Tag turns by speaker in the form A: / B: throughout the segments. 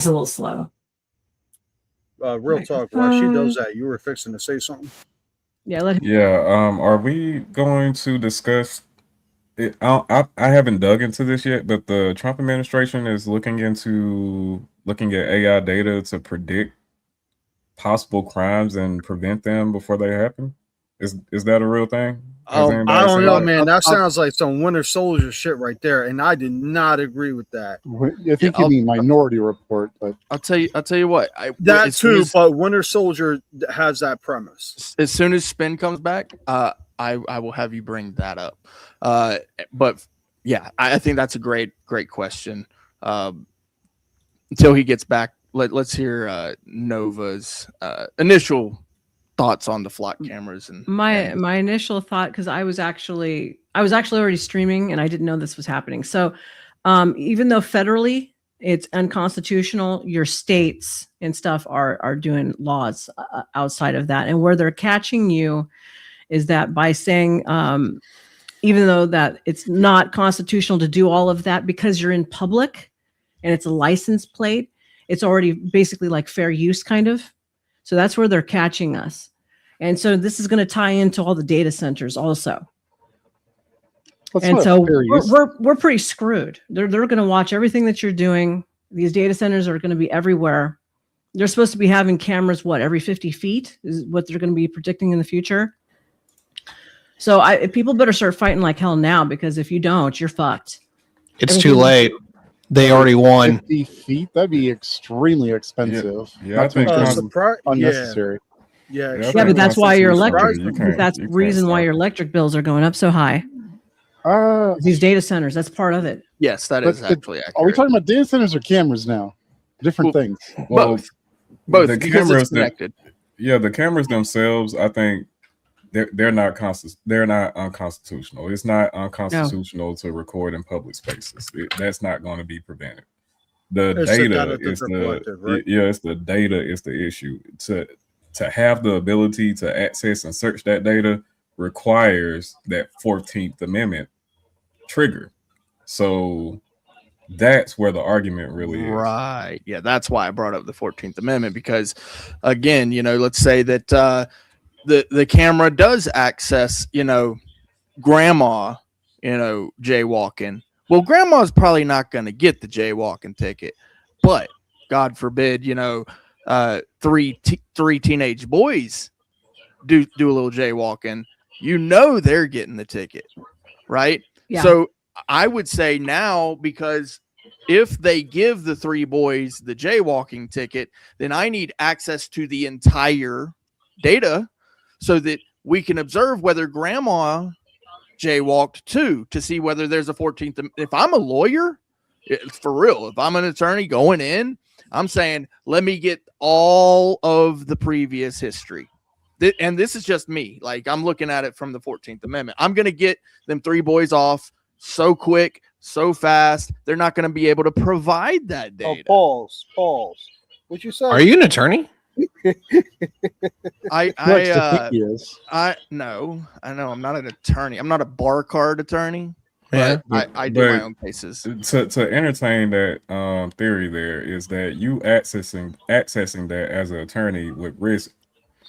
A: It's a little slow.
B: Real talk. While she does that, you were fixing to say something.
A: Yeah, let him.
C: Yeah. Are we going to discuss it? I haven't dug into this yet, but the Trump administration is looking at AI data to predict possible crimes and prevent them before they happen. Is that a real thing? Has
B: I
C: anybody
B: don't
C: seen
B: know,
C: that?
B: man. That sounds like some Winter Soldier shit right there, and I did not agree with that.
D: I think you mean Minority Report, but
E: I'll tell you what.
B: That too, but Winter Soldier has that premise.
E: As soon as Spin comes back, I will have you bring that up. But yeah, I think that's a great question. Until he gets back, let's hear Nova's initial thoughts on the flock cameras. And
A: my initial thought, because I was actually already streaming and I didn't know this was happening. So even though federally it's unconstitutional, your states and stuff are doing laws outside of that, and where they're catching you is that by saying even though that it's not constitutional to do all of that, because you're in public and it's a license plate, it's already basically like fair use kind of. So that's where they're catching us. And so this is going to tie into all the data centers also. And so we're pretty screwed. They're going to watch everything that you're doing. These data centers are going to be everywhere. They're supposed to be having cameras, every 50 feet is what they're going to be predicting in the future. So people better start fighting like hell now, because if you don't, you're fucked.
F: It's too late. They already won.
D: 50 feet? That'd be extremely expensive.
C: Yeah, I think
D: unnecessary.
B: Yeah,
A: but that's why your electric. That's the reason why your electric bills are going up so high. These data centers. That's part of it.
E: Yes, that is actually accurate.
D: Are we talking about data centers or cameras now? Different things.
E: Both.
C: The cameras connected. The cameras themselves, I think they're not unconstitutional. It's not unconstitutional to record in public spaces. That's not going to be prevented. It's the data is the issue. To have the ability to access and search that data requires that 14th Amendment trigger. So that's where the argument really is.
E: Right. Yeah, that's why I brought up the 14th Amendment, because again, let's say that the camera does access, grandma, jaywalking. Well, grandma's probably not going to get the jaywalking ticket, but God forbid, three teenage boys do a little jaywalking, they're getting the ticket, right?
A: Yeah.
E: So I would say now, because if they give the three boys the jaywalking ticket, then I need access to the entire data so that we can observe whether grandma jaywalked too, to see whether there's a 14th. If I'm a lawyer, for real, if I'm an attorney going in, I'm saying, let me get all of the previous history. And this is just me. Like, I'm looking at it from the 14th Amendment. I'm going to get them three boys off so quick, so fast. They're not going to be able to provide that data.
B: Pause. What you say?
F: Are you an attorney?
E: No, I know I'm not an attorney. I'm not a bar card attorney.
F: Yeah,
E: I do my own cases.
C: To entertain that theory, there is that you accessing that as an attorney would risk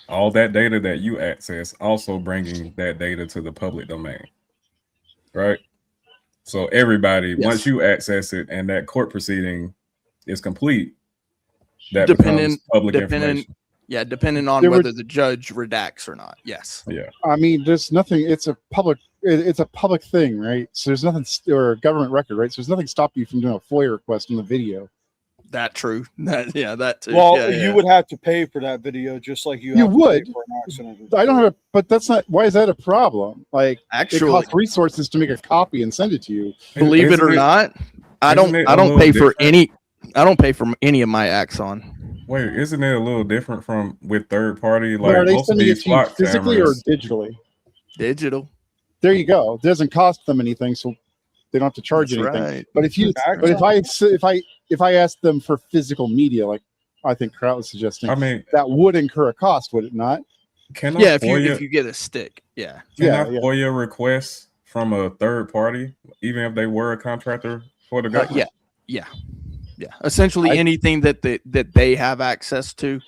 C: all that data that you access also bringing that data to the public domain, right? So everybody, once you access it and that court proceeding is complete, that becomes public information.
E: Yeah, depending on whether the judge redacts or not. Yes.
C: Yeah.
D: I mean, there's nothing. It's a public thing, right? So there's nothing, or a government record, right? So there's nothing stopping you from doing a FOIA request on the video.
E: That true. That too.
B: Well, you would have to pay for that video, just like you would pay for an accident.
D: I don't have but that's not. Why is that a problem? Like,
E: actually,
D: it costs resources to make a copy and send it to you.
E: Believe it or not, I don't pay for any. I don't pay for any of my Axon.
C: Wait, isn't it a little different from with third party? Like,
D: are they sending it to you physically or digitally?
E: Digital.
D: There you go. It doesn't cost them anything, so they don't have to charge anything. Right. But if I ask them for physical media, like I think Kraut was suggesting, that would incur a cost, would it not?
E: If you get a stick,
C: Can I FOIA requests from a third party, even if they were a contractor for the government?
E: Yeah, essentially anything that they have access to,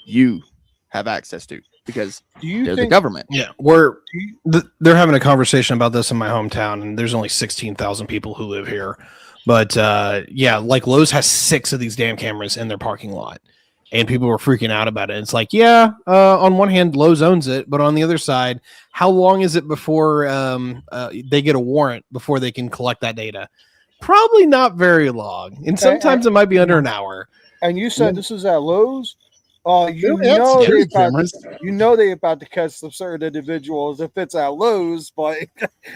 E: you have access to, because they're the government.
F: Yeah, they're having a conversation about this in my hometown, and there's only 16,000 people who live here. But yeah, like Lowe's has 6 of these damn cameras in their parking lot, and people were freaking out about it. It's like, yeah, on one hand, Lowe's owns it, but on the other side, how long is it before they get a warrant before they can collect that data? Probably not very long, and sometimes it might be under an hour.
B: And you said this is at Lowe's. You know they about to catch some certain individuals if it's at Lowe's, but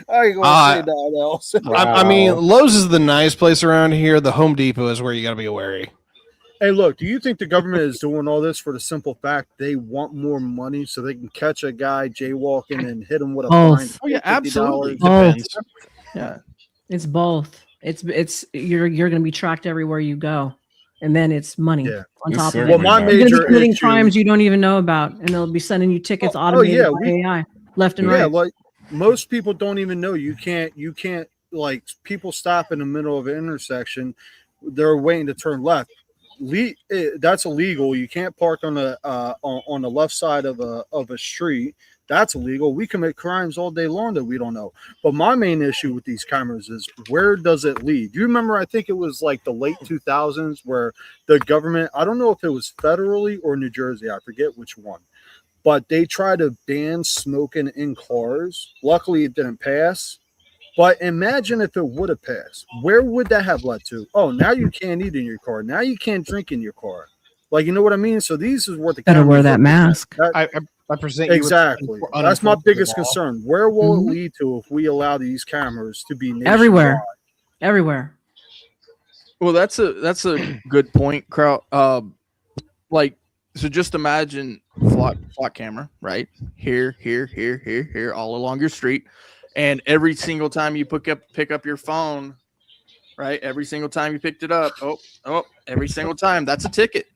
B: I ain't gonna say nothing else.
F: Wow. I mean, Lowe's is the nice place around here. The Home Depot is where you got to be wary.
B: Hey, look, do you think the government is doing all this for the simple fact they want more money so they can catch a guy jaywalking and hit him with a fine?
E: Oh yeah, absolutely.
A: Yeah, it's both. It's you're going to be tracked everywhere you go, and then it's money on top of it.
B: Well, my major
A: committing crimes you don't even know about, and they'll be sending you tickets automated by AI left and right. Yeah,
B: like most people don't even know you can't like people stop in the middle of an intersection, they're waiting to turn left. That's illegal. You can't park on the left side of a street. That's illegal. We commit crimes all day long that we don't know. But my main issue with these cameras is, where does it lead? Do you remember, I think it was like the late 2000s where the government, I don't know if it was federally or New Jersey, I forget which one, but they tried to ban smoking in cars. Luckily, it didn't pass. But imagine if it would have passed. Where would that have led to? Oh, now you can't eat in your car. Now you can't drink in your car. Like, you know what I mean? So these is what the
A: better wear that mask.
F: I present
B: exactly. That's my biggest concern. Where will it lead to if we allow these cameras to be nationwide?
A: Everywhere.
E: Well, that's a good point, Kraut. Like, so just imagine flock camera, right? Here, all along your street, and every single time you pick up your phone, right? Every single time you picked it up, every single time, that's a ticket.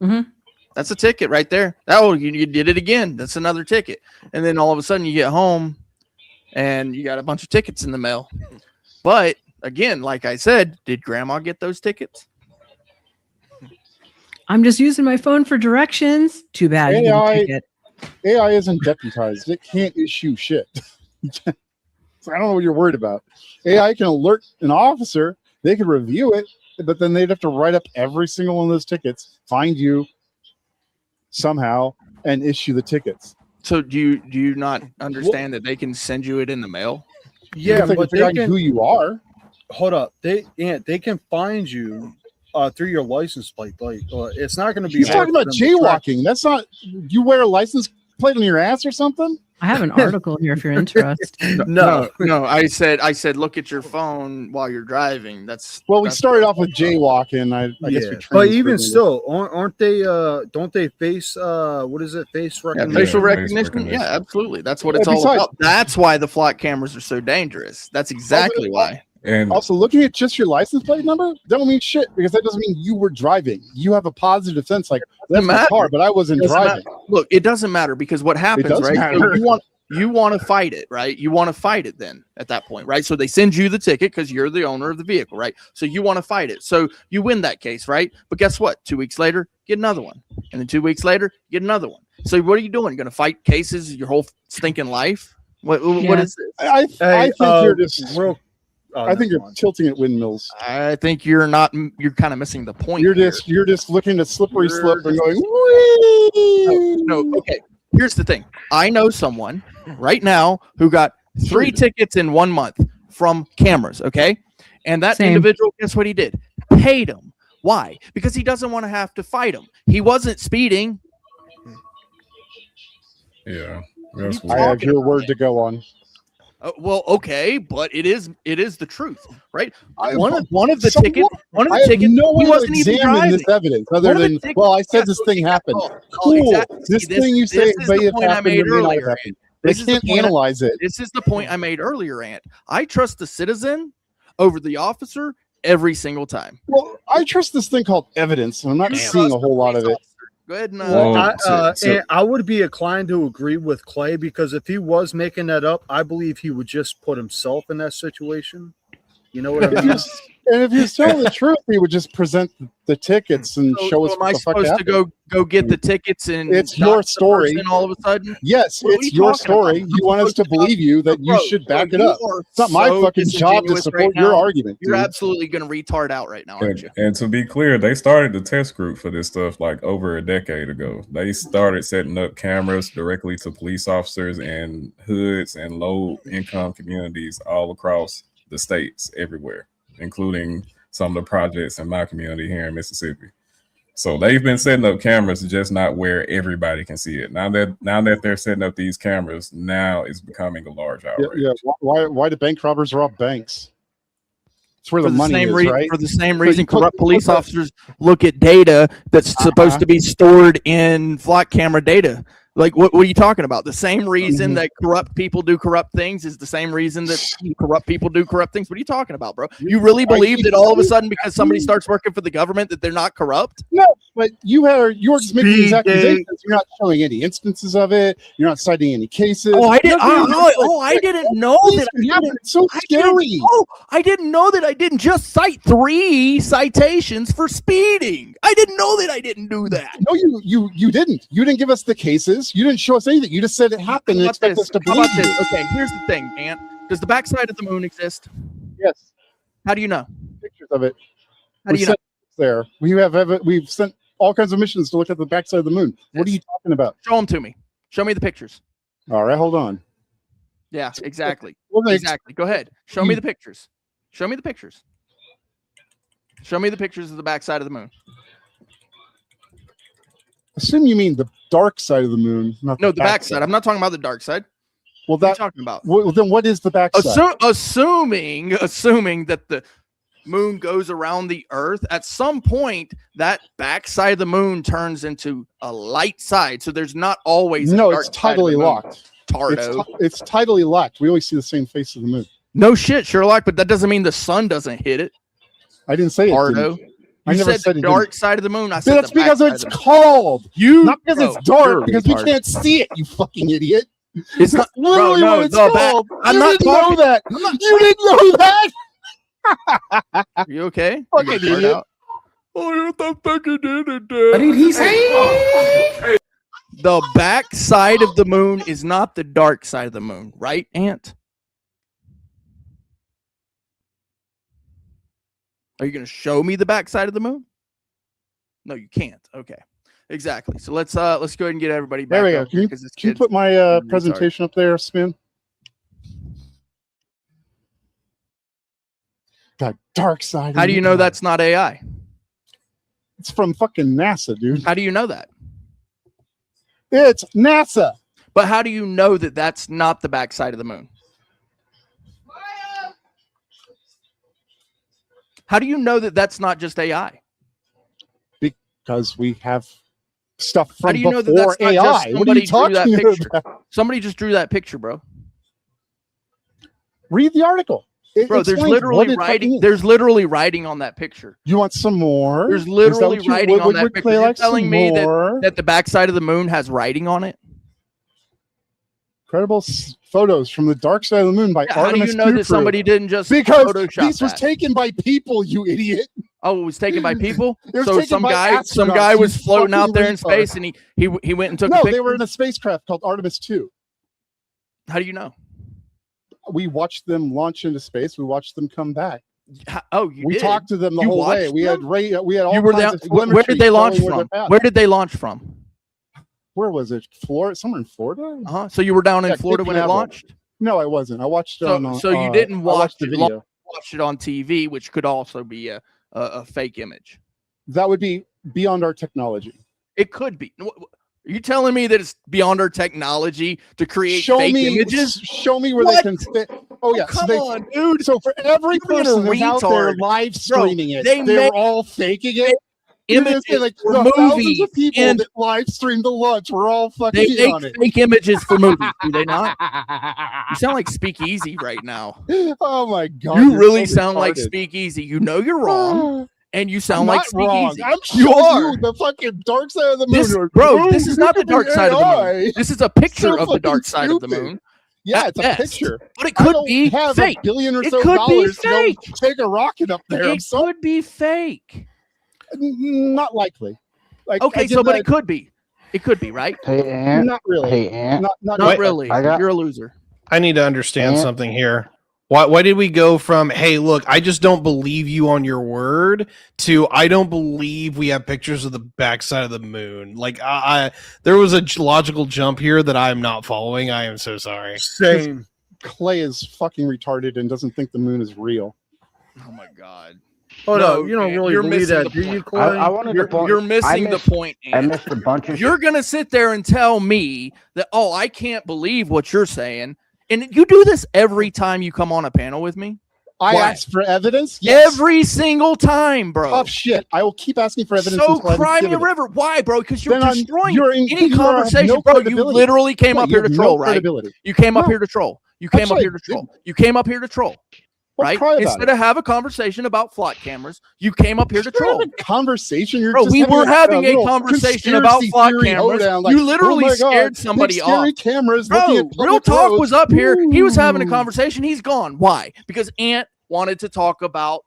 A: Mm-hmm.
E: That's a ticket right there. You did it again. That's another ticket. And then all of a sudden you get home and you got a bunch of tickets in the mail. But again, like I said, did grandma get those tickets?
A: I'm just using my phone for directions. Too bad.
D: AI isn't deputized. It can't issue shit. So I don't know what you're worried about. AI can alert an officer. They can review it, but then they'd have to write up every single one of those tickets, find you somehow, and issue the tickets.
E: So do you not understand that they can send you it in the mail?
B: Yeah, but they can,
D: who you are.
B: Hold up, they can find you through your license plate. Like, it's not going to be.
D: He's talking about jaywalking. That's not. You wear a license plate on your ass or something?
A: I have an article here if you're interested.
E: No. I said, look at your phone while you're driving.
D: We started off with jaywalking. I guess we.
B: But even still, aren't they? Don't they face? What is it? Face recognition.
E: Facial recognition. Yeah, absolutely. That's what it's all about. That's why the flock cameras are so dangerous. That's exactly why.
D: And also, looking at just your license plate number, that don't mean shit, because that doesn't mean you were driving. You have a positive sense, like, that's my car, but I wasn't driving.
E: Look, it doesn't matter, because what happens, right? So you want to fight it, right? You want to fight it then at that point, right? So they send you the ticket because you're the owner of the vehicle, right? So you want to fight it. So you win that case, right? But guess what? 2 weeks later, get another one. And then 2 weeks later, get another one. So what are you doing? You're going to fight cases your whole stinking life? What is this?
D: I think you're just real. I think you're tilting at windmills.
E: I think you're not. You're kind of missing the point.
D: You're just looking at slippery slope and going.
E: No. Okay. Here's the thing. I know someone right now who got 3 tickets in 1 month from cameras. Okay, and that individual, guess what he did? Paid him. Why? Because he doesn't want to have to fight him. He wasn't speeding.
C: Yeah.
D: I have your word to go on.
E: Well, okay, but it is the truth, right? One of the tickets.
D: No
E: he wasn't even driving.
D: This evidence other than I said this thing happened. Cool.
E: Exactly.
D: This thing you say may have happened or may not have happened. They can't analyze it.
E: This is the point I made earlier, Ant. I trust the citizen over the officer every single time.
D: Well, I trust this thing called evidence, and I'm not seeing a whole lot of it.
E: Go ahead and
B: and I would be inclined to agree with Clay, because if he was making that up, I believe he would just put himself in that situation. You know what I mean?
D: And if he was telling the truth, he would just present the tickets and show us.
E: Am I supposed to go get the tickets and
D: it's your story?
E: All of a sudden,
D: yes, it's your story. You want us to believe you that you should back it up. It's not my fucking job to support your argument.
E: You're absolutely going to retard out right now, aren't you?
C: And to be clear, they started the test group for this stuff like over a decade ago. They started setting up cameras directly to police officers and hoods and low-income communities all across the states, everywhere, including some of the projects in my community here in Mississippi. So they've been setting up cameras, just not where everybody can see it. Now that they're setting up these cameras, now it's becoming a large outrage.
D: Yeah. Why do bank robbers rob banks? It's where the money is, right?
E: For the same reason, corrupt police officers look at data that's supposed to be stored in flock camera data. Like, what are you talking about? The same reason that corrupt people do corrupt things is the same reason that corrupt people do corrupt things. What are you talking about, bro? You really believe that all of a sudden because somebody starts working for the government that they're not corrupt?
D: No, but you're just making these accusations. You're not showing any instances of it. You're not citing any cases.
E: I didn't know that.
D: It's so scary.
E: I didn't know that I didn't just cite 3 citations for speeding. I didn't know that I didn't do that.
D: No, you didn't. You didn't give us the cases. You didn't show us anything. You just said it happened and expect us to believe you.
E: Okay, here's the thing, Ant. Does the backside of the moon exist?
D: Yes.
E: How do you know?
D: Pictures of it.
E: How do you know?
D: There. We've sent all kinds of missions to look at the backside of the moon. What are you talking about?
E: Show them to me. Show me the pictures.
D: All right, hold on.
E: Yeah, exactly.
D: Well,
E: exactly. Go ahead. Show me the pictures. Show me the pictures. Show me the pictures of the backside of the moon.
D: Assume you mean the dark side of the moon, not
E: the backside. I'm not talking about the dark side.
D: Well,
E: what are you talking about?
D: Well, then what is the backside?
E: Assuming that the moon goes around the Earth, at some point that backside of the moon turns into a light side. So there's not always
D: it's tidally locked.
E: Tardo.
D: It's tidally locked. We always see the same face of the moon.
E: No shit, Sherlock, but that doesn't mean the sun doesn't hit it.
D: I didn't say
E: Tardo.
D: it.
E: You said the dark side of the moon. I said
D: that's because it's called. Not because it's dark, because we can't see it, you fucking idiot.
E: It's not literally what it's called.
D: You didn't know that. You didn't know that.
E: Are you okay?
D: Fucking idiot.
E: What the fucking idiot? What did he say? The back side of the moon is not the dark side of the moon, right, Ant? Are you going to show me the backside of the moon? No, you can't. Okay, exactly. So let's go ahead and get everybody back.
D: There we go. Can you put my presentation up there, Spin? The dark side.
E: How do you know that's not AI?
D: It's from fucking NASA, dude.
E: How do you know that?
D: It's NASA.
E: But how do you know that that's not the backside of the moon? How do you know that that's not just AI?
D: Because we have stuff from
E: how do you know
D: before
E: that that's
D: AI.
E: Not just
D: what are you talking
E: about? Somebody just drew that picture, bro.
D: Read the article.
E: Bro, there's literally writing. There's literally writing on that picture.
D: You want some more?
E: There's literally writing on that picture. You're telling me that the backside of the moon has writing on it?
D: Incredible photos from the dark side of the moon by Artemis.
E: How do you know that somebody didn't just
D: Photoshop these was taken by people, you idiot.
E: Oh, it was taken by people. So some guy was floating out there in space, and he went and took.
D: No, they were in a spacecraft called Artemis 2.
E: How do you know?
D: We watched them launch into space. We watched them come back.
E: We
D: talked to them the whole way. We had all
E: you were there. Where did they launch from? Where did they launch from?
D: Where was it? Florida? Somewhere in Florida?
E: So you were down in Florida when it launched?
D: No, I wasn't. I watched it on.
E: So you didn't watch
D: the video.
E: Watch it on TV, which could also be a fake image.
D: That would be beyond our technology.
E: It could be. Are you telling me that it's beyond our technology to create fake images?
D: Show me where they can fit. Oh yeah,
E: come on, dude.
D: So for every person who's out there live streaming it, they're all faking it.
E: Images
D: like
E: for
D: the thousands of people
E: and
D: that live streamed the launch were all fucking on it.
E: They make fake images for movies, do they not? You sound like Speakeasy right now.
D: Oh my god!
E: You really sound like Speakeasy. You know you're wrong, and you sound like Speakeasy.
D: I'm sure the fucking dark side of the moon,
E: bro. This is not the dark side of the moon. This is a picture of the dark side of the moon.
D: Yeah,
E: At
D: it's a
E: best.
D: picture.
E: But it
D: I
E: could
D: don't
E: be
D: have
E: fake.
D: $1 billion or
E: It
D: so
E: could be
D: dollars to go
E: fake.
D: take a rocket up there.
E: It could be fake.
D: Not likely. Like,
E: Okay, but it could be. It could be, right?
G: Hey, Ant.
D: Not really.
G: Hey, Ant.
E: Not really. You're a loser.
F: I need to understand something here. Why did we go from, hey, look, I just don't believe you on your word, to I don't believe we have pictures of the backside of the moon? Like, there was a logical jump here that I'm not following. I am so sorry.
B: Same.
D: Clay is fucking retarded and doesn't think the moon is real.
E: Oh my God.
B: Oh no, you don't really believe that, do you, Clay?
E: You're missing the point.
G: I missed a bunch of
E: You're going to sit there and tell me that, oh, I can't believe what you're saying. And you do this every time you come on a panel with me?
D: I ask for evidence? Yes.
E: Every single time, bro.
D: Oh, shit. I will keep asking for evidence.
E: So cry me a river. Why, bro? Because you're
D: Then
E: destroying
D: you're
E: any conversation, bro. You literally came up here to troll, right? You came up here to troll. You came up here to troll. You came up here to troll. Right? Instead of have a conversation about flock cameras, you came up here to troll.
D: Conversation,
E: bro. We were having a conversation about flock cameras. You literally scared somebody off.
D: Cameras,
E: bro, Real Talk was up here. He was having a conversation. He's gone. Why? Because Ant wanted to talk about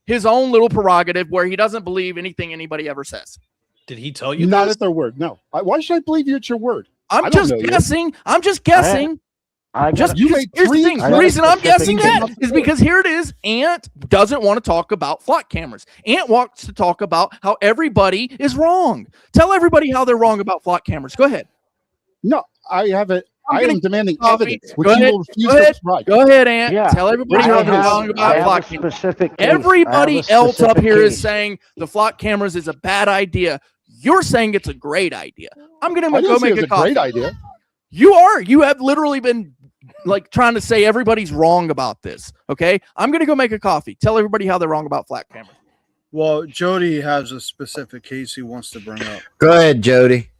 E: his own little prerogative where he doesn't believe anything anybody ever says.
F: Did he tell you?
D: Not at their word. No. Why should I believe you at your word?
E: I'm just guessing. I'm just guessing. Here's the thing. The reason I'm guessing that is because here it is. Ant doesn't want to talk about flock cameras. Ant wants to talk about how everybody is wrong. Tell everybody how they're wrong about flock cameras. Go ahead.
D: No, I haven't. I am demanding evidence.
E: Go ahead, Ant. Yeah. Tell everybody how they're wrong about flock cameras. Everybody else up here is saying the flock cameras is a bad idea. You're saying it's a great idea. I'm going to go make a coffee.
D: Great idea.
E: You are. You have literally been like trying to say everybody's wrong about this. Okay. I'm going to go make a coffee. Tell everybody how they're wrong about flat cameras.
B: Well, Jody has a specific case he wants to bring up.
H: Go ahead, Jody.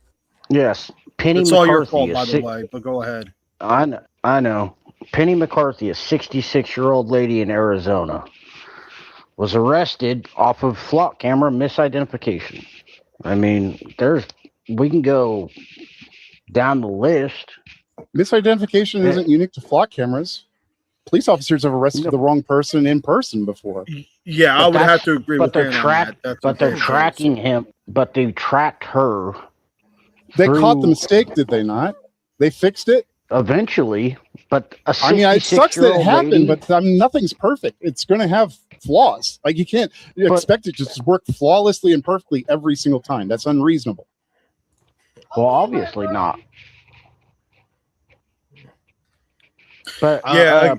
G: Yes. Penny
B: it's
G: McCarthy
B: all your fault, by the way, but go ahead.
G: I know. Penny McCarthy, a 66-year-old lady in Arizona, was arrested off of flock camera misidentification. I mean, we can go down the list.
D: Misidentification isn't unique to flock cameras. Police officers have arrested the wrong person in person before.
B: Yeah, I would have to agree with that.
G: But they're tracking him. But they tracked her.
D: They caught the mistake, did they not? They fixed it?
G: Eventually. But
D: I mean, it sucks that it happened, but nothing's perfect. It's going to have flaws. Like, you can't expect it to just work flawlessly and perfectly every single time. That's unreasonable.
G: Well, obviously not. But
H: yeah,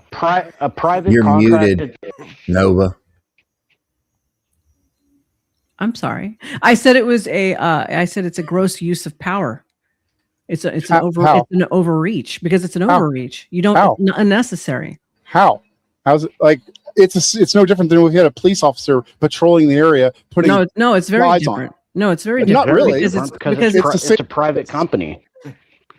G: a private.
H: You're muted, Nova.
A: I'm sorry. I said it was I said it's a gross use of power. It's an overreach because it's an overreach. You don't. It's unnecessary.
D: How? How's it like? It's no different than if we had a police officer patrolling the area putting.
A: No, it's very different. No, it's very different.
D: Not really,
G: because it's a private company.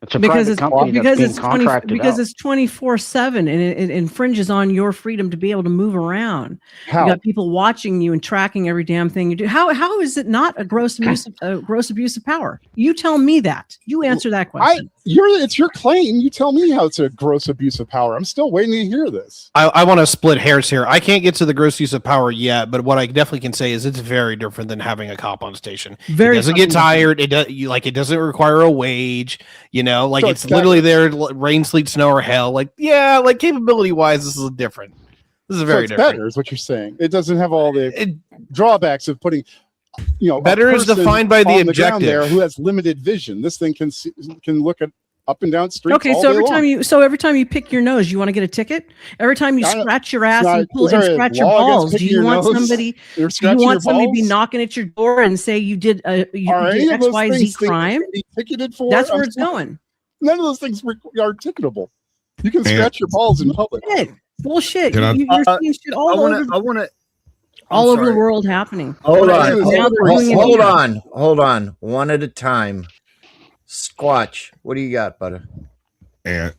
G: It's a private company
A: because
G: that's being contracted
A: because it's 24/7 and it infringes on your freedom to be able to move around.
D: How?
A: You got people watching you and tracking every damn thing you do. How is it not a gross abuse of power? You tell me that. You answer that question.
D: It's your claim. You tell me how it's a gross abuse of power. I'm still waiting to hear this.
F: I want to split hairs here. I can't get to the gross use of power yet, but what I definitely can say is it's very different than having a cop on station. It doesn't get tired. It doesn't require a wage. Like, so it's literally there, rain, sleet, snow, or hell. Like, yeah, like capability wise, this is different. This is very different.
D: Better is what you're saying. It doesn't have all the drawbacks of putting,
F: better is defined by the objective.
D: There who has limited vision. This thing can look at up and down streets.
A: Okay, so every time you pick your nose, you want to get a ticket. Every time you scratch your ass and scratch your balls, do you want somebody? Do you want somebody to be knocking at your door and say you did XYZ crime? That's where it's going.
D: None of those things are ticketable. You can scratch your balls in public.
A: Bullshit. You're seeing shit all over the world happening.
H: Hold on. One at a time. Squatch, what do you got, butter?
I: And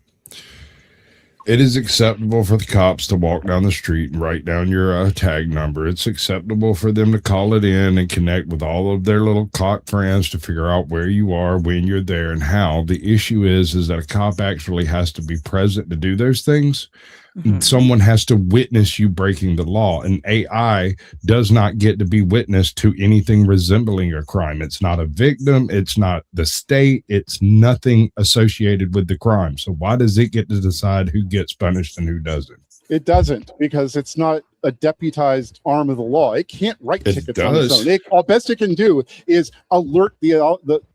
I: It is acceptable for the cops to walk down the street and write down your tag number. It's acceptable for them to call it in and connect with all of their little clock friends to figure out where you are, when you're there, and how. The issue is that a cop actually has to be present to do those things. Mm-hmm. Someone has to witness you breaking the law, and AI does not get to be witness to anything resembling a crime. It's not a victim. It's not the state. It's nothing associated with the crime. So why does it get to decide who gets punished and who doesn't?
D: It doesn't, because it's not a deputized arm of the law. It can't write tickets on its own. All best it can do is alert the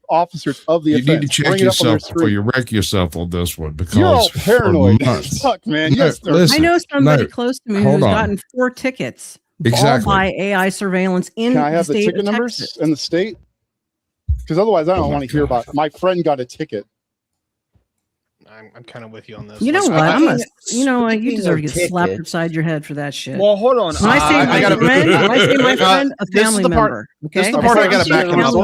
D: officers of the offense.
I: You need to check yourself before you wreck yourself on this one, because
D: you're all paranoid. Fuck, man. Yes,
A: I know somebody close to me who's gotten 4 tickets.
I: Exactly.
A: All by AI surveillance in
D: Can I have
A: the
D: the
A: state
D: ticket
A: of
D: numbers
A: Texas.
D: in the state? Because otherwise, I don't want to hear about it. My friend got a ticket.
F: I'm kind of with you on this.
A: You know what? You deserve to get slapped upside your head for that shit.
B: Well, hold on.
A: When I say my friend, a family member. Okay,
F: this is the part I got to back him up.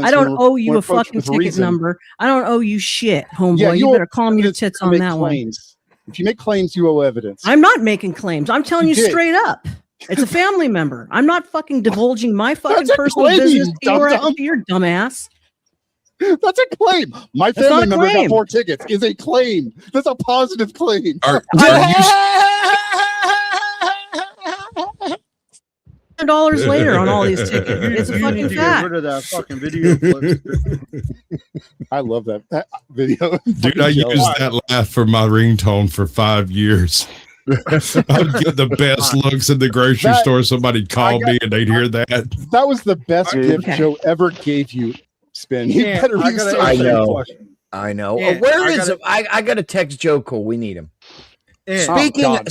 A: I don't owe you a fucking ticket number. I don't owe you shit, homeboy. Yeah, you better call me your tits on that one.
D: If you make claims, you owe evidence.
A: I'm not making claims. I'm telling you straight up. It's a family member. I'm not fucking divulging my fucking personal business to your dumbass.
D: That's a claim. My family member got 4 tickets. Is a claim. That's a positive claim.
A: $100 later on all these tickets. It's a fucking fact.
B: Get rid of that fucking video clip.
D: I love that video.
I: Dude, I used that laugh for my ringtone for 5 years. I'd get the best looks in the grocery store. Somebody called me and they'd hear that.
D: That was the best gift Joe ever gave you. Spin. You better
H: I know. Where is it? I got to text Joe Cole. We need him. Speaking of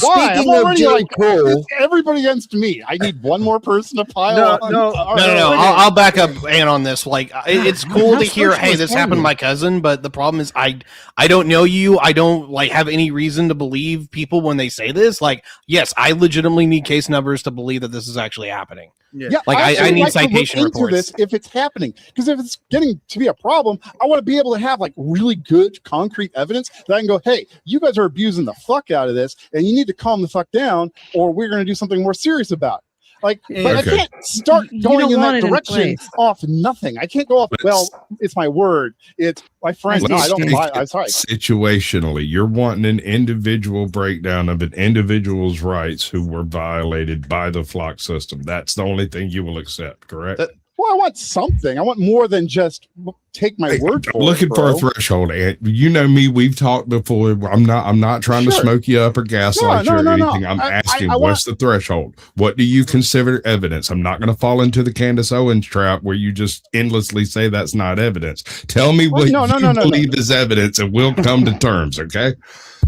H: Joe Cole,
D: everybody against me. I need one more person to pile on.
F: No. I'll back up Ann on this. Like, it's cool to hear, hey, this happened to my cousin, but the problem is I don't know you. I don't have any reason to believe people when they say this. Like, yes, I legitimately need case numbers to believe that this is actually happening.
D: Yeah, I need citation reports this if it's happening, because if it's getting to be a problem, I want to be able to have really good concrete evidence that I can go, hey, you guys are abusing the fuck out of this, and you need to calm the fuck down, or we're going to do something more serious about it. But I can't start going in that direction off nothing. I can't go off. Well, it's my word. It's my friend. No, I don't lie. I'm sorry.
I: Situationally, you're wanting an individual breakdown of an individual's rights who were violated by the flock system. That's the only thing you will accept, correct?
D: Well, I want something. I want more than just take my word for it.
I: I'm looking for a threshold, Ant. You know me. We've talked before. I'm not trying to smoke you up or gaslight you or anything. I'm asking, what's the threshold? What do you consider evidence? I'm not going to fall into the Candace Owens trap where you just endlessly say that's not evidence. Tell me what you believe is evidence, and we'll come to terms. Okay?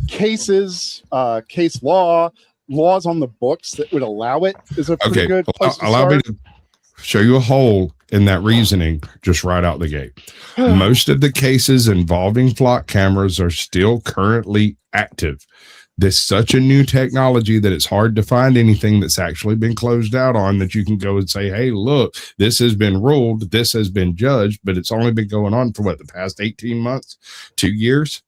D: Cases, case laws on the books that would allow it is a pretty good place to
I: allow
D: start.
I: me to show you a hole in that reasoning just right out the gate. Most of the cases involving flock cameras are still currently active. This is such a new technology that it's hard to find anything that's actually been closed out on that you can go and say, hey, look, this has been ruled, this has been judged, but it's only been going on for the past 18 months, 2 years.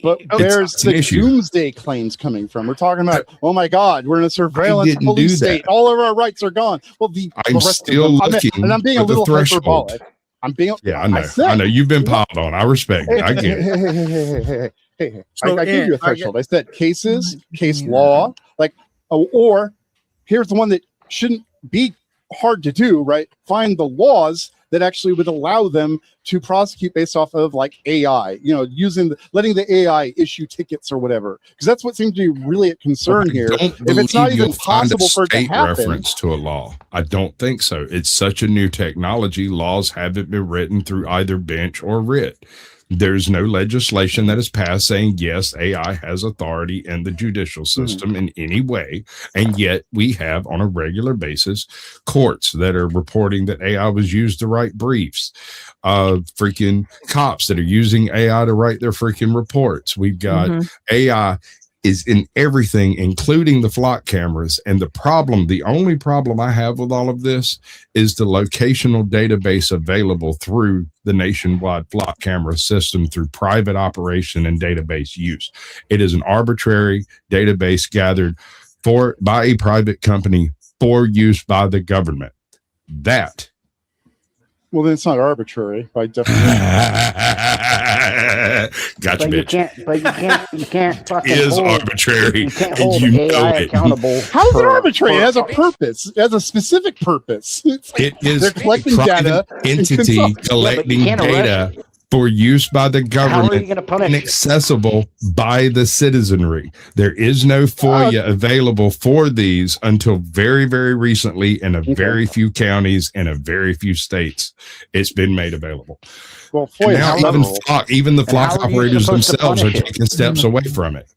D: But there's the doomsday claims coming from. We're talking about, oh my God, we're in a surveillance police state. All of our rights are gone. Well,
I: I'm still looking,
D: and I'm being a little hyperbolic. I
I: know. You've been piled on. I respect it. I get it.
D: Hey. I gave you a threshold. I said cases, case law, or here's the one that shouldn't be hard to do, right? Find the laws that actually would allow them to prosecute based off of AI, letting the AI issue tickets or whatever, because that's what seems to be really a concern here. If it's not even possible for it to happen,
I: reference to a law, I don't think so. It's such a new technology. Laws haven't been written through either bench or writ. There's no legislation that is passed saying, yes, AI has authority in the judicial system in any way. And yet we have on a regular basis courts that are reporting that AI was used to write briefs, freaking cops that are using AI to write their freaking reports. We've got AI is in everything, including the flock cameras. And the only problem I have with all of this is the locational database available through the nationwide flock camera system through private operation and database use. It is an arbitrary database gathered by a private company for use by the government.
D: Well, then it's not arbitrary by definition.
I: Gotcha, bitch.
G: You can't fucking
I: is
G: hold,
I: arbitrary.
G: You can't
I: And
G: hold
I: you
G: AI
I: know it.
G: accountable.
D: How is it arbitrary? It has a purpose. It has a specific purpose.
I: It is
D: they're collecting
I: a
D: data.
I: entity collecting data for use by the government and accessible by the citizenry. There is no FOIA available for these until very, very recently in a very few counties and a very few states. It's been made available.
D: Well, FOIA
I: now even the flock operators themselves are taking steps away from it.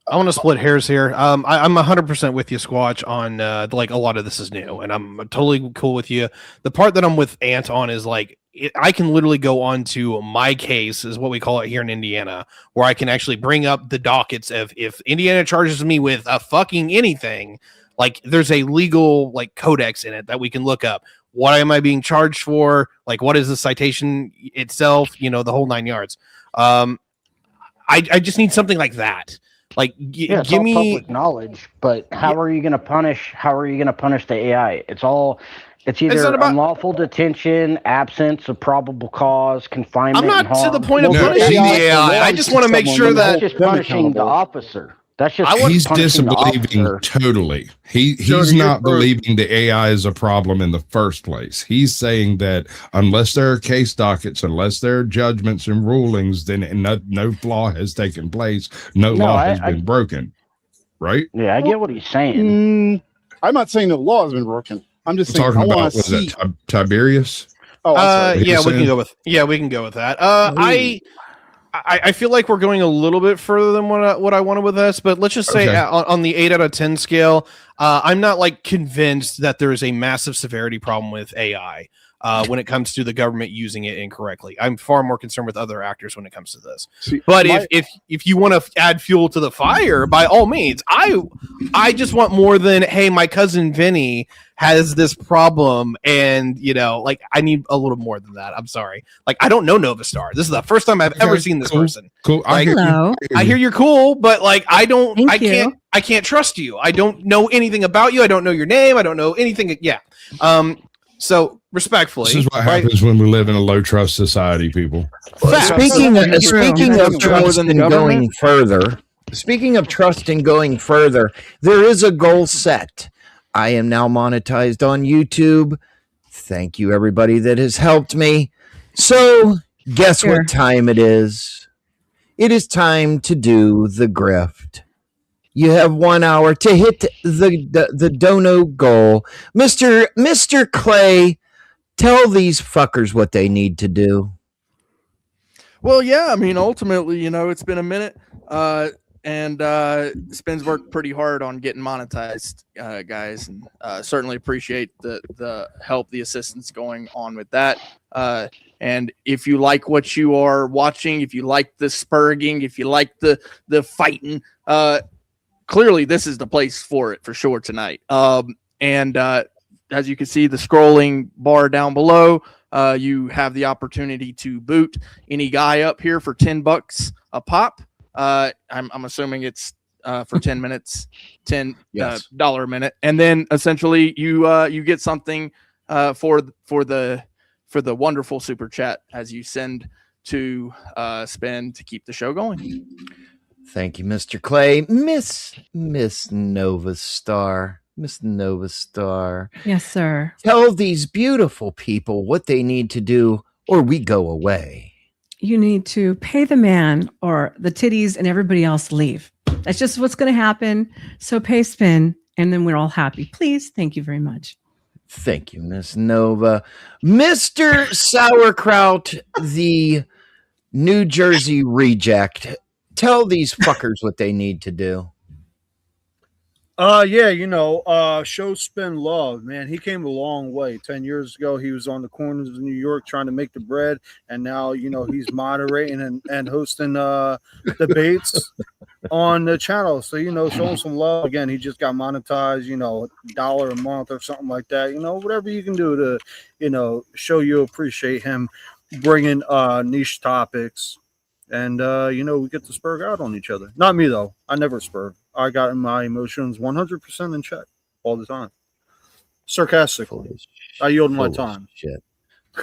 F: I want to split hairs here. I'm 100% with you, Squatch, on like a lot of this is new, and I'm totally cool with you. The part that I'm with Ant on is like I can literally go on to my case, is what we call it here in Indiana, where I can actually bring up the dockets of if Indiana charges me with a fucking anything, like there's a legal like codex in it that we can look up. What am I being charged for? Like, what is the citation itself? You know, the whole 9 yards. I just need something like that. Like,
G: it's
F: give
G: all
F: me
G: public knowledge, but how are you going to punish? How are you going to punish the AI? It's either unlawful detention, absence of probable cause, confinement.
F: I'm not to the point of punishing the AI. I just want to make sure that
G: just punishing the officer. That's just
I: he's disbelieving totally. He's not believing the AI is a problem in the first place. He's saying that unless there are case dockets, unless there are judgments and rulings, then no flaw has taken place. No law has been broken. Right?
G: Yeah, I get what he's saying.
D: I'm not saying the law has been broken. I'm just saying
I: talking about was it Tiberius?
D: Oh, I'm sorry.
F: we can go with that. I feel like we're going a little bit further than what I wanted with this, but let's just say on the 8 out of 10 scale, I'm not like convinced that there is a massive severity problem with AI when it comes to the government using it incorrectly. I'm far more concerned with other actors when it comes to this. But if you want to add fuel to the fire, by all means, I just want more than, hey, my cousin Vinny has this problem, and like I need a little more than that. I'm sorry. Like I don't know Novastar. This is the first time I've ever seen this person.
I: Cool.
F: Like, I hear you're cool, but like I can't trust you. I don't know anything about you. I don't know your name. I don't know anything. Yeah. So respectfully,
I: this is what happens when we live in a low trust society, people.
H: Speaking of trust and going further, there is a goal set. I am now monetized on YouTube. Thank you, everybody that has helped me. So, guess what time it is? It is time to do the grift. You have 1 hour to hit the dono goal. Mr. Clay, tell these fuckers what they need to do.
E: Well, yeah, I mean, ultimately, it's been a minute. And Spin's worked pretty hard on getting monetized, guys, and certainly appreciate the help, the assistance going on with that. And if you like what you are watching, if you like the spurging, if you like the fighting, clearly this is the place for it for sure tonight. And as you can see, the scrolling bar down below, you have the opportunity to boot any guy up here for $10 a pop. I'm assuming it's for 10 minutes, $10 a minute, and then essentially you get something for the wonderful super chat as you send to Spin to keep the show going.
H: Thank you, Mr. Clay. Miss Novastar. Miss Novastar.
A: Yes, sir.
H: Tell these beautiful people what they need to do, or we go away.
A: You need to pay the man, or the titties and everybody else leave. That's just what's going to happen. So pay Spin, and then we're all happy. Please. Thank you very much.
H: Thank you, Miss Nova. Mr. Sauerkraut, the New Jersey reject. Tell these fuckers what they need to do.
B: Show Spin love, man. He came a long way. 10 years ago, he was on the corners of New York trying to make the bread, and now he's moderating and hosting debates. on the channel. So, show him some love. Again, he just got monetized, $1 a month or something like that. Whatever you can do to, show you appreciate him bringing niche topics. And, we get to spurg out on each other. Not me, though. I never spurg. I got my emotions 100% in check all the time. Sarcastically. I yield my time.
H: Shit.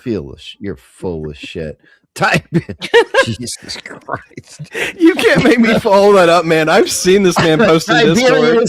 H: Fearless. You're full of shit. Type it. Jesus Christ.
F: You can't make me follow that up, man. I've seen this man post in Discord.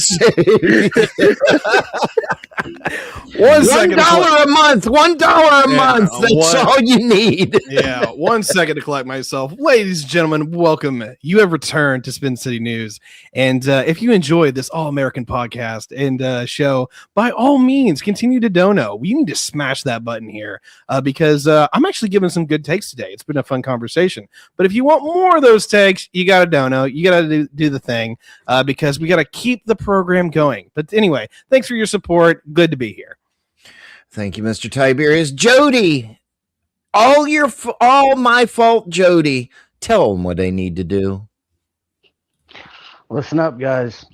H: $1 a month. $1 a month. That's all you need.
F: Yeah. 1 second to collect myself. Ladies and gentlemen, welcome. You have returned to Spin City News. And if you enjoyed this all-American podcast and show, by all means, continue to dono. You need to smash that button here because I'm actually giving some good takes today. It's been a fun conversation. But if you want more of those takes, you got to dono. You got to do the thing because we got to keep the program going. But anyway, thanks for your support. Good to be here.
H: Thank you, Mr. Tiberius. Jody, all my fault, Jody. Tell them what they need to do.
G: Listen up, guys.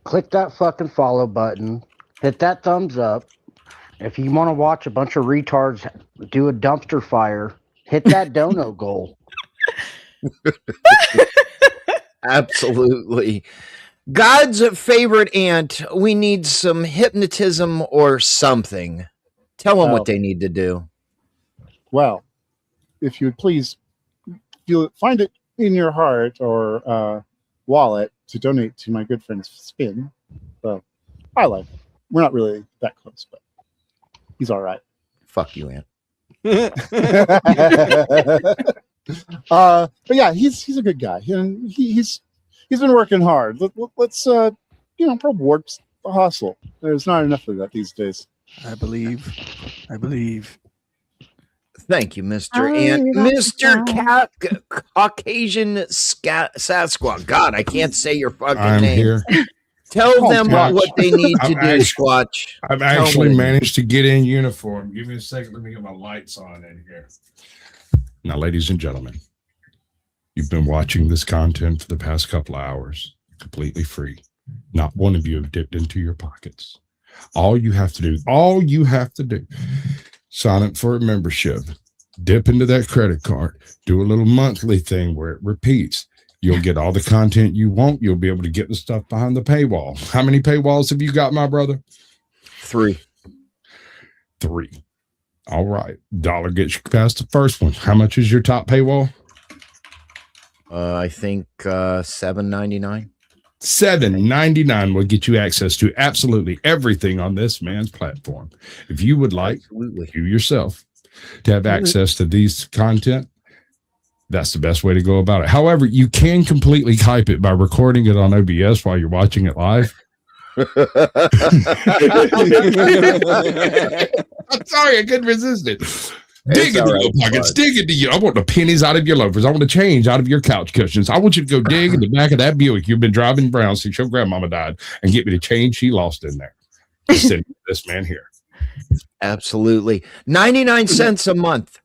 G: Click that fucking follow button. Hit that thumbs up. If you want to watch a bunch of retards do a dumpster fire, hit that dono goal.
H: Absolutely. God's favorite aunt, we need some hypnotism or something. Tell them what they need to do.
D: Well, if you would please find it in your heart or wallet to donate to my good friend Spin. So I like him. We're not really that close, but he's all right.
H: Fuck you, Aunt.
D: But yeah, he's a good guy. And he's been working hard. Let's reward the hustle. There's not enough of that these days.
E: I believe.
H: Thank you, Mr. Ant. Mr. Caucasian Sasquatch. God, I can't say your fucking name.
I: Here.
H: Tell them what they need to do, Squatch.
I: I've actually managed to get in uniform. Give me a second. Let me get my lights on in here. Now, ladies and gentlemen, you've been watching this content for the past couple of hours, completely free. Not one of you have dipped into your pockets. All you have to do, sign up for a membership, dip into that credit card, do a little monthly thing where it repeats. You'll get all the content you want. You'll be able to get the stuff behind the paywall. How many paywalls have you got, my brother?
H: 3.
I: All right. $1 gets you past the first one. How much is your top paywall?
H: I think $7.99.
I: $7.99 will get you access to absolutely everything on this man's platform. If you would like you yourself to have access to these content, that's the best way to go about it. However, you can completely hype it by recording it on OBS while you're watching it live. I'm sorry, I couldn't resist it. Dig into your pockets, dig into you. I want the pennies out of your loafers. I want the change out of your couch cushions. I want you to go dig in the back of that Buick you've been driving around since your grandmama died and get me the change she lost in there. Send this man here.
H: Absolutely. 99 cents a month.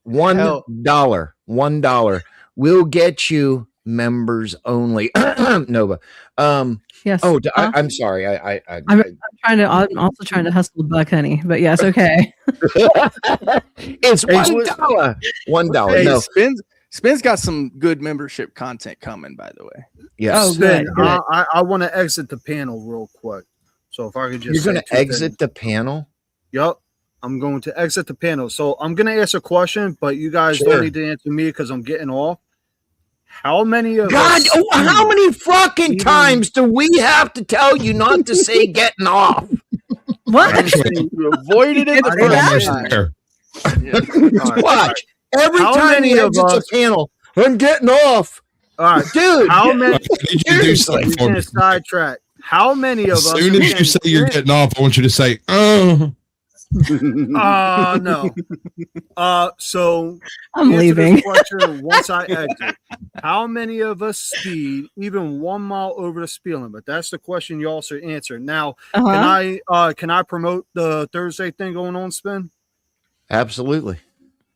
H: $1. $1 will get you members only. Nova.
A: Yes.
H: Oh, I'm sorry.
A: I'm also trying to hustle the buck, honey. But yes, okay.
H: It's $1. $1.
E: Hey,
H: No.
E: Spin's got some good membership content coming, by the way.
H: Yes.
A: Oh,
B: Spin,
A: good.
B: I want to exit the panel real quick. So if I could just
H: You're going to exit the panel?
B: Yep. I'm going to exit the panel. So I'm going to ask a question, but you guys don't need to answer me because I'm getting off. How many of
H: God,
B: us
H: how many fucking times do we have to tell you not to say getting off?
A: What?
E: You avoided it the first time.
H: Watch. Every time he exits a panel, I'm getting off.
B: All right.
H: Dude.
B: How many?
H: Seriously.
B: You can't sidetrack. How many of us?
I: As soon as you say you're getting off, I want you to say,
B: no. So
A: I'm leaving.
B: Once I exit, how many of us speed even 1 mile over the speed limit? That's the question you also answer. Now, can I promote the Thursday thing going on, Spin?
H: Absolutely.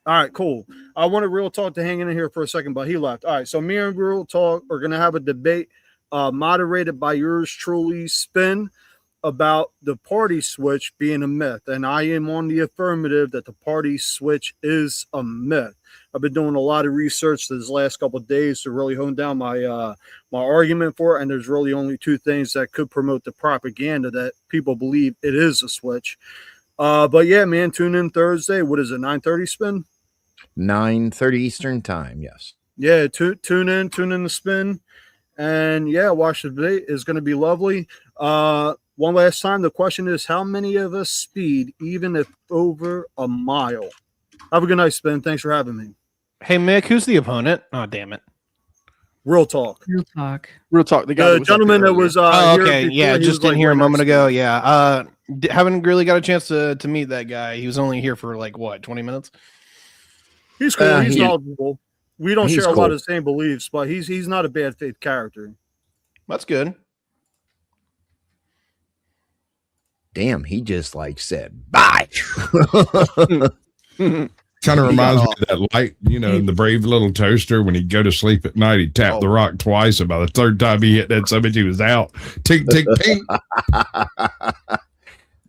B: All right, cool. I wanted Real Talk to hang in here for a second, but he left. All right, so me and Real Talk are gonna have a debate moderated by yours truly, Spin, about the party switch being a myth. And I am on the affirmative that the party switch is a myth. I've been doing a lot of research this last couple of days to really hone down my my argument for it. And there's really only two things that could promote the propaganda that people believe it is a switch. But yeah, man, tune in Thursday. What is it, 9:30 Spin?
H: 9:30 Eastern time, yes.
B: Yeah, tune in the Spin. And yeah, watch the debate. It's going to be lovely. One last time, the question is, how many of us speed, even if over a mile? Have a good night, Spin. Thanks for having me.
F: Hey, Mick, who's the opponent? Oh, damn it.
B: Real talk.
A: Real talk.
E: Real talk. The
B: gentleman that was
F: okay. Yeah, just didn't
B: like
F: hear a
B: right
F: moment
B: next to
F: ago.
B: me.
F: Yeah. Haven't really got a chance to meet that guy. He was only here for like, what, 20 minutes?
B: He's cool. He's
H: he-
B: knowledgeable. We don't
H: he's
B: share a lot
H: cool.
B: of the same beliefs, but he's not a bad faith character.
F: That's good.
H: Damn, he just like said bye.
I: Kind of reminds me of that light, the brave little toaster. When he'd go to sleep at night, he'd tap the rock twice, and by the third time he hit that summit, he was out. Tink, tink, tink.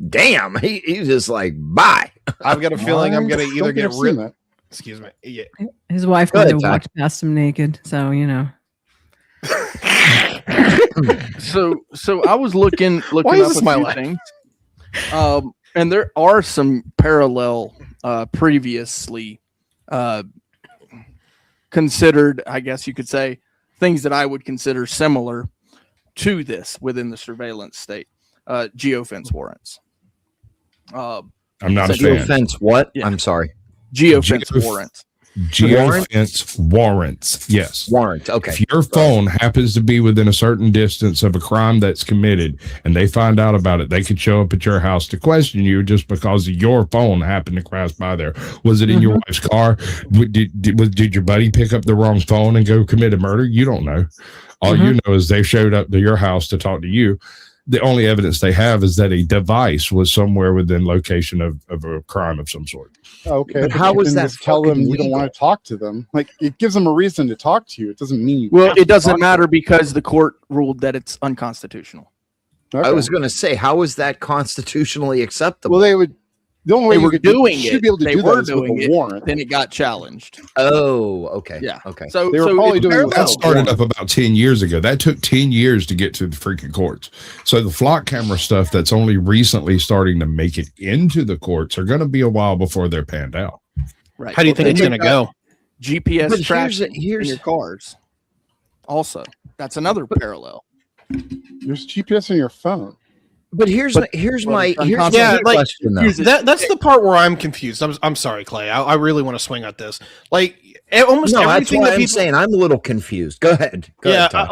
H: Damn, he's just like bye.
F: I've got a feeling I'm going to either get
D: rid
F: ripped. Excuse me. Yeah.
A: His wife
H: Go
A: might
H: ahead,
A: have
H: Ty.
A: walked past him naked, so
E: So I was looking
F: Why is
E: up
F: this
E: a
F: my
E: few
F: life?
E: things, and there are some parallel, previously considered, I guess you could say, things that I would consider similar to this within the surveillance state. Geofence warrants.
I: I'm not a fan.
H: Geofence what?
E: Yeah.
H: I'm sorry.
E: Geofence warrants.
I: Geofence warrants. Yes.
H: Warrant. Okay.
I: If your phone happens to be within a certain distance of a crime that's committed and they find out about it, they could show up at your house to question you just because your phone happened to crash by there. Was it in your wife's car? Did your buddy pick up the wrong phone and go commit a murder? You don't know. All you know is they showed up to your house to talk to you. The only evidence they have is that a device was somewhere within location of a crime of some sort.
D: Okay,
H: But how
D: you
H: is
D: can
H: that
D: just tell them
H: fucking
D: you don't
H: legal?
D: want to talk to them? Like, it gives them a reason to talk to you. It doesn't mean
E: Well, it doesn't matter because the court ruled that it's unconstitutional.
H: I was going to say, how is that constitutionally acceptable?
D: Well, they would. The only way
E: They
D: you
E: were
D: could
E: doing
D: should
E: it.
D: be able to
E: They
D: do
E: were
D: that is with
E: doing
D: a
E: it.
D: warrant.
E: Then it got challenged.
H: Oh, okay.
E: Yeah.
H: Okay.
E: So
D: They were probably
E: it's
D: doing it
E: parallel.
I: That started up about 10 years ago. That took 10 years to get to the freaking courts. So the flock camera stuff that's only recently starting to make it into the courts are going to be a while before they're panned out.
E: Right.
F: How do you think
E: Then
F: it's
E: you've
F: going to
E: got
F: go?
E: GPS
H: But
E: tracking
H: here's-
E: in your cars. Also, that's another parallel.
D: There's GPS on your phone.
H: But here's
E: But-
H: my
E: Yeah,
F: like,
H: question though.
E: here's the-
F: That's the part where I'm confused. I'm sorry, Clay. I really want to swing at this. Like, almost
H: No, that's
F: everything
H: why
F: that
H: I'm
F: people
H: saying I'm a little confused. Go ahead. Go
F: yeah,
H: ahead, Tom.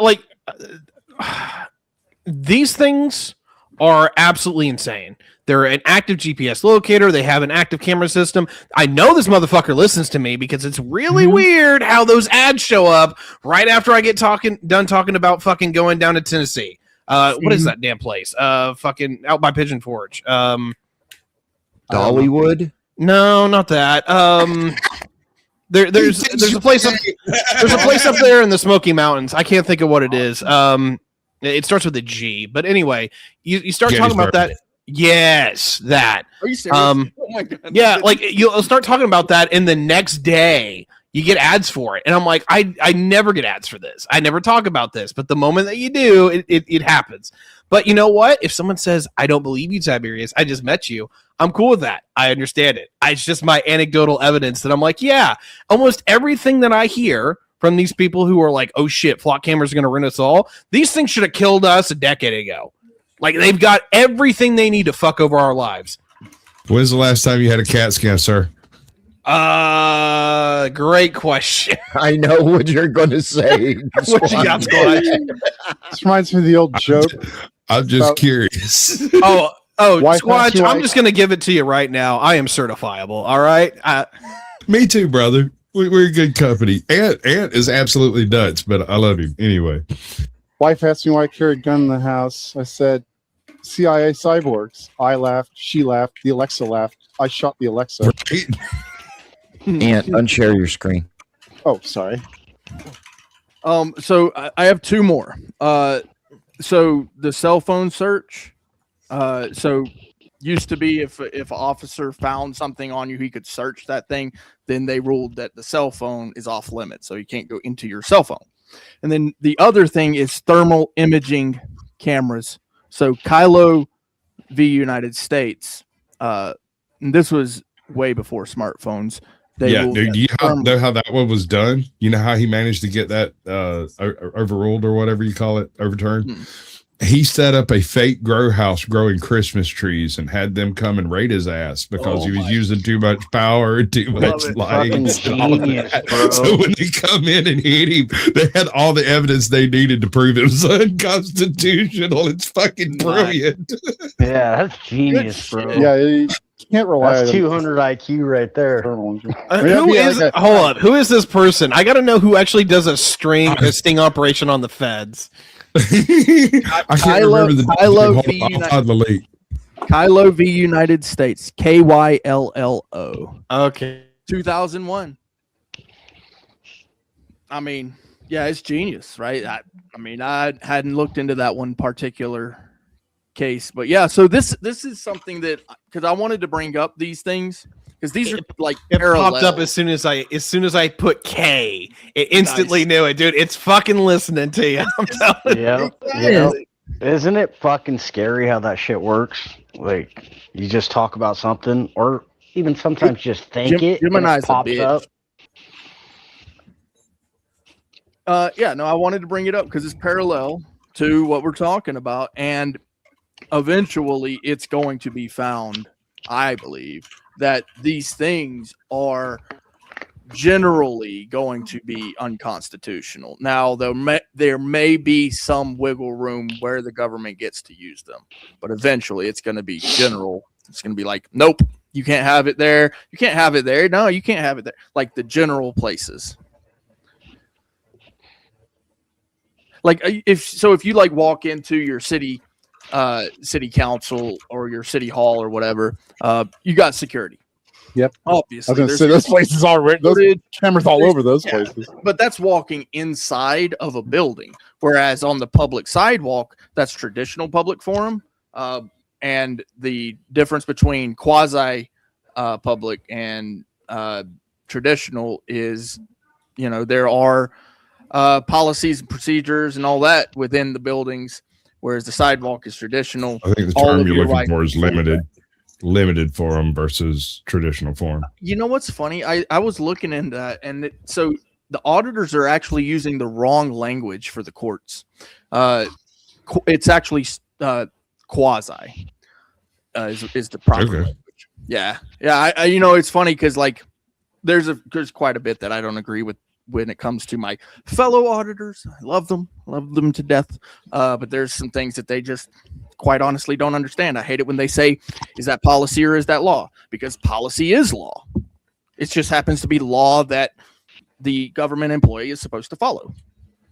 F: these things are absolutely insane. They're an active GPS locator. They have an active camera system. I know this motherfucker listens to me because it's really weird how those ads show up right after I get done talking about fucking going down to Tennessee. What is that damn place? Fucking out by Pigeon Forge.
H: Dollywood.
F: No, not that. There's a place up there's a place up there in the Smoky Mountains. I can't think of what it is. It starts with a G. But anyway, you start talking about that. Yes, that.
E: Are you serious?
F: Oh
E: my God.
F: Yeah, like you'll start talking about that, and the next day you get ads for it, and I'm like, I never get ads for this. I never talk about this, but the moment that you do, it happens. But you know what? If someone says, "I don't believe you, Tiberius, I just met you," I'm cool with that. I understand it. It's just my anecdotal evidence that I'm like, yeah, almost everything that I hear from these people who are like, "Oh shit, flock cameras are going to ruin us all." These things should have killed us a decade ago. Like, they've got everything they need to fuck over our lives.
I: When's the last time you had a CAT scan, sir?
F: Great question.
H: I know what you're going to say.
F: What you got, Squad?
D: This reminds me of the old joke.
I: I'm just
D: About-
I: curious.
F: Oh,
D: Wife
F: Squatch,
D: asked you,
F: I'm
D: like-
F: just going to give it to you right now. I am certifiable. All right.
I: Me too, brother. We're good company. Ant is absolutely nuts, but I love him anyway.
D: Wife asked me why I carried a gun in the house. I said, CIA cyborgs. I laughed. She laughed. The Alexa laughed. I shot the Alexa.
I: Right?
H: And unshare your screen.
D: Oh, sorry.
E: So I have two more. So the cell phone search. So used to be if an officer found something on you, he could search that thing. Then they ruled that the cell phone is off limits, so you can't go into your cell phone. And then the other thing is thermal imaging cameras. So Kylo v. United States. This was way before smartphones.
I: Dude, do you know how that one was done? You know how he managed to get that overruled or whatever you call it, overturned? He set up a fake grow house growing Christmas trees and had them come and raid his ass because he was using too much power and too much light and all of that. So when they come in and hit him, they had all the evidence they needed to prove it was unconstitutional. It's fucking brilliant.
G: Yeah, that's genius, bro.
D: Yeah, you can't rely.
G: That's 200 IQ right there.
F: Who is this person? I got to know who actually does a sting operation on the feds.
I: I can't remember the
E: Kylo v. United States. KYLLO.
F: Okay.
E: 2001. I mean, yeah, it's genius, right? I hadn't looked into that one particular case, but yeah. So this is something that because I wanted to bring up these things. Because these are like
F: it popped up as soon as I put K, it instantly knew it, dude. It's fucking listening to you. I'm telling you.
G: Yeah. Isn't it fucking scary how that shit works? Like you just talk about something, or even sometimes just think it pops up.
E: I wanted to bring it up because it's parallel to what we're talking about, and eventually it's going to be found, I believe, that these things are generally going to be unconstitutional. Now, there may be some wiggle room where the government gets to use them, but eventually it's going to be general. It's going to be like, nope, you can't have it there. You can't have it there. No, you can't have it there. Like the general places. Like if you like walk into your city council or your city hall or whatever, you got security.
D: Yep.
E: Obviously.
D: I was going to say those places already. Those cameras all over those places.
E: But that's walking inside of a building. Whereas on the public sidewalk, that's traditional public forum. And the difference between quasi public and traditional is, there are policies and procedures and all that within the buildings. Whereas the sidewalk is traditional.
I: I think the term you're looking for is limited forum versus traditional forum.
E: You know what's funny? I was looking into that, and so the auditors are actually using the wrong language for the courts. It's actually quasi is the proper language. Yeah. It's funny because like there's quite a bit that I don't agree with when it comes to my fellow auditors. I love them to death. But there's some things that they just quite honestly don't understand. I hate it when they say, is that policy or is that law? Because policy is law. It just happens to be law that the government employee is supposed to follow.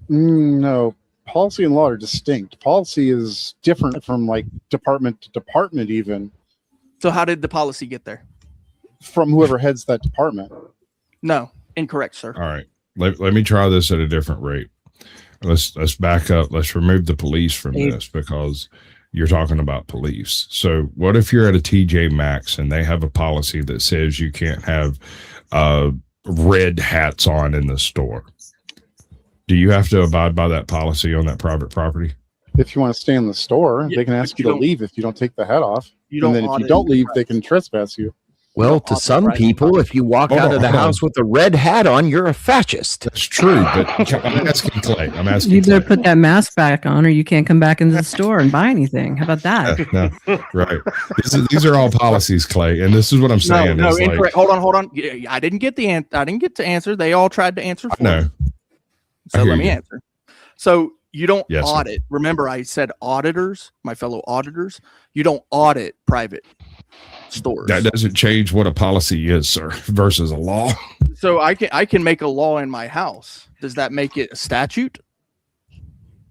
D: No, policy and law are distinct. Policy is different from like department to department even.
E: So how did the policy get there?
D: From whoever heads that department.
E: No, incorrect, sir.
I: All right. Let me try this at a different rate. Let's back up. Let's remove the police from this because you're talking about police. So what if you're at a TJ Maxx and they have a policy that says you can't have red hats on in the store? Do you have to abide by that policy on that private property?
D: If you want to stay in the store, they can ask you to leave if you don't take the hat off. And then if you don't leave, they can trespass you.
H: Well, to some people, if you walk out of the house with a red hat on, you're a fascist.
I: That's true, but I'm asking Clay.
A: You better put that mask back on, or you can't come back into the store and buy anything. How about that?
I: No, right. These are all policies, Clay, and this is what I'm saying.
E: No, incorrect. Hold on. I didn't get I didn't get to answer. They all tried to answer for me. So let me answer. So you don't audit. Remember, I said auditors, my fellow auditors. You don't audit private stores.
I: That doesn't change what a policy is, sir, versus a law.
E: So I can make a law in my house. Does that make it a statute?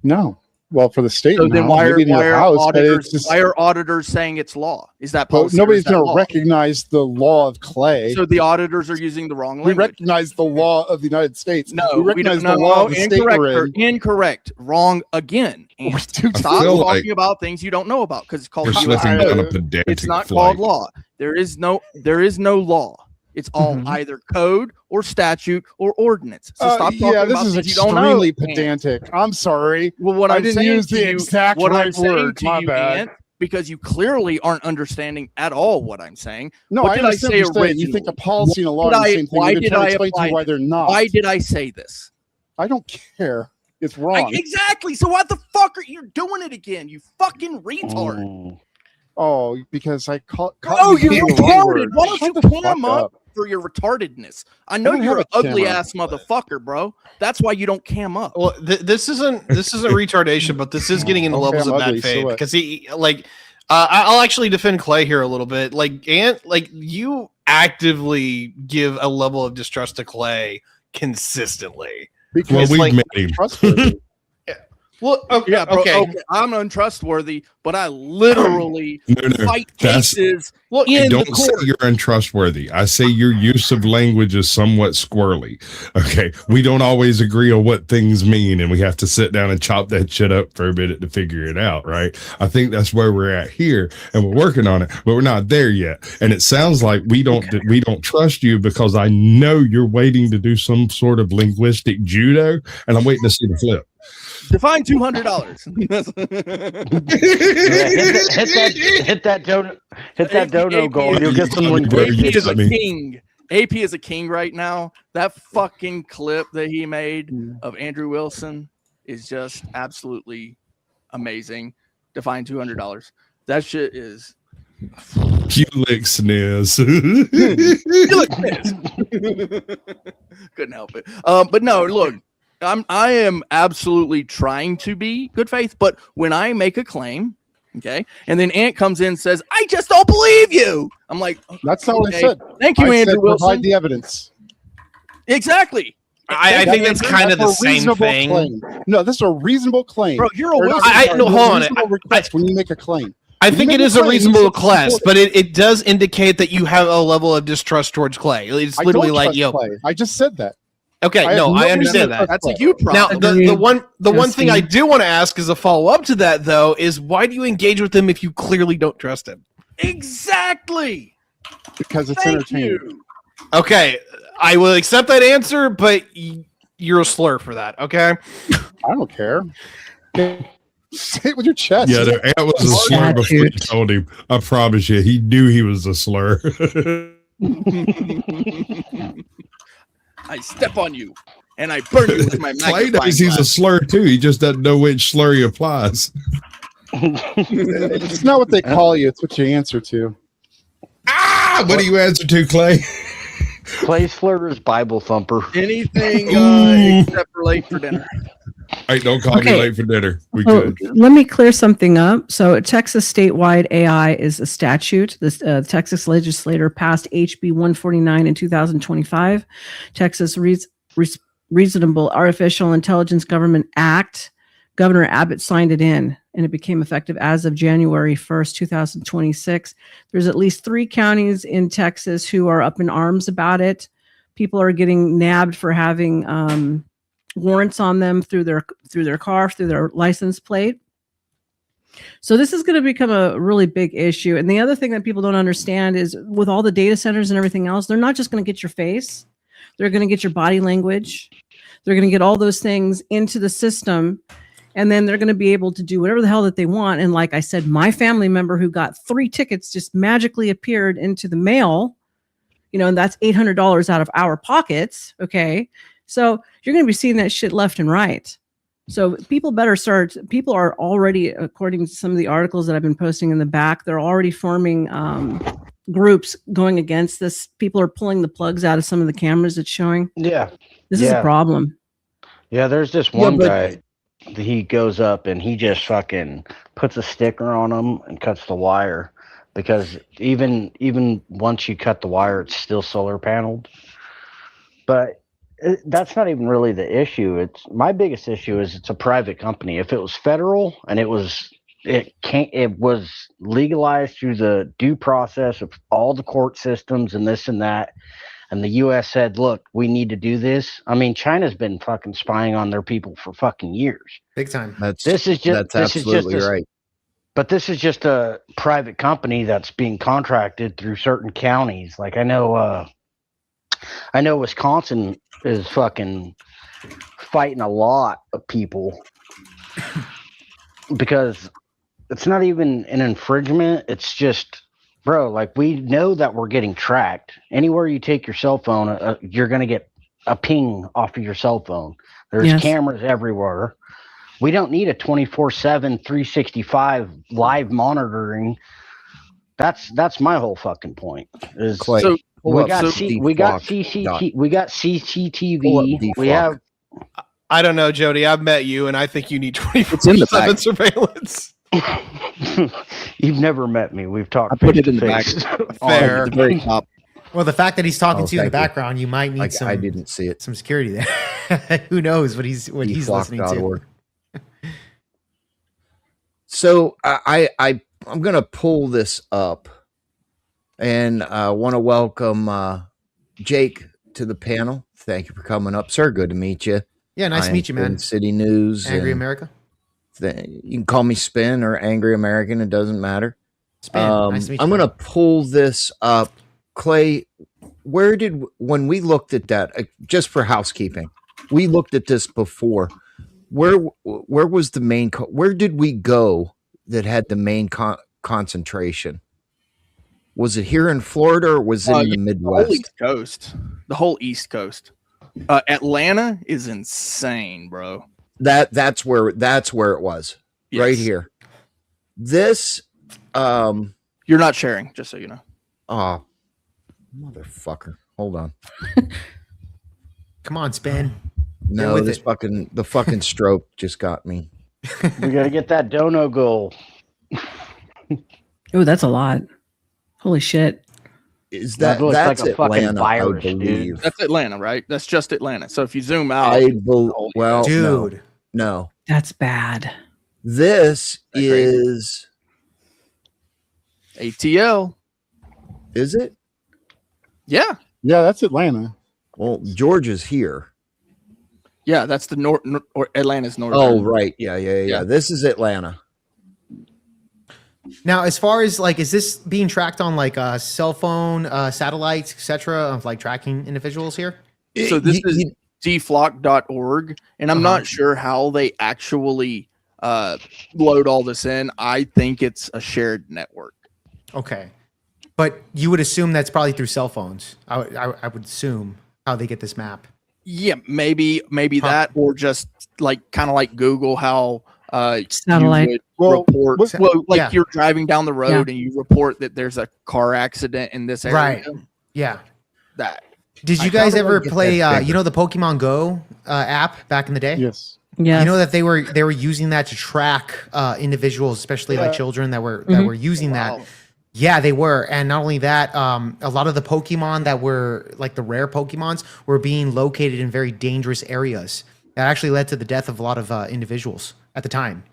D: No. Well, for the state,
E: So then
D: now,
E: why
D: maybe in your house, but it's just,
E: why are auditors saying it's law? Is that
D: but
E: policy?
D: nobody's going to recognize the law of clay.
E: So the auditors are using the wrong
D: We
E: language.
D: recognize the law of the United States.
E: No,
D: we recognize the law of the state
E: incorrect,
D: we're
E: sir.
D: in.
E: Incorrect. Wrong again. And
I: I
E: stop
I: feel
E: talking
I: like
E: about things you don't know about because it's called
I: we're
E: US
I: slipping
E: code.
I: down a pedantic
E: It's not
I: flight.
E: called law. There is no law. It's all either code or statute or ordinance. So stop talking
D: yeah, this
E: about
D: is
E: things you don't know.
D: extremely pedantic. I'm sorry.
E: Well, what
D: I
E: I'm
D: didn't
E: saying
D: use
E: to
D: the
E: you,
D: exact
E: what I'm
D: right
E: saying
D: word.
E: to
D: My
E: you,
D: bad.
E: Ant, because you clearly aren't understanding at all what I'm saying.
D: No,
E: what
D: I
E: did I
D: understand
E: say
D: what you're saying. You think a policy and a law are the same thing.
E: Why
D: You've been
E: did
D: trying
E: I
D: to explain to
E: apply
D: you why they're not.
E: Why did I say this?
D: I don't care. It's wrong.
E: Exactly. So what the fuck are you doing it again? You fucking retard.
D: Oh, because I caught
E: Oh,
D: you
E: you're
D: using the wrong word.
E: retarded. Why don't
D: Shut
E: you
D: the
E: cam
D: fuck
E: up for your retardedness? I know
D: don't
E: you're an
D: have a
E: ugly
D: camera.
E: ass motherfucker, bro. That's why you don't cam up.
F: Well, this isn't retardation, but this is getting into
D: Okay,
F: levels
D: I'm
F: of
D: ugly,
F: bad
D: so
F: faith
D: what?
F: because I'll actually defend Clay here a little bit. Like Ant, like you actively give a level of distrust to Clay consistently.
D: Because
I: Well, we've
F: like-
I: met him.
D: trustworthy.
F: Well, okay,
E: Yeah, bro,
F: okay.
E: I'm untrustworthy, but I literally
I: No,
E: fight
I: that's-
E: cases
F: Well,
I: I
E: in the
I: don't say
E: court.
I: you're untrustworthy. I say your use of language is somewhat squirrely. Okay. We don't always agree on what things mean, and we have to sit down and chop that shit up for a minute to figure it out, right? I think that's where we're at here, and we're working on it, but we're not there yet. And it sounds like we don't trust you because I know you're waiting to do some sort of linguistic judo, and I'm waiting to see the flip.
E: Define $200.
G: Hit that dono goal. And you'll get some
I: AP
E: AP
G: linguistics.
E: is a
I: I mean-
E: king. AP is a king right now. That fucking clip that he made of Andrew Wilson is just absolutely amazing. Define $200. That shit is.
I: You lick sniz.
E: Couldn't help it. But no, look, I am absolutely trying to be good faith, but when I make a claim, okay, and then Ant comes in and says, "I just don't believe you," I'm like,
D: That's not what I
E: okay,
D: said.
E: thank you,
D: I
E: Andrew
D: said
E: Wilson.
D: provide the evidence.
E: Exactly.
F: I think that's kind of the
D: That's a
F: same
D: reasonable
F: thing.
D: claim. No, this is a reasonable claim.
E: Bro, you're a
D: Or
E: Wilson.
D: not-
F: no, hold on.
D: reasonable request when you make a claim.
F: I
D: When you
F: think
D: make
F: it
D: a
F: is a
D: claim,
F: reasonable
D: you
F: request,
D: support
F: but it does indicate that you have a level of distrust towards Clay. It's
D: I
F: literally
D: don't
F: like,
D: trust
F: yo,
D: Clay. I just said that.
F: okay,
D: I have
F: no,
D: no
F: I understand
D: reason
F: that.
D: to
E: That's a you
F: Now,
E: problem.
F: the one thing I
A: Jesse.
F: do want to ask as a follow up to that, though, is why do you engage with him if you clearly don't trust him?
E: Exactly.
D: Because it's
E: Thank
D: entertaining.
E: you.
F: Okay, I will accept that answer, but you're a slur for that. Okay,
D: I don't care. Say it with your chest.
I: Yeah, the ant was a slur before you
A: Statute.
I: told him. I promise you, he knew he was a slur.
E: I step on you and I burn you with my
I: Clay
E: magnifying
I: knows he's a
E: glass.
I: slur too. He just doesn't know which slur he applies.
D: It's not what they call you. It's what you answer to.
I: Ah, what do you answer to, Clay?
G: Clay slur is Bible thumper.
E: Anything
I: Ooh.
E: except for late for dinner.
I: Hey, don't call me
A: Okay.
I: late for dinner. We
A: Oh,
I: good.
A: let me clear something up. So, Texas statewide AI is a statute. This Texas legislator passed HB 149 in 2025. Texas Reasonable Artificial Intelligence Government Act. Governor Abbott signed it in, and it became effective as of January 1st, 2026. There's at least 3 counties in Texas who are up in arms about it. People are getting nabbed for having warrants on them through their car, through their license plate. So this is going to become a really big issue. And the other thing that people don't understand is with all the data centers and everything else, they're not just going to get your face. They're going to get your body language. They're going to get all those things into the system. And then they're going to be able to do whatever the hell that they want. And like I said, my family member who got 3 tickets just magically appeared into the mail, and that's $800 out of our pockets. Okay. So you're going to be seeing that shit left and right. So people are already, according to some of the articles that I've been posting in the back, they're already forming groups going against this. People are pulling the plugs out of some of the cameras it's showing.
G: Yeah.
A: This is a problem.
G: Yeah, there's this one guy. He goes up and he just fucking puts a sticker on him and cuts the wire, because even once you cut the wire, it's still solar paneled. But that's not even really the issue. It's my biggest issue is it's a private company. If it was federal and it was legalized through the due process of all the court systems and this and that, and the U.S. said, look, we need to do this. I mean, China's been fucking spying on their people for fucking years.
J: Big time.
H: That's absolutely right.
G: But this is just a private company that's being contracted through certain counties. Like I know Wisconsin is fucking fighting a lot of people because it's not even an infringement. It's just, bro, like we know that we're getting tracked. Anywhere you take your cell phone, you're going to get a ping off of your cell phone. There's cameras everywhere. We don't need a 24/7, 365 live monitoring. That's my whole fucking point. Is
H: Clay,
G: so we got CCTV. We have.
F: I don't know, Jody. I've met you, and I think you need 24/7 surveillance.
G: You've never met me. We've talked.
K: I put it in the back.
F: Fair.
K: At the very top.
J: Well, the fact that he's talking to you in the background, you might need
H: I didn't see it.
J: some security there. Who knows what he's listening to?
H: So I'm gonna pull this up, and I want to welcome Jake to the panel. Thank you for coming up, sir. Good to meet you.
J: Yeah, nice to meet you, man.
H: City News,
J: Angry America.
H: You can call me Spin or Angry American. It doesn't matter.
J: Spin. Nice to meet you.
H: I'm gonna pull this up, Clay. When we looked at that, just for housekeeping, we looked at this before. Where was the main? Where did we go that had the main concentration? Was it here in Florida or was it in the Midwest?
E: The whole East Coast. Atlanta is insane, bro.
H: That's where it was.
E: Yes.
H: Right here. This
E: you're not sharing, just so you know.
H: Oh, motherfucker. Hold on.
J: Come on, Spin.
H: No, the fucking stroke just got me.
G: We gotta get that dono goal.
A: Oh, that's a lot. Holy shit.
H: Is
G: that's like a fucking
H: Atlanta,
G: virus,
H: I believe.
G: dude.
E: That's Atlanta, right? That's just Atlanta. So if you zoom out,
J: dude,
H: no.
A: That's bad.
H: This is
E: ATL.
H: Is it?
E: Yeah.
D: Yeah, that's Atlanta.
H: Well, Georgia's here.
E: Yeah, that's the north or Atlanta's north.
H: Oh, right. Yeah. This is Atlanta.
J: Now, as far as like, is this being tracked on like cell phone, satellites, etc., of like tracking individuals here?
E: So this is dflock.org, and I'm not sure how they actually load all this in. I think it's a shared network.
J: Okay, but you would assume that's probably through cell phones. I would assume how they get this map.
E: Yeah, maybe that, or just like kind of like Google, how
A: satellite
E: you would report. You're driving down the road and you report that there's a car accident in this area.
J: Right. Yeah.
E: That.
J: Did you guys ever play? The Pokemon Go app back in the day?
D: Yes.
A: Yeah.
J: You know that they were using that to track individuals, especially like children that were using that. Yeah, they were. And not only that, a lot of the Pokemon that were like the rare Pokemons were being located in very dangerous areas. That actually led to the death of a lot of individuals at the time.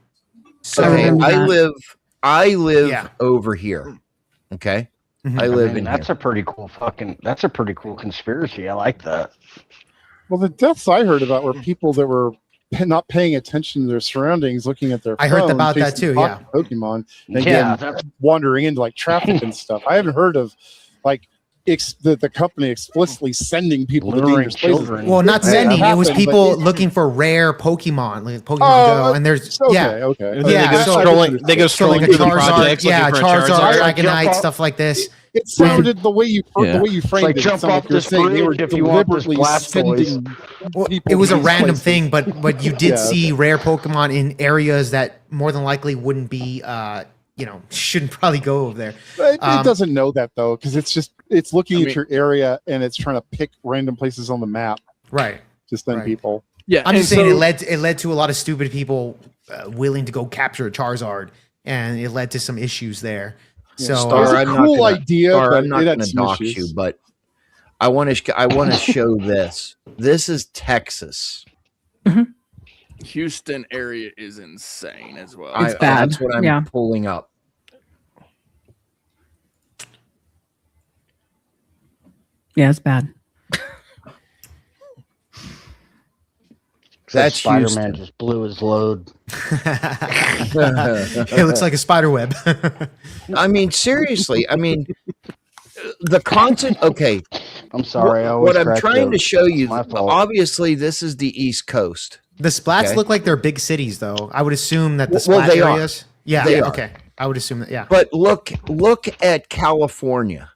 J: So
H: I live over here. Okay.
G: Mm-hmm.
H: I live in
G: that's
H: here.
G: That's a pretty cool conspiracy. I like that.
D: Well, the deaths I heard about were people that were not paying attention to their surroundings, looking at their phone.
J: I heard about that too. Yeah.
D: Pokemon and wandering into like traffic and stuff. I haven't heard of like the company explicitly sending people to dangerous places.
J: Well, not sending. It was people looking for rare Pokemon, like Pokemon Go. And there's
D: okay.
F: They go scrolling through the projects.
J: Charizard, Dragonite, stuff like this.
D: It sounded the way you framed it.
G: Jump off this bridge if you want this Blastoise.
J: It was a random thing, but you did see rare Pokemon in areas that more than likely wouldn't be, shouldn't probably go over there.
D: It doesn't know that though, because it's looking at your area and it's trying to pick random places on the map.
J: Right.
D: To send people.
E: Yeah,
J: I'm just saying it led to a lot of stupid people willing to go capture a Charizard, and it led to some issues there. So
D: it's a cool idea.
H: I'm not going to dox you, but I want to show this. This is Texas.
E: Houston area is insane as well.
A: It's bad.
H: That's what I'm pulling up.
A: Yeah, it's bad.
H: That's
G: Spider-Man just blew his load.
J: It looks like a spider web.
H: I mean, seriously. I mean, the content. Okay,
G: I'm sorry.
H: What I'm trying to show you. Obviously, this is the East Coast.
J: The splats look like they're big cities, though. I would assume that the splat areas. Yeah.
H: They are.
J: Okay. I would assume that. Yeah.
H: But look at California.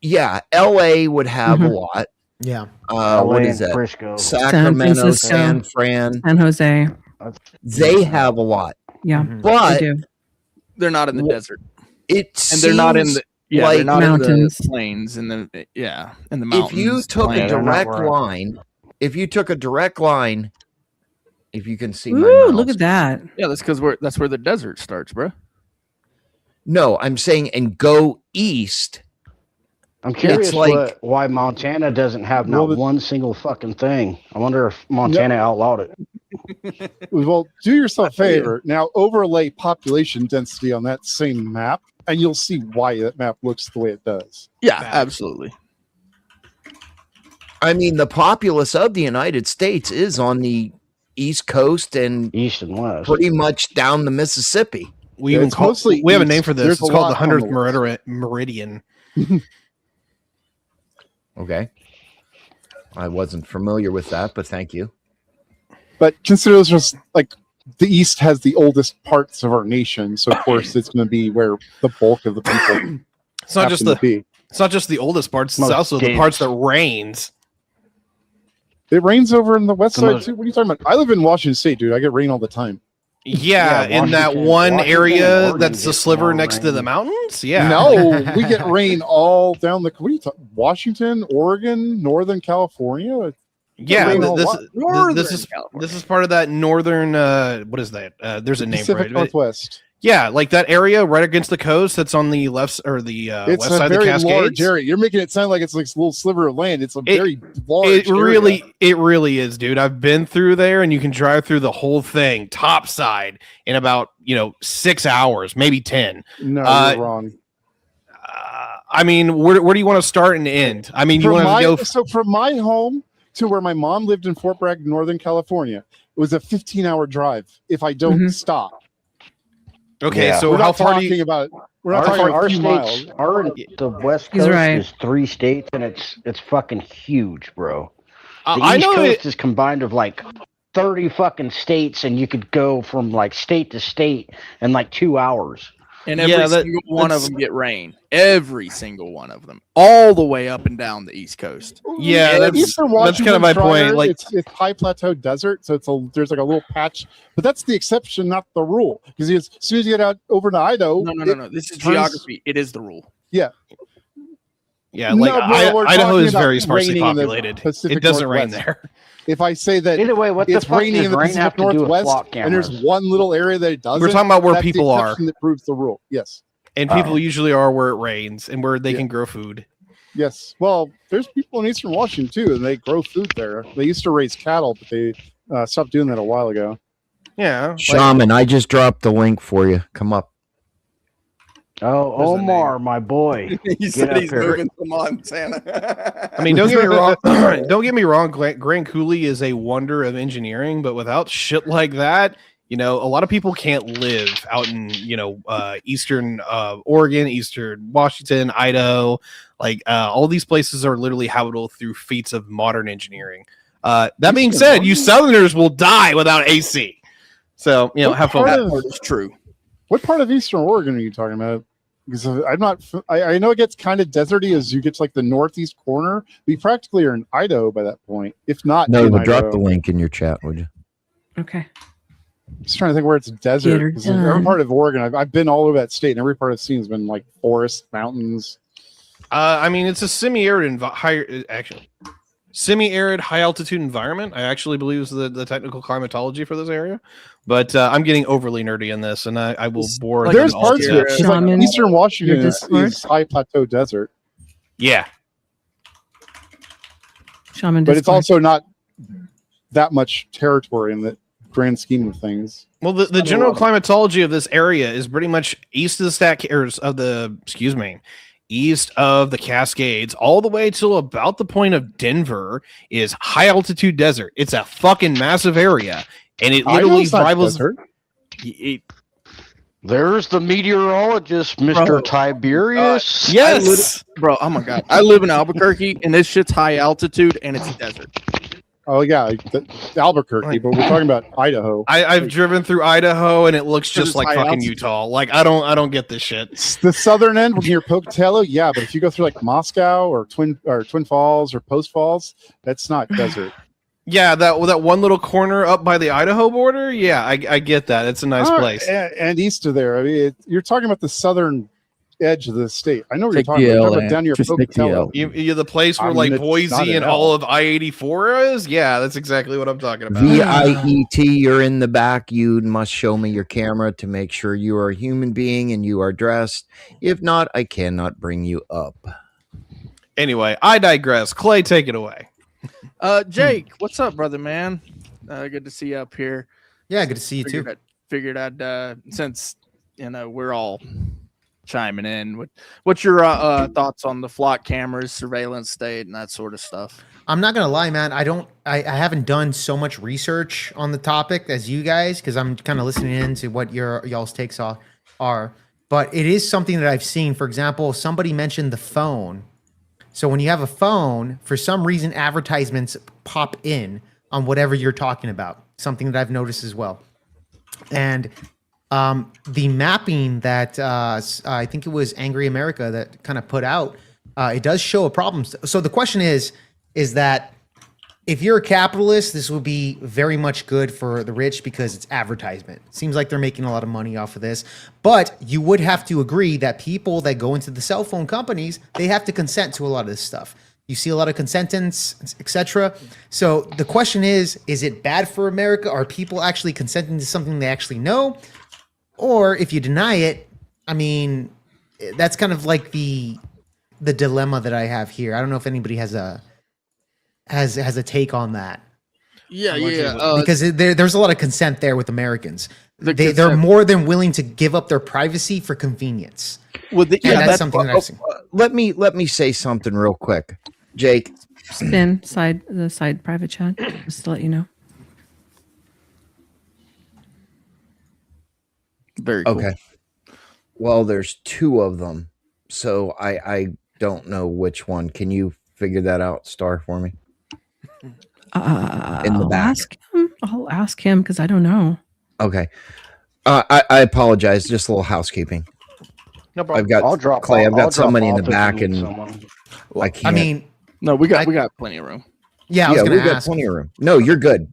H: Yeah, LA would have a lot.
J: Yeah.
H: What is that?
G: Frisco.
H: Sacramento, San Fran,
A: San Jose.
H: They have a lot.
A: Yeah,
H: but
A: they do.
E: They're not in the desert.
H: They're
E: not in the
H: like
E: not
A: mountains,
E: in the plains, and the in the mountains.
H: If you took a direct line, if you can see,
A: ooh, look at that.
E: Yeah, that's because that's where the desert starts, bro.
H: No, I'm saying and go east.
G: I'm curious why Montana doesn't have one single fucking thing. I wonder if Montana outlawed it.
D: Well, do yourself a favor. Now overlay population density on that same map, and you'll see why that map looks the way it does.
E: Yeah, absolutely.
H: I mean, the populace of the United States is on the East Coast and
G: East and West,
H: pretty much down the Mississippi.
F: We have a name for this. It's called the 100th Meridian.
H: Okay. I wasn't familiar with that, but thank you.
D: But consider this just like the East has the oldest parts of our nation, so of course it's going to be where the bulk of the people.
F: It's not just it's not just the oldest parts; it's also the parts that rains.
D: It rains over in the west side too. What are you talking about? I live in Washington State, dude. I get rain all the time.
F: Yeah, in that one area that's the sliver next to the mountains. Yeah,
D: no, we get rain all down the. What are you talking? Washington, Oregon, Northern California.
F: Yeah, this is part of that northern. What is that? There's a name
D: Pacific
F: for it.
D: Northwest.
F: Yeah, like that area right against the coast. That's on the left or the west side of the Cascades.
D: Large area. You're making it sound like it's like a little sliver of land. It's a very large.
F: It really is, dude. I've been through there, and you can drive through the whole thing topside in about 6 hours, maybe 10.
D: No, you're wrong.
F: I mean, where do you want to start and end? I mean, you want to go.
D: So from my home to where my mom lived in Fort Bragg, Northern California, it was a 15-hour drive if I don't stop.
F: Okay, so how far do you?
D: We're not talking about a few miles.
G: The West Coast is 3 states, and it's fucking huge, bro. The East Coast is combined of like 30 fucking states, and you could go from like state to state in like 2 hours.
E: And every single one of them get rain. Every single one of them, all the way up and down the East Coast.
F: Yeah, that's kind of my point. Like
D: it's high plateau desert, so there's like a little patch, but that's the exception, not the rule. Because as soon as you get out over to Idaho,
E: no. This is geography. It is the rule.
D: Yeah.
F: Yeah, like Idaho is very sparsely populated. It doesn't rain there.
D: If I say that
G: either way, what
D: it's
G: the fuck
D: raining in the Pacific Northwest, and there's one little area that it doesn't,
F: we're talking about where people are.
D: That proves the rule. Yes.
F: And people usually are where it rains and where they can grow food.
D: Yes. Well, there's people in Eastern Washington too, and they grow food there. They used to raise cattle, but they stopped doing that a while ago.
F: Yeah.
H: Shaman, I just dropped the link for you. Come up.
G: Oh, Omar, my boy.
E: He said he's moving to Montana.
F: I mean, don't get me wrong. Don't get me wrong. Grand Coulee is a wonder of engineering, but without shit like that, a lot of people can't live out in, Eastern Oregon, Eastern Washington, Idaho. Like all these places are literally habitable through feats of modern engineering. That being said, you Southerners will die without AC. So, have fun.
E: That part is true.
D: What part of Eastern Oregon are you talking about? Because I'm not. I know it gets kind of deserty as you get to like the northeast corner. We practically are in Idaho by that point, if not.
H: No, but drop the link in your chat, would you?
A: Okay.
D: I'm just trying to think where it's desert. Every part of Oregon, I've been all over that state, and every part I've seen has been like forests, mountains.
F: I mean, it's a semi-arid semi-arid high altitude environment. I actually believe is the technical climatology for this area, but I'm getting overly nerdy in this, and I will bore.
D: There's parts of it. Like Eastern Washington is high plateau desert.
F: Yeah.
A: Shaman
D: but it's
A: Discord.
D: also not that much territory in the grand scheme of things.
F: Well, the general climatology of this area is pretty much east of east of the Cascades, all the way till about the point of Denver is high altitude desert. It's a fucking massive area, and it literally rivals.
G: There's the meteorologist, Mr. Tiberius.
F: Yes,
E: bro. Oh my god, I live in Albuquerque, and this shit's high altitude, and it's desert.
D: Oh yeah, Albuquerque, but we're talking about Idaho.
F: I've driven through Idaho, and it looks just like fucking altitude. Utah. Like I don't get this shit.
D: The southern end, when you're Pocatello, yeah, but if you go through like Moscow or Twin Falls or Post Falls, that's not desert.
F: Yeah, that one little corner up by the Idaho border. Yeah, I get that. It's a nice place.
D: And east of there, I mean, you're talking about the southern edge of the state. I know what you're talking about. You're talking about down near Pocatello.
F: You the place where like Boise and all of I-84 is? Yeah, that's exactly what I'm talking about.
H: VIET, you're in the back. You must show me your camera to make sure you are a human being and you are dressed. If not, I cannot bring you up.
F: Anyway, I digress. Clay, take it away.
E: Jake, what's up, brother, man? Good to see you up here.
J: Yeah, good to see you too.
E: Figured I'd since we're all chiming in. What's your thoughts on the flock cameras, surveillance state, and that sort of stuff?
J: I'm not gonna lie, man. I haven't done so much research on the topic as you guys because I'm kind of listening in to what y'all's takes are. But it is something that I've seen. For example, somebody mentioned the phone. So when you have a phone, for some reason, advertisements pop in on whatever you're talking about. Something that I've noticed as well. And the mapping that I think it was Angry America that kind of put out, it does show a problem. So the question is that if you're a capitalist, this would be very much good for the rich because it's advertisement. Seems like they're making a lot of money off of this. But you would have to agree that people that go into the cell phone companies, they have to consent to a lot of this stuff. You see a lot of consentants, etc. So the question is it bad for America? Are people actually consenting to something they actually know? Or if you deny it, I mean, that's kind of like the dilemma that I have here. I don't know if anybody has a take on that.
E: Yeah.
J: Because there's a lot of consent there with Americans. They're more than willing to give up their privacy for convenience.
H: Well,
J: that's something that I've seen.
H: Let me say something real quick, Jake.
A: Spin the side private chat, just to let you know.
E: Very cool.
H: Okay. Well, there's two of them, so I don't know which one. Can you figure that out, Star, for me? In the back.
A: I'll ask him because I don't know.
H: Okay. I apologize. Just a little housekeeping.
G: No problem.
H: I've got Clay. I've got somebody in the back, and I can't.
J: I mean,
E: no, we got plenty of room.
J: Yeah, I was
H: we
J: gonna
H: got
J: ask.
H: plenty of room. No, you're good.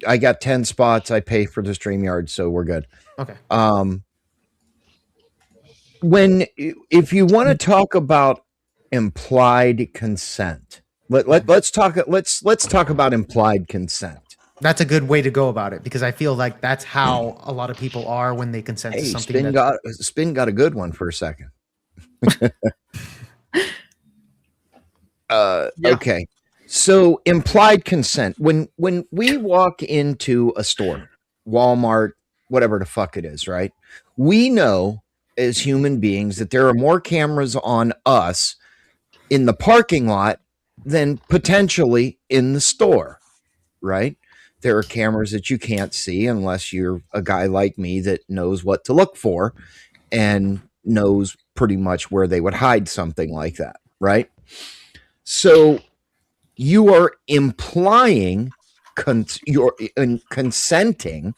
H: I got 10 spots. I pay for the StreamYard, so we're good.
J: Okay.
H: If you want to talk about implied consent, let's talk about implied consent.
J: That's a good way to go about it because I feel like that's how a lot of people are when they consent to something.
H: Spin got a good one for a second. Okay. So implied consent. When we walk into a store, Walmart, whatever the fuck it is, right? We know as human beings that there are more cameras on us in the parking lot than potentially in the store, right? There are cameras that you can't see unless you're a guy like me that knows what to look for and knows pretty much where they would hide something like that, right? So you are implying you're consenting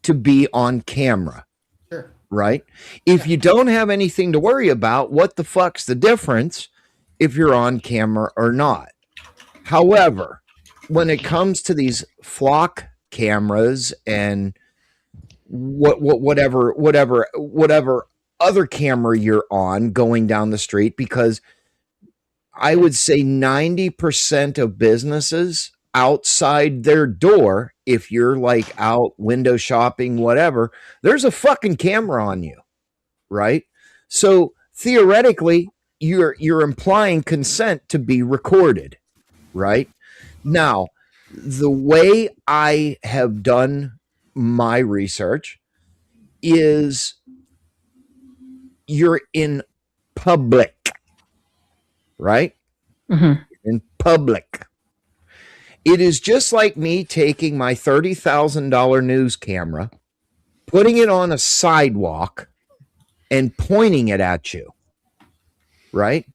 H: to be on camera,
J: sure,
H: right? If you don't have anything to worry about, what the fuck's the difference if you're on camera or not? However, when it comes to these flock cameras and whatever other camera you're on going down the street, because I would say 90% of businesses outside their door, if you're like out window shopping, whatever, there's a fucking camera on you, right? So theoretically, you're implying consent to be recorded. right? Now, the way I have done my research is you're in public, right?
A: Mm-hmm.
H: In public. It is just like me taking my $30,000 news camera, putting it on a sidewalk, and pointing it at you, right?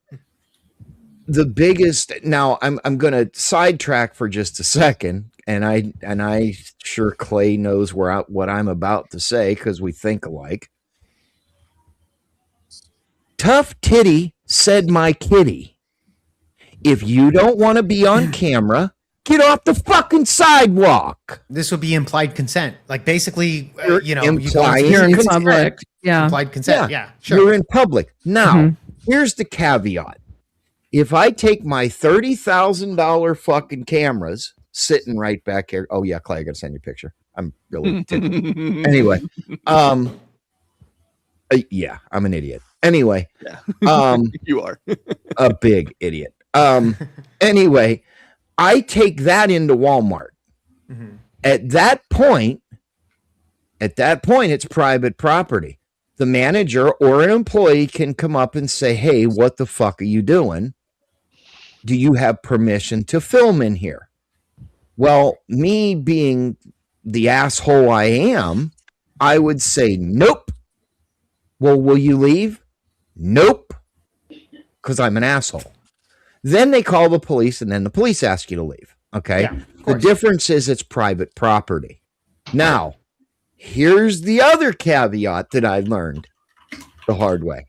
H: The biggest, now I'm going to sidetrack for just a second, and I sure Clay knows what I'm about to say because we think alike. Tough Titty said my kitty. If you don't want to be on camera, get off the fucking sidewalk.
J: This would be implied consent. Like basically,
H: You're
J: you
H: implying
A: You're in
H: consent.
A: public. Yeah.
J: implied consent. Yeah, sure.
H: You're in public. Now, here's the caveat. If I take my $30,000 fucking cameras sitting right back here. Oh yeah, Clay, I gotta send you a picture. I'm really anyway. Yeah, I'm an idiot. Anyway,
E: You are
H: a big idiot. Anyway, I take that into Walmart. At that point, it's private property. The manager or an employee can come up and say, hey, what the fuck are you doing? Do you have permission to film in here? Well, me being the asshole I am, I would say, nope. Well, will you leave? Nope. Because I'm an asshole. Then they call the police, and then the police ask you to leave. Okay?
J: Yeah,
H: the difference is it's private property. Now, here's the other caveat that I learned the hard way.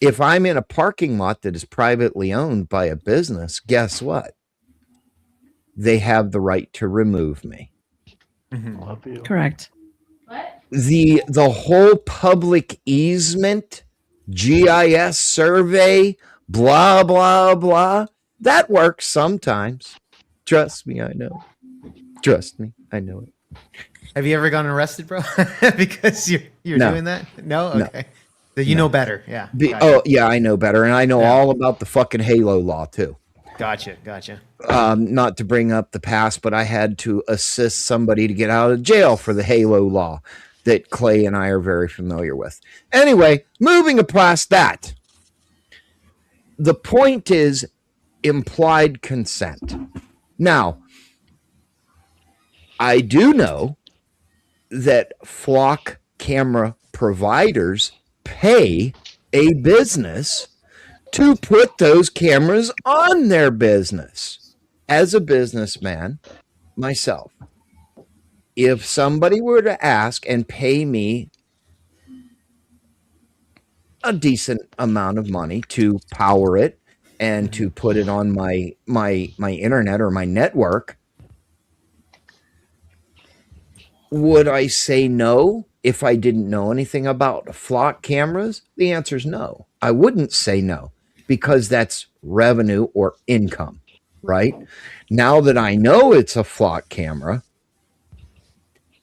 H: If I'm in a parking lot that is privately owned by a business, guess what? They have the right to remove me.
A: Correct.
H: The whole public easement, GIS survey, blah, blah, blah, that works sometimes. Trust me, I know. Trust me, I know it.
J: Have you ever gotten arrested, bro? Because you're
H: No.
J: doing that? No?
H: No.
J: Okay. So you know better. Yeah.
H: Oh, yeah, I know better. And I know all about the fucking Halo law, too.
J: Gotcha.
H: Not to bring up the past, but I had to assist somebody to get out of jail for the Halo law that Clay and I are very familiar with. Anyway, moving past that. The point is implied consent. Now, I do know that flock camera providers pay a business to put those cameras on their business. As a businessman myself, if somebody were to ask and pay me a decent amount of money to power it and to put it on my internet or my network, would I say no if I didn't know anything about flock cameras? The answer is no. I wouldn't say no because that's revenue or income, right? Now that I know it's a flock camera,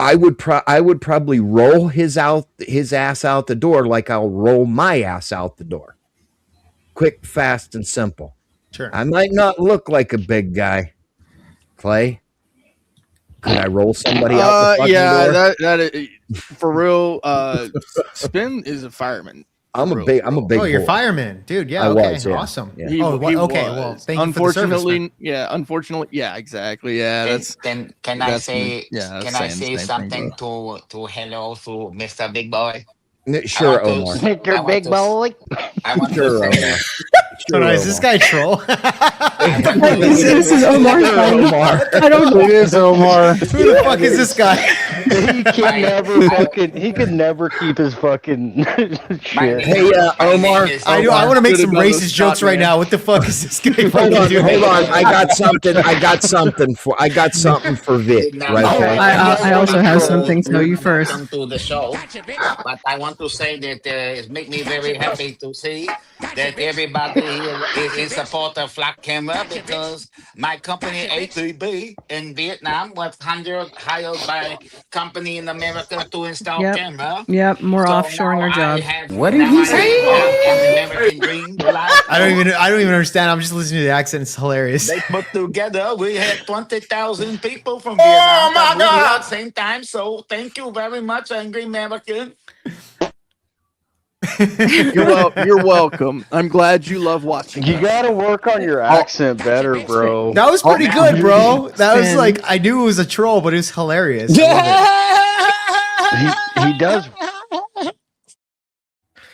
H: I would probably roll his ass out the door like I'll roll my ass out the door. Quick, fast, and simple.
J: Sure.
H: I might not look like a big guy, Clay. Could I roll somebody out the fucking door?
E: that is, for real. Spin is a fireman.
H: I'm a big.
J: Oh, you're
H: boy.
J: fireman, dude. Yeah.
H: I
J: Okay.
H: was, yeah.
J: Awesome.
H: Yeah.
E: He
J: okay.
E: was.
J: Well, thank you for the service,
E: Unfortunately, yeah, exactly. Yeah, that's.
K: Can I say
E: yeah,
K: can I
E: same
K: say
E: thing,
K: something
E: bro.
K: to hello to Mr. Big Boy?
H: Sure,
K: I want
H: Omar.
K: to- I
G: Mr.
K: want
G: Big
K: to-
G: Boy.
K: I want
H: Sure,
K: to
H: Omar.
K: say,
J: Hold on, is this guy a troll?
A: This is Omar.
H: Omar.
A: I don't know.
D: It is Omar.
J: Who the fuck is this guy?
G: He could never keep his fucking shit.
H: Hey, Omar.
J: I want to make some
E: Good enough
J: racist
E: is
J: jokes
E: not,
J: right
E: man.
J: now. What the fuck is this guy
H: Hold
J: fucking
H: on,
J: doing?
H: hold on. I got something for Vic. Right there.
A: I also have something, so you first.
K: Welcome to the show. But I want to say that it makes me very happy to see that everybody here is in support of flock camera because my company A3B in Vietnam was hired by company in America to install
A: Yep.
K: camera.
A: Yep. More
K: So
A: offshoring
K: now
A: our
K: I
A: job.
K: have-
H: What did
K: now
H: he
K: I
H: say?
K: have an American dream.
J: I don't even understand. I'm just listening to the accent. It's hilarious.
K: They put together, we had 20,000 people from Vietnam that moved here at the same time. So thank you very much, Angry American.
E: You're welcome. I'm glad you love watching.
G: You gotta work on your accent better, bro.
J: That was pretty good, bro. That was
A: Spin.
J: like, I knew it was a troll, but it was hilarious. I love it.
G: He does.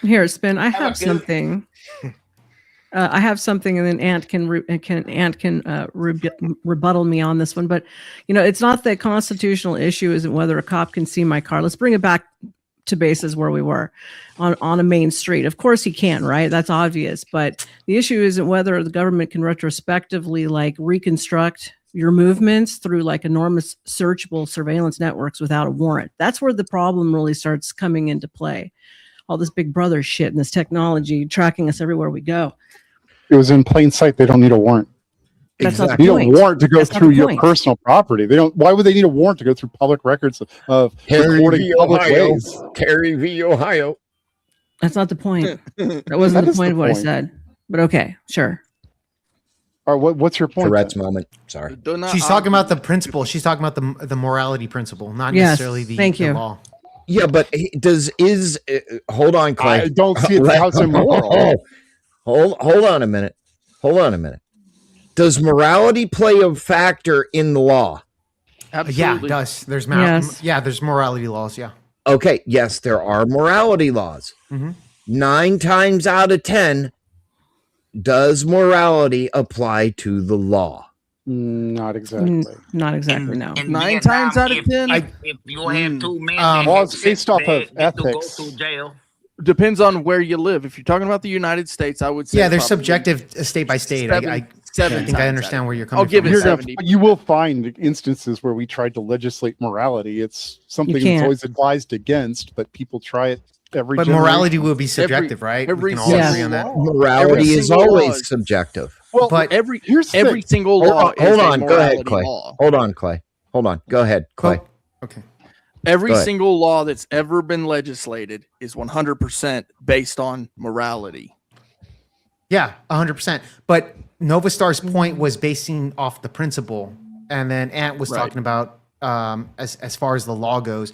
A: Here, Spin. I have
K: Okay.
A: something. I have something, and then Ant can rebuttal me on this one. But it's not the constitutional issue isn't whether a cop can see my car. Let's bring it back to bases where we were on a main street. Of course he can, right? That's obvious. But the issue isn't whether the government can retrospectively reconstruct your movements through enormous searchable surveillance networks without a warrant. That's where the problem really starts coming into play. All this Big Brother shit and this technology tracking us everywhere we go.
D: It was in plain sight. They don't need a warrant.
A: That's not the
D: You
A: point.
D: need a warrant to go
A: That's not
D: through
A: the
D: your
A: point.
D: personal property. They don't. Why would they need a warrant to go through public records of recording public ways?
H: Terry v. Ohio.
A: That's not the point. That wasn't
D: That
A: the
D: is
A: point
D: the
A: of what I
D: point.
A: said. But okay, sure.
D: All right, what's your point?
H: Tourette's
D: then?
H: moment. Sorry.
J: She's talking about the principle. She's talking about the morality principle, not
A: Yes,
J: necessarily the,
A: thank
J: the
A: you.
J: law.
H: Yeah, but hold on, Clay.
D: I don't see it how it's immoral.
H: Hold on a minute. Hold on a minute. Does morality play a factor in the law?
E: Absolutely.
J: Yeah, it does. There's
A: Yes.
J: there's morality laws. Yeah.
H: Okay, yes, there are morality laws.
J: Mhm.
H: 9 times out of 10, does morality apply to the law?
D: Not exactly.
A: Not exactly, no.
K: In
E: 9
K: Vietnam,
E: times out of
K: if-
E: 10?
K: If you have two men,
D: Well, it's based off of
K: they need to
D: ethics.
K: go to jail.
E: Depends on where you live. If you're talking about the United States, I would say
J: Yeah, there's
E: probably
J: subjective state by state. I
E: seven
J: think I
E: times
J: understand
E: out.
J: where you're coming
E: I'll give
J: from.
E: it
D: You're gonna-
E: 70.
D: you will find instances where we tried to legislate morality. It's something that's
A: can't.
D: always advised against, but people try it every.
J: But
D: generation.
J: morality will be subjective, right?
E: every
J: We can all
A: Yeah.
J: agree on that.
H: Morality
E: Every
H: is
E: single
H: always
E: law is-
H: subjective.
D: Well,
J: But
E: Every
D: here's the
E: every
D: thing.
E: single
H: Hold
E: law
H: on,
E: is
H: hold
E: a
H: on. Go ahead,
E: morality
H: Clay.
E: law.
H: Hold on, Clay. Hold on. Go ahead, Clay.
J: Okay.
E: Every
H: Go ahead.
E: single law that's ever been legislated is 100% based on morality.
J: Yeah, 100%. But Nova Star's point was basing off the principle, and then Ant was
E: Right.
J: talking about as far as the law goes.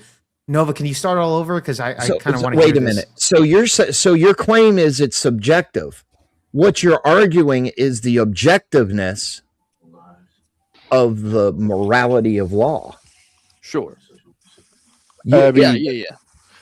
J: Nova, can you start all over? Because I kind of want to.
H: Wait a minute. So your claim is it's subjective. What you're arguing is the objectiveness of the morality of law.
E: Sure.
D: I mean,
E: Yeah.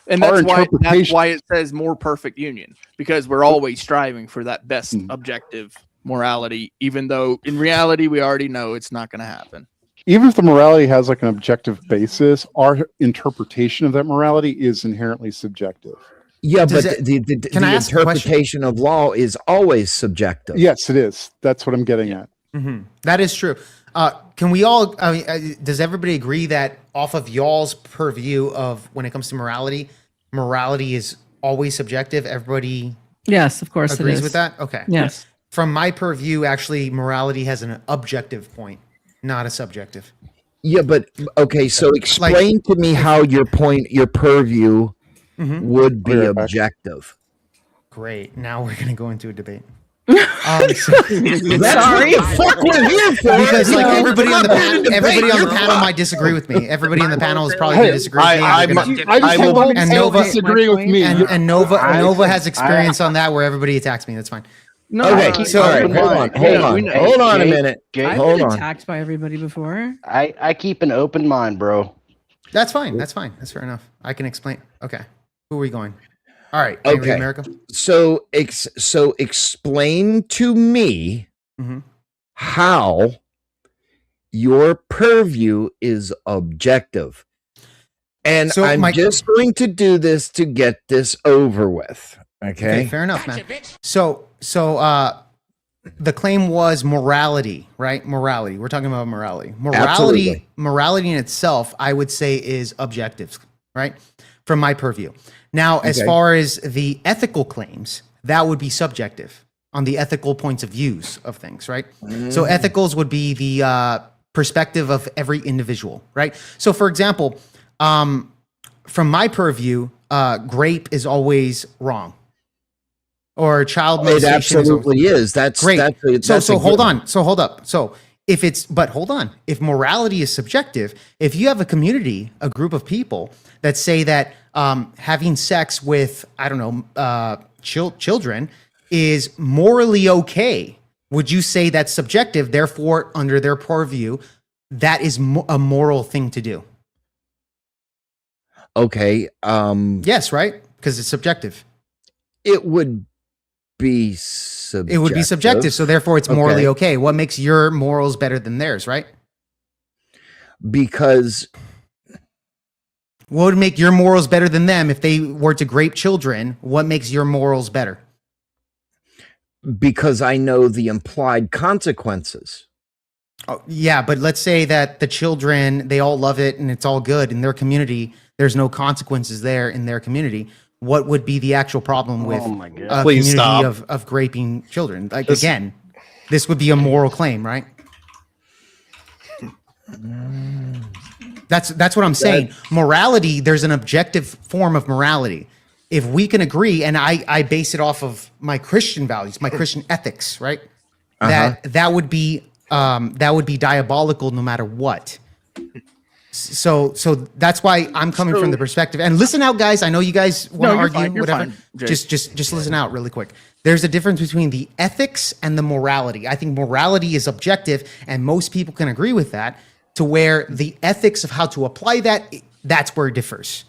E: And
D: our
E: that's why
D: interpretation-
E: it says more perfect union, because we're always striving for that best objective morality, even though in reality we already know it's not going to happen.
D: even if the morality has an objective basis, our interpretation of that morality is inherently subjective.
H: Yeah,
J: Does
H: but
J: it-
H: the
J: can I ask a question?
H: interpretation of law is always subjective.
D: Yes, it is. That's what I'm getting at.
J: That is true. Can we all? Does everybody agree that off of y'all's purview of when it comes to morality, morality is always subjective? Everybody
A: Yes, of course it
J: agrees
A: is.
J: with that. Okay.
A: Yes.
J: From my purview, actually, morality has an objective point, not a subjective.
H: Yeah, but okay, so explain to me how your purview would be
D: Clear back.
H: objective.
J: Great. Now we're gonna go into a debate.
H: That's what the fuck we're here for.
J: Because like everybody on the
H: Debate.
J: panel might disagree with me. Everybody on the panel is probably going to disagree with me.
D: I just told them
J: and
D: to
J: Nova
D: disagree with me.
J: and Nova has experience on that where everybody attacks me. That's fine.
E: No,
H: Okay,
J: so-
H: all right, hold on a minute.
A: I've
H: Hold
A: been
H: on.
A: attacked by everybody before.
G: I keep an open mind, bro.
J: That's fine. That's fine. That's fair enough. I can explain. Okay. Who are we going? All right. Angry
H: Okay.
J: America.
H: So explain to me
J: Mhm.
H: how your purview is objective. And
J: So
H: I'm just going to do this to get this over with. Okay.
J: Fair enough, man. So the claim was morality, right? Morality. We're talking about morality.
H: Absolutely.
J: Morality in itself, I would say, is objective, right? From my purview. Now, as
H: Okay.
J: far as the ethical claims, that would be subjective on the ethical points of views of things, right? So ethicals would be the perspective of every individual, right? So, for example, From my purview, grape is always wrong. Or child
H: It
J: molestation
H: absolutely is. That's
J: great.
H: That's
J: So hold on. So hold up. So hold on. If morality is subjective, if you have a community, a group of people that say that having sex with, I don't know, children is morally okay, would you say that's subjective? Therefore, under their purview, that is a moral thing to do.
H: Okay.
J: Yes, right? Because it's subjective.
H: It would be subjective.
J: It would be subjective, so therefore it's morally okay. What makes your morals better than theirs, right?
H: Because
J: what would make your morals better than them if they were to grape children? What makes your morals better?
H: Because I know the implied consequences.
J: Oh, yeah, but let's say that the children, they all love it and it's all good in their community. There's no consequences there in their community. What would be the actual problem with a community of graping children? Like, again, this would be a moral claim, right? That's what I'm saying. Morality, there's an objective form of morality. If we can agree, and I base it off of my Christian values, my Christian ethics, right? That would be diabolical no matter what. So that's why I'm coming from the perspective. And listen out, guys. I know you guys want to argue, whatever. Just listen out really quick. There's a difference between the ethics and the morality. I think morality is objective, and most people can agree with that. To where the ethics of how to apply that, that's where it differs.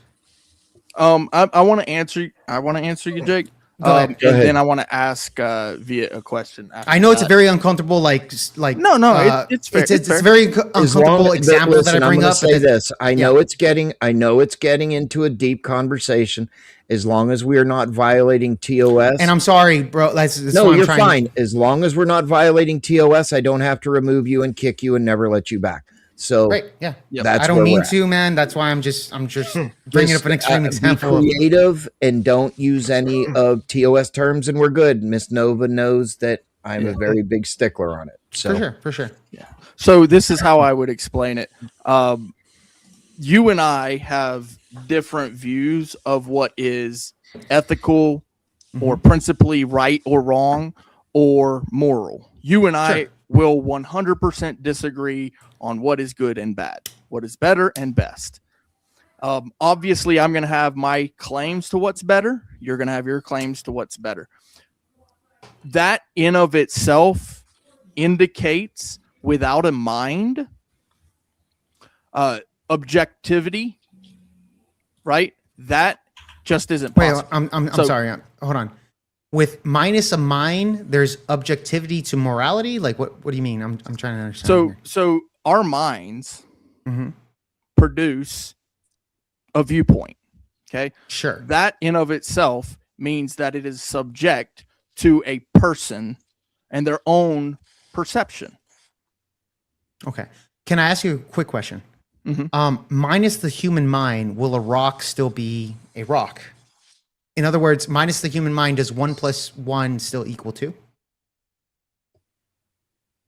E: I want to answer. I want to answer you, Jake.
J: Go ahead.
E: And then I want to ask Via a question.
J: I know it's a very uncomfortable, it's fair. It's a very uncomfortable example that I bring up.
H: Say this. I know it's getting into a deep conversation. As long as we are not violating TOS.
J: And I'm sorry, bro.
H: No, you're fine. As long as we're not violating TOS, I don't have to remove you and kick you and never let you back. So
J: right, yeah. I don't mean to, man. That's why I'm just bringing up an extreme example.
H: Be creative and don't use any of TOS terms, and we're good. Miss Nova knows that I'm a very big stickler on it. So
J: for sure.
E: Yeah. So this is how I would explain it. You and I have different views of what is ethical or principally right or wrong or moral. You and I will 100% disagree on what is good and bad, what is better and best. Obviously, I'm going to have my claims to what's better. You're going to have your claims to what's better. That in of itself indicates, without a mind, objectivity, right? That just isn't possible.
J: Wait, I'm sorry. Hold on. With minus a mind, there's objectivity to morality. Like what do you mean? I'm trying to understand.
E: So our minds produce a viewpoint. Okay.
J: Sure.
E: That in of itself means that it is subject to a person and their own perception.
J: Okay. Can I ask you a quick question? Minus the human mind, will a rock still be a rock? In other words, minus the human mind, does 1 + 1 still equal 2?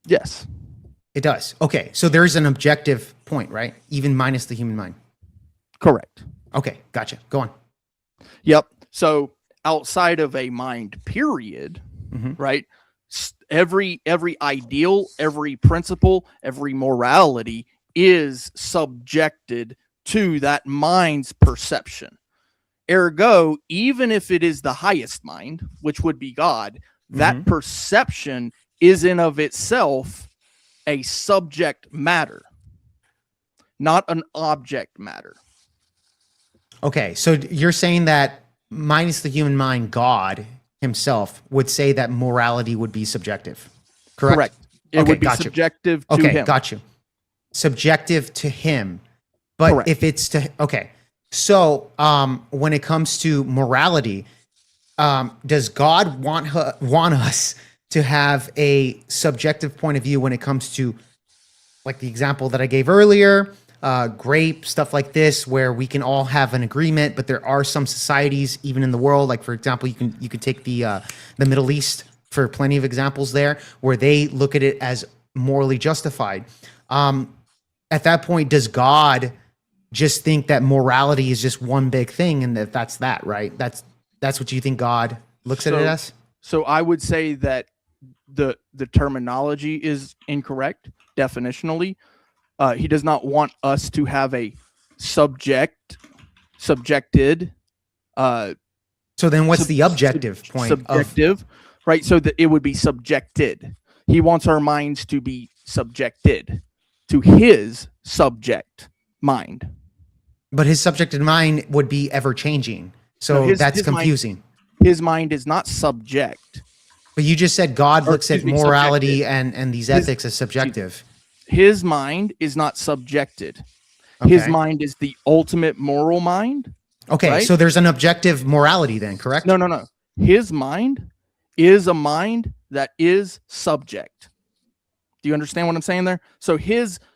E: Yes.
J: It does. Okay. So there's an objective point, right? Even minus the human mind.
E: Correct.
J: Okay. Gotcha. Go on.
E: Yep. So outside of a mind period, right? Every ideal, every principle, every morality is subjected to that mind's perception. Ergo, even if it is the highest mind, which would be God, that perception is in of itself a subject matter, not an object matter.
J: Okay, so you're saying that minus the human mind, God himself would say that morality would be subjective, correct?
E: It would be subjective to him.
J: Okay, got you. Subjective to him. But if it's to, so when it comes to morality, does God want us to have a subjective point of view when it comes to, like the example that I gave earlier, grape, stuff like this, where we can all have an agreement, but there are some societies, even in the world, like for example, you can take the Middle East for plenty of examples there, where they look at it as morally justified. At that point, does God just think that morality is just one big thing, and that's that, right? That's what you think God looks at it as.
E: So I would say that the terminology is incorrect definitionally. He does not want us to have a subjected.
J: So then what's the objective point?
E: Subjective, right? So that it would be subjected. He wants our minds to be subjected to his subject mind.
J: But his subjected mind would be ever changing. So that's confusing.
E: His mind is not subject.
J: But you just said God looks at morality and these ethics as subjective.
E: His mind is not subjected.
J: Okay.
E: His mind is the ultimate moral mind.
J: Okay,
E: right?
J: so there's an objective morality then, correct?
E: No. His mind is a mind that is subject. Do you understand what I'm saying there? So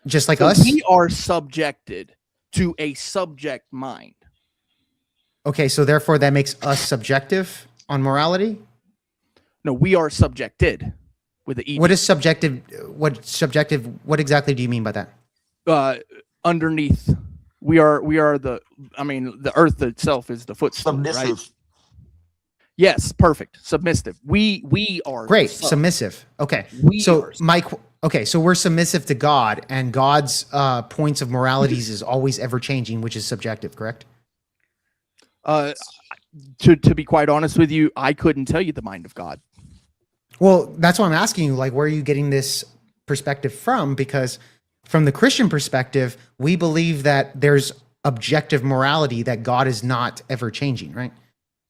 J: just like us,
E: we are subjected to a subject mind.
J: Okay, so therefore that makes us subjective on morality?
E: No, we are subjected with the E.
J: What is subjective? What exactly do you mean by that?
E: Underneath, we are the earth itself is the footstool, right? Yes, perfect. Submissive. We are
J: great. Submissive. Okay. So we're submissive to God, and God's points of moralities is always ever changing, which is subjective, correct?
E: To be quite honest with you, I couldn't tell you the mind of God.
J: Well, that's why I'm asking you, like, where are you getting this perspective from? Because from the Christian perspective, we believe that there's objective morality, that God is not ever changing, right?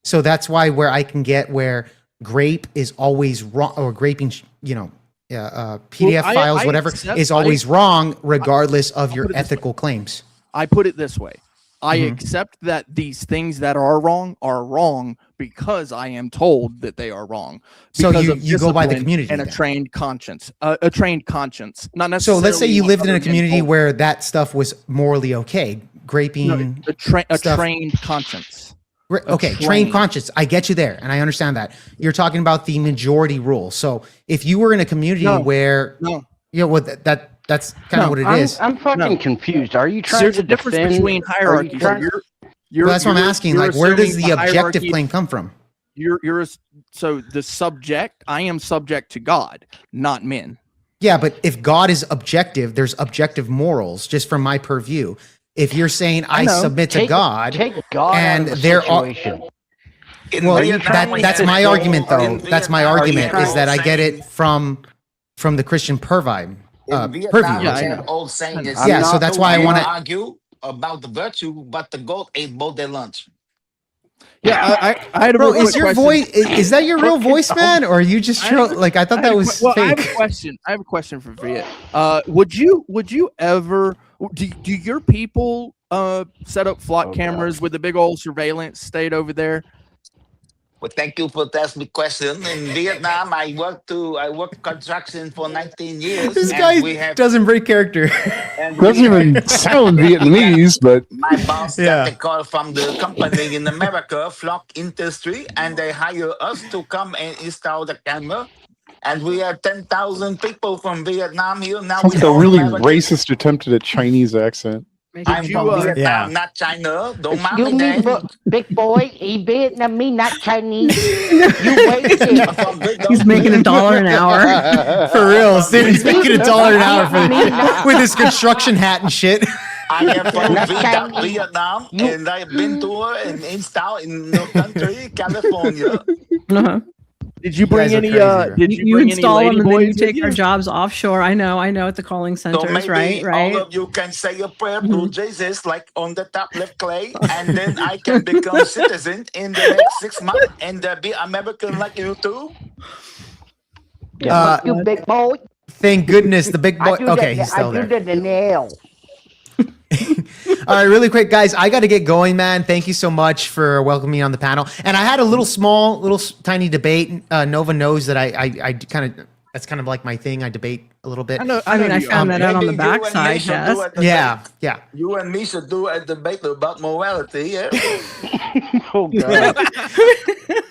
J: So that's why where I can get where grape is always wrong, or graping, PDF files, whatever, is always wrong, regardless of your ethical claims.
E: I put it this way. I accept that these things that are wrong because I am told that they are wrong.
J: So you go by the community
E: and a trained conscience, not necessarily.
J: So let's say you lived in a community where that stuff was morally okay, graping.
E: A trained conscience.
J: Okay, trained conscience. I get you there, and I understand that. You're talking about the majority rule. So if you were in a community where, that's kind of what it is.
G: I'm fucking confused. Are you trying
E: There's
G: to
E: a difference between hierarchy?
J: Well, that's what I'm asking. Like, where does the objective claim come from?
E: So the subject. I am subject to God, not men.
J: Yeah, but if God is objective, there's objective morals. Just from my purview, if you're saying I submit to God, and there are. Well, that's my argument, though. That's my argument, is that I get it from the Christian purview.
K: Old saying is,
J: so that's why I want to
K: argue about the virtue, but the goat ate both their lunch.
E: Yeah, I had a
J: Bro, is your voice? Is that your real voice, man, or are you just like? I thought that was fake.
E: I have a question for Viet. Would you ever? Do your people set up flock cameras with a big old surveillance state over there?
K: Well, thank you for asking me question. In Vietnam, I worked construction for 19 years.
J: This guy doesn't break character.
D: Doesn't even sound Vietnamese, but
K: my boss got a call from the company in America, Flock Industry, and they hire us to come and install the camera. And we have 10,000 people from Vietnam here now.
D: Sounds like a really racist attempt at a Chinese accent.
K: I'm from Vietnam, not China. Don't mind me then.
G: Big boy, he Vietnamese, not Chinese. You wait.
A: He's making $1 an hour.
J: For real, dude. He's making $1 an hour with his construction hat and shit.
K: I am from Vietnam, and I've been to and installed in the country, California.
E: Did you bring any? Did you
A: bring
E: install
A: any
E: them
A: and then you
E: boys
A: take our jobs offshore? I know at the calling centers,
K: so maybe
A: right?
K: all of you can say a prayer to Jesus, like on the top left clay, and then I can become citizen in the next 6 months and be American like you too.
G: You big boy.
J: Thank goodness the big boy. Okay, he's still there.
G: I do the nail.
J: All right, really quick, guys. I got to get going, man. Thank you so much for welcoming me on the panel. And I had a little tiny debate. Nova knows that I kind of That's kind of like my thing. I debate a little bit.
A: I found that out on the backside. Yes.
J: Yeah.
K: You and me should do a debate about morality. Yeah.
G: Oh God.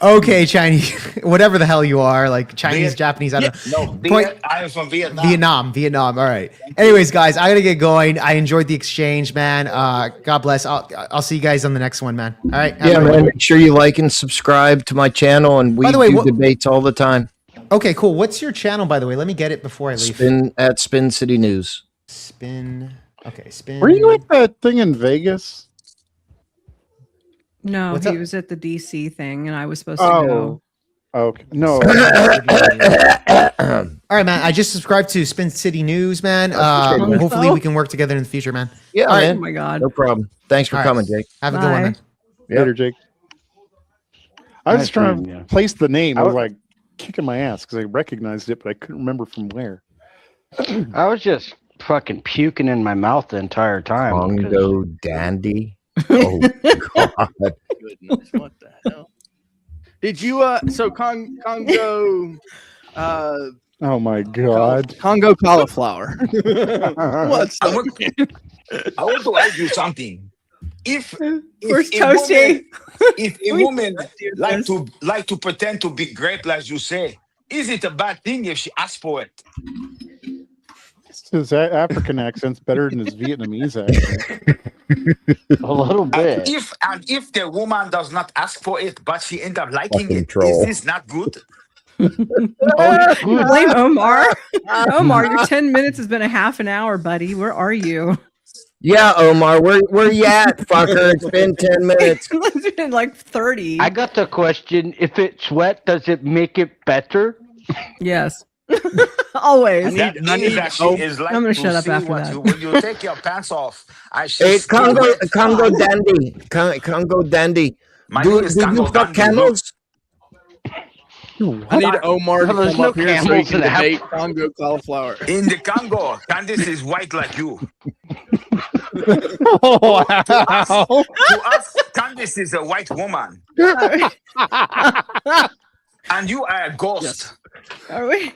J: Okay, Chinese, whatever the hell you are, like Chinese, Japanese. I don't know.
K: No, I am from Vietnam.
J: Vietnam. All right. Anyways, guys, I gotta get going. I enjoyed the exchange, man. God bless. I'll see you guys on the next one, man. All right.
H: Yeah, man. Make sure you like and subscribe to my channel, and we do debates all the time.
J: Okay, cool. What's your channel, by the way? Let me get it before I leave.
H: Spin City News.
J: Spin. Okay, Spin.
D: Were you at that thing in Vegas?
A: No,
J: What's
A: he
J: up?
A: was at the DC thing, and I was supposed to go.
D: Okay. No.
J: All right, man. I just subscribed to Spin City News, man. Hopefully, we can work together in the future, man.
H: Yeah,
J: all right.
H: man.
A: Oh my God.
H: No problem. Thanks for
J: All right.
H: coming, Jake.
J: Have a good one, man.
D: Later, Jake. I was
G: Nice
D: trying
G: meeting
D: to
G: you.
D: place the name. I was like kicking my ass because I recognized it, but I couldn't remember from where.
G: I was just fucking puking in my mouth the entire time.
H: Congo Dandy. Oh God.
E: Goodness, what the hell? Did you so Congo
D: Oh my God.
E: Congo cauliflower?
K: What? I want to ask you something. If
A: Where's
K: a
A: Toasty?
K: woman like to pretend to be grape, as you say, is it a bad thing if she asks for it?
D: His African accent's better than his Vietnamese accent.
G: A little bit.
K: And if the woman does not ask for it, but she end up liking
H: Fucking
K: it,
H: troll.
K: is this not good?
A: Blame Omar. Omar, your 10 minutes has been a half an hour, buddy. Where are you?
H: Yeah, Omar, where you at, fucker? It's been 10 minutes.
A: It's been like 30.
G: I got the question. If it's wet, does it make it better?
A: Yes. Always.
K: That means that she is like
A: I'm gonna
K: to
A: shut up
K: see
A: after
K: what
A: that.
K: when you take your pants off.
H: Hey, Congo Dandy. Congo Dandy.
K: My
H: Do
K: name is
H: you
K: Congo
H: fuck
K: Dandy.
H: camels?
E: I need Omar to
G: There's
E: come
G: no
E: up here so he
G: camels
E: can
G: in
E: debate Congo cauliflower.
K: In the Congo, Candice is white like you.
D: Oh,
K: To us, Candice is a white woman. And you are a ghost.
A: Yes.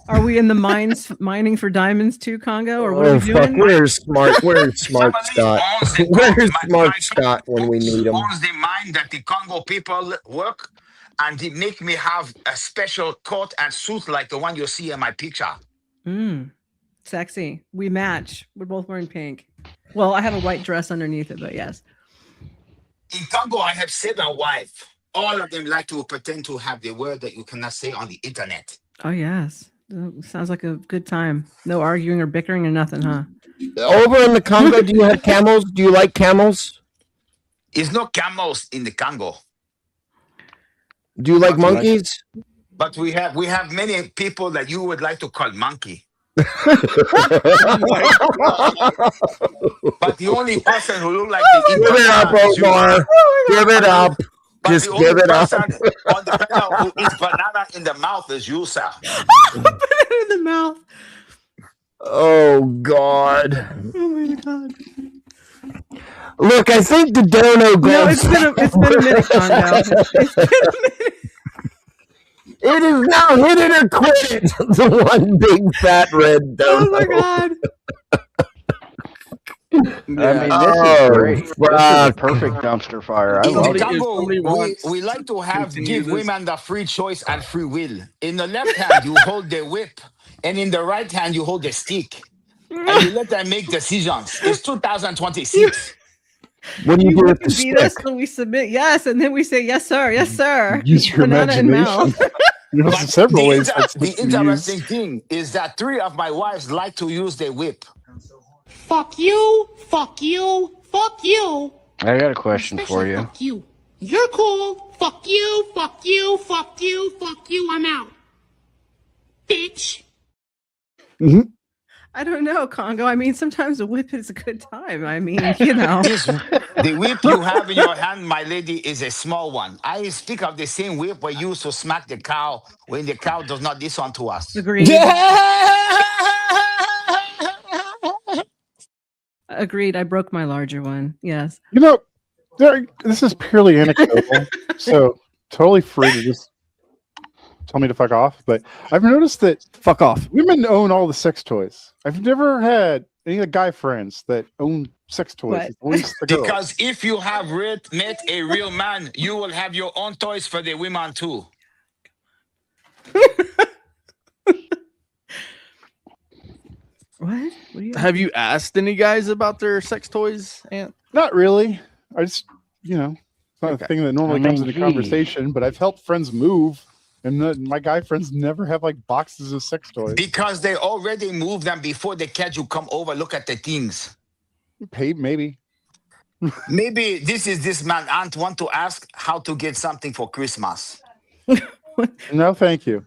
A: Are we in the mines mining for diamonds too, Congo? Or what are we
H: Fuck,
A: doing?
H: where's Smart Scott? Where's Smart
K: my
H: Scott when we need him?
K: owns the mine that the Congo people work, and he make me have a special coat and suit like the one you see in my picture.
A: Sexy. We match. We're both wearing pink. Well, I have a white dress underneath it, but yes.
K: In Congo, I have 7 wives. All of them like to pretend to have the word that you cannot say on the internet.
A: Oh, yes. Sounds like a good time. No arguing or bickering or nothing, huh?
H: Over in the Congo, do you have camels? Do you like camels?
K: There's no camels in the Congo.
H: Do you like monkeys?
K: But we have many people that you would like to call monkey. But the only person who look like the
H: Give it up, Omar. Give it up. Just give it up.
K: On the panel who eats banana in the mouth is you, sir.
A: Banana in the mouth.
H: Oh God.
A: Oh my God.
H: Look, I think the dono goes.
A: No, it's been a minute, Congo. It's been a minute.
H: It is now hit it or quit it. The one big fat red dono.
A: Oh my God.
G: I mean, this is great. This is a perfect dumpster fire. I
K: In
G: love
K: the
G: it.
K: Congo, we like to give women the free choice and free will. In the left hand, you hold the whip, and in the right hand, you hold the stick. And you let them make decisions. It's 2026.
H: What do you do with the
A: beat
H: stick?
A: us when we submit yes, and then we say yes, sir, yes, sir.
D: Use your
A: Banana in
D: imagination.
A: mouth.
D: There's several ways.
K: The interesting thing is that 3 of my wives like to use the whip.
L: Fuck you, fuck you, fuck you.
G: I got a question for you.
L: Fuck you. You're cool. Fuck you, fuck you, fuck you, fuck you. I'm out. Bitch.
A: I don't know, Congo. I mean, sometimes a whip is a good time. I mean, you know.
K: The whip you have in your hand, my lady, is a small one. I speak of the same whip we use to smack the cow when the cow does not listen to us.
A: Agreed. Agreed. I broke my larger one. Yes.
D: You know, this is purely anecdotal, so totally free to just tell me to fuck off. But I've noticed that
F: fuck off.
D: Women own all the sex toys. I've never had any of the guy friends that own sex toys. It's always the girls.
K: Because if you have met a real man, you will have your own toys for the women too.
A: What?
E: Have you asked any guys about their sex toys, Ant?
D: Not really. I just, it's not a thing that normally comes into conversation, but I've helped friends move, and my guy friends never have like boxes of sex toys.
K: Because they already moved them before the cat you come over, look at the things.
D: Maybe.
K: Maybe this man Ant want to ask how to get something for Christmas.
D: No, thank you.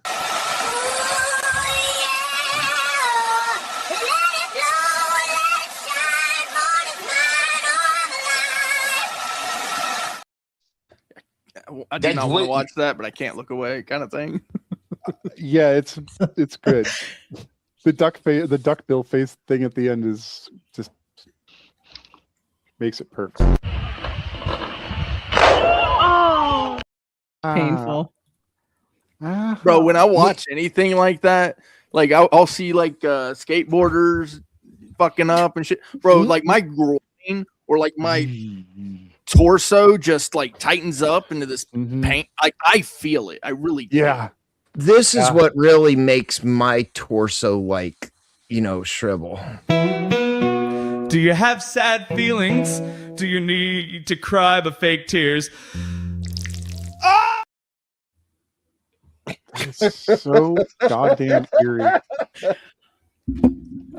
E: I do not want to watch that, but I can't look away, kind of thing.
D: Yeah, it's good. The duck bill face thing at the end is just makes it perfect.
A: Oh, painful.
E: Bro, when I watch anything like that, like I'll see like skateboarders fucking up and shit. Bro, like my groin or like my torso just like tightens up into this pain. Like I feel it. I really do.
D: Yeah.
H: This is what really makes my torso like, shrivel.
M: Do you have sad feelings? Do you need to cry but fake tears?
D: So goddamn eerie.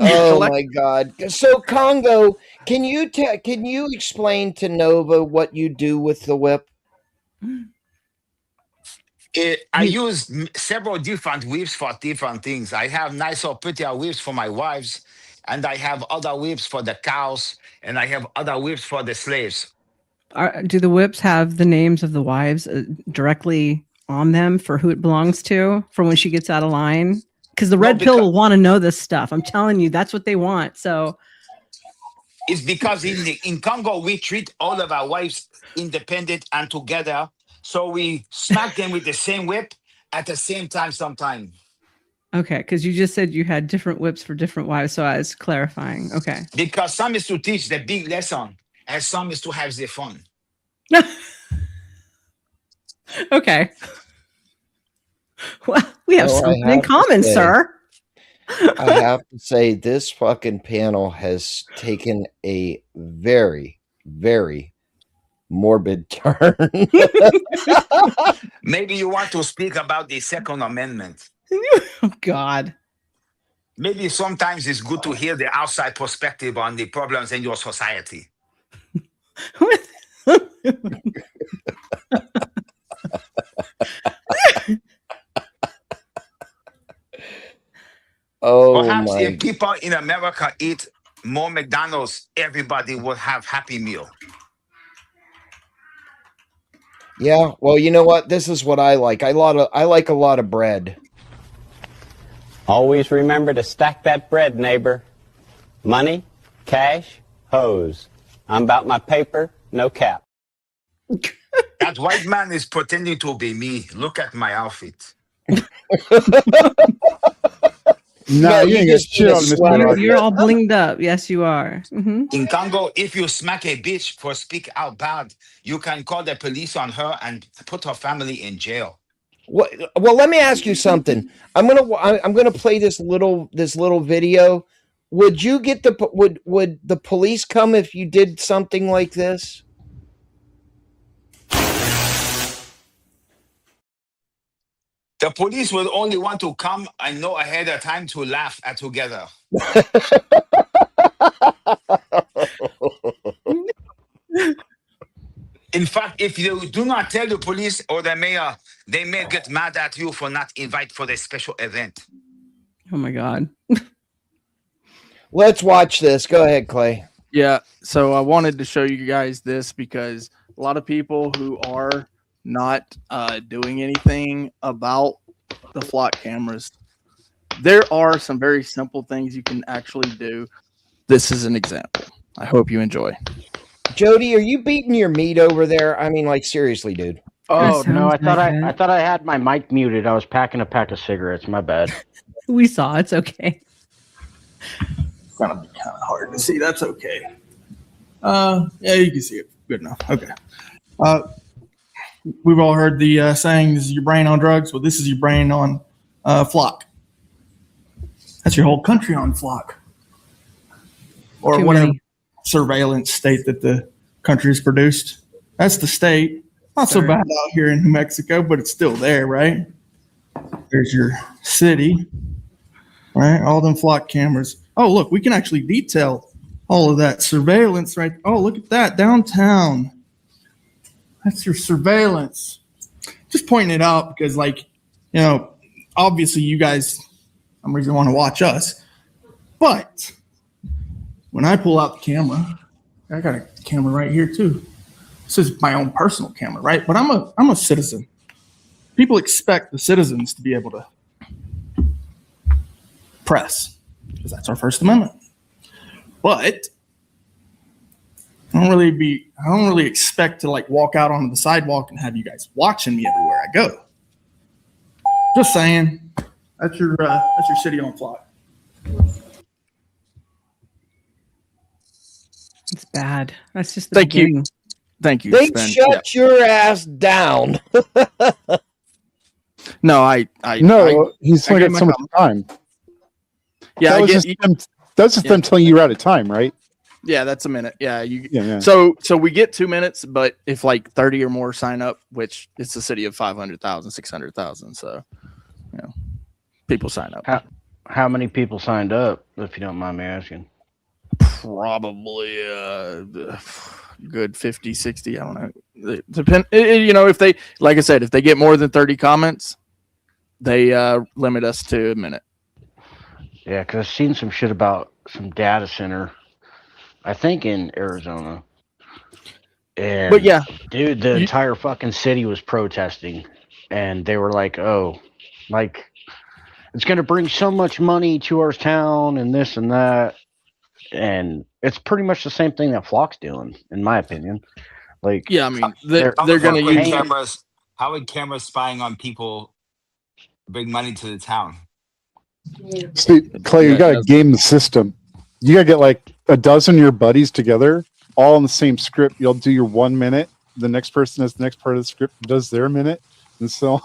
H: Oh my god! So Congo, can you explain to Nova what you do with the whip?
K: I use several different whips for different things. I have nicer, prettier whips for my wives, and I have other whips for the cows, and I have other whips for the slaves.
A: Do the whips have the names of the wives directly on them for who it belongs to for when she gets out of line? Because the red pill will want to know this stuff. I'm telling you, that's what they want. So
K: it's because in Congo, we treat all of our wives independent and together. So we smack them with the same whip at the same time sometime.
A: Okay, because you just said you had different whips for different wives, so I was clarifying. Okay.
K: Because some is to teach the big lesson, and some is to have the fun.
A: Okay. Well, we have something in common, sir.
H: I have to say, this fucking panel has taken a very, very morbid turn.
K: Maybe you want to speak about the Second Amendment.
A: Oh, God.
K: Maybe sometimes it's good to hear the outside perspective on the problems in your society.
H: Oh,
K: perhaps if people in America eat more McDonald's, everybody will have Happy Meal.
H: Yeah, well, you know what? This is what I like. I like a lot of bread.
N: Always remember to stack that bread, neighbor. Money, cash, hose. I'm about my paper, no cap.
K: That white man is pretending to be me. Look at my outfit.
D: No, you ain't got shit on Mr.
A: You're all blinged up. Yes, you are. Mm-hmm.
K: In Congo, if you smack a bitch for speak out bad, you can call the police on her and put her family in jail.
H: Well, let me ask you something. I'm gonna play this little video. Would you get would the police come if you did something like this?
K: The police will only want to come and know ahead of time to laugh at together. In fact, if you do not tell the police or the mayor, they may get mad at you for not invite for the special event.
A: Oh my God.
H: Let's watch this. Go ahead, Clay.
E: Yeah. So I wanted to show you guys this because a lot of people who are not doing anything about the flock cameras, there are some very simple things you can actually do. This is an example. I hope you enjoy.
H: Jody, are you beating your meat over there? I mean, like, seriously, dude.
G: Oh no, I thought I had my mic muted. I was packing a pack of cigarettes. My bad.
A: We saw. It's okay.
M: It's gonna be kind of hard to see. That's okay. Yeah, you can see it. Good enough. Okay. We've all heard the saying, "This is your brain on drugs." Well, this is your brain on flock. That's your whole country on flock, or
A: Too
M: whatever
A: many.
M: surveillance state that the country has produced. That's the state. Not so bad out here in New Mexico, but it's still there, right? There's your city, right? All them flock cameras. Oh, look, we can actually detail all of that surveillance, right? Oh, look at that downtown. That's your surveillance. Just pointing it out because, like, you know, obviously you guys, I'm reason want to watch us, but when I pull out the camera, I got a camera right here too. This is my own personal camera, right? But I'm a citizen. People expect the citizens to be able to press because that's our First Amendment. But I don't really expect to like walk out onto the sidewalk and have you guys watching me everywhere I go. Just saying, that's your city on flock.
A: It's bad. That's just
E: Thank you. Thank you.
H: Then shut your ass down.
E: No,
D: he's only got so much time.
E: Yeah,
D: that was just them telling you you're out of time, right?
E: Yeah, that's a minute. Yeah,
D: Yeah.
E: So we get 2 minutes, but if like 30 or more sign up, which it's a city of 500,000, 600,000, so you know, people sign up.
G: How many people signed up, if you don't mind me asking?
E: Probably good 50, 60. I don't know. It depend. You know, if they, like I said, if they get more than 30 comments, they limit us to a minute.
G: Yeah, because I've seen some shit about some data center, I think in Arizona. And,
E: but yeah,
G: dude, the entire fucking city was protesting, and they were like, "Oh, like it's gonna bring so much money to our town and this and that." And it's pretty much the same thing that Flock's doing, in my opinion. Like,
E: yeah, I mean, they're
K: How
E: going to
K: would
E: use
K: cameras. How would cameras spying on people bring money to the town?
D: See, Clay, you got to game the system. You got to get like a dozen of your buddies together, all in the same script. You'll do your 1 minute. The next person has the next part of the script, does their minute, and so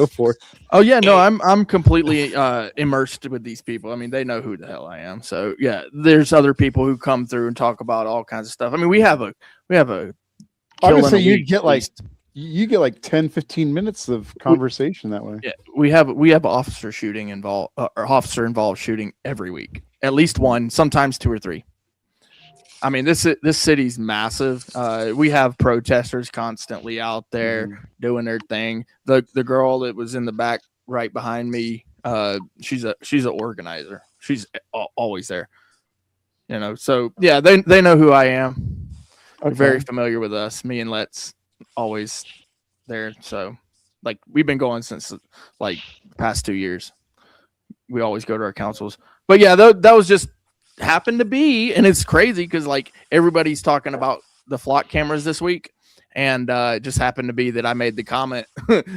D: forth.
E: Oh yeah, no, I'm completely immersed with these people. I mean, they know who the hell I am. So yeah, there's other people who come through and talk about all kinds of stuff. I mean, we have a.
D: I would say you get like 10, 15 minutes of conversation that way.
E: Yeah, we have officer involved shooting every week, at least one, sometimes 2 or 3. I mean, this city's massive. We have protesters constantly out there doing their thing. The girl that was in the back right behind me, she's an organizer. She's always there. You know, so yeah, they know who I am. They're very familiar with us. Me and Let's always there. So like we've been going since like the past 2 years. We always go to our councils. But yeah, that was just happened to be, and it's crazy because like everybody's talking about the flock cameras this week, and it just happened to be that I made the comment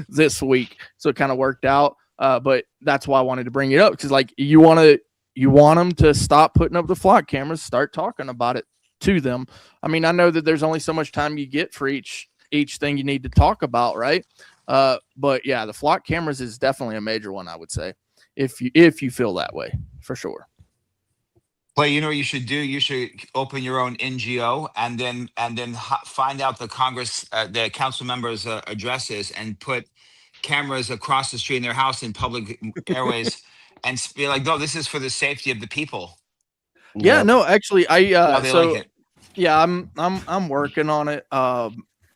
E: this week, so it kind of worked out. But that's why I wanted to bring it up, because like you want them to stop putting up the flock cameras, start talking about it to them. I mean, I know that there's only so much time you get for each thing you need to talk about, right? But yeah, the flock cameras is definitely a major one, I would say, if you feel that way, for sure.
K: Clay, you know what you should do? You should open your own NGO and then find out the the council members' addresses and put cameras across the street in their house in public airways and be like, no, this is for the safety of the people.
E: Yeah, no, actually,
K: yeah,
E: I'm working on it.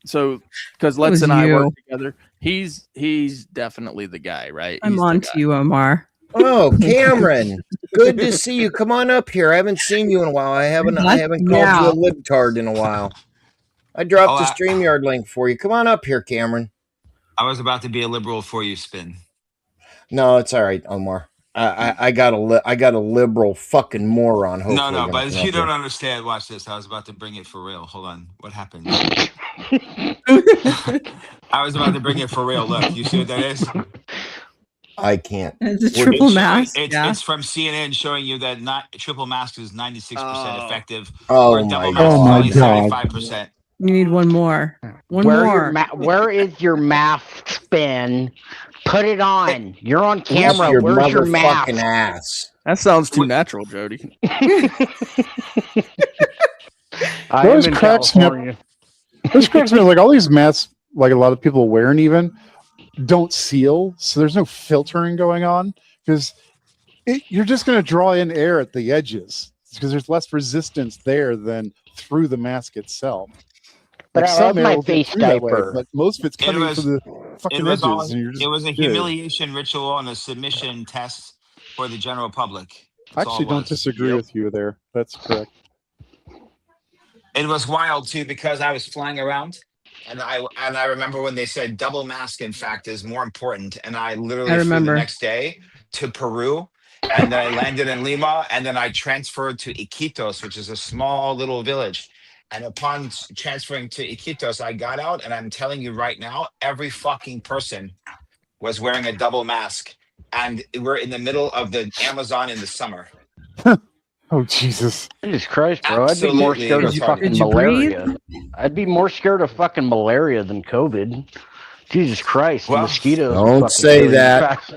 E: So because Let's and I work together, he's definitely the guy, right?
A: I'm on to you, Omar.
H: Oh, Cameron, good to see you. Come on up here. I haven't seen you in a while. I haven't called you a libtard in a while. I dropped the StreamYard link for you. Come on up here, Cameron.
K: I was about to be a liberal for you, Spin.
H: No, it's all right, Omar. I got a liberal fucking moron.
K: No, but if you don't understand, watch this. I was about to bring it for real. Hold on. What happened? I was about to bring it for real. Look, you see what that is?
H: I can't.
A: It's a triple mask.
K: It's from CNN showing you that triple mask is 96% effective.
H: Oh
K: or
H: my
K: double
H: God.
K: mask is only 75%.
A: You need one more.
G: Where is your mask spin? Put it on. You're on camera.
H: Your
G: Where's your
H: motherfucking
G: mask?
H: ass.
E: That sounds too natural, Jody.
D: Those cracks me. Those cracks me. Like all these masks, like a lot of people wearing, even don't seal, so there's no filtering going on because you're just going to draw in air at the edges because there's less resistance there than through the mask itself.
G: But
D: Like
G: I
D: some
G: like
D: air
G: my
D: will get
G: face
D: through that way,
G: diaper.
D: but most of it's coming from the fucking edges.
K: All,
D: and you're just
K: it was a
D: good.
K: humiliation ritual and a submission test for the general public.
D: I actually don't disagree with you there. That's correct.
K: It was wild too because I was flying around, and I remember when they said double mask, in fact, is more important. And I literally flew the next day to Peru, and then I landed in Lima, and then I transferred to Iquitos, which is a small little village. And upon transferring to Iquitos, I got out, and I'm telling you right now, every fucking person was wearing a double mask, and we're in the middle of the Amazon in the summer.
D: Oh Jesus!
G: Jesus Christ, bro!
K: Absolutely
G: I'd be more scared of fucking
A: Did you
G: malaria. I'd be more scared of fucking malaria than COVID. Jesus Christ,
K: Well,
G: mosquitoes.
H: don't
G: fucking
H: say
G: kill you
H: that.
G: fast.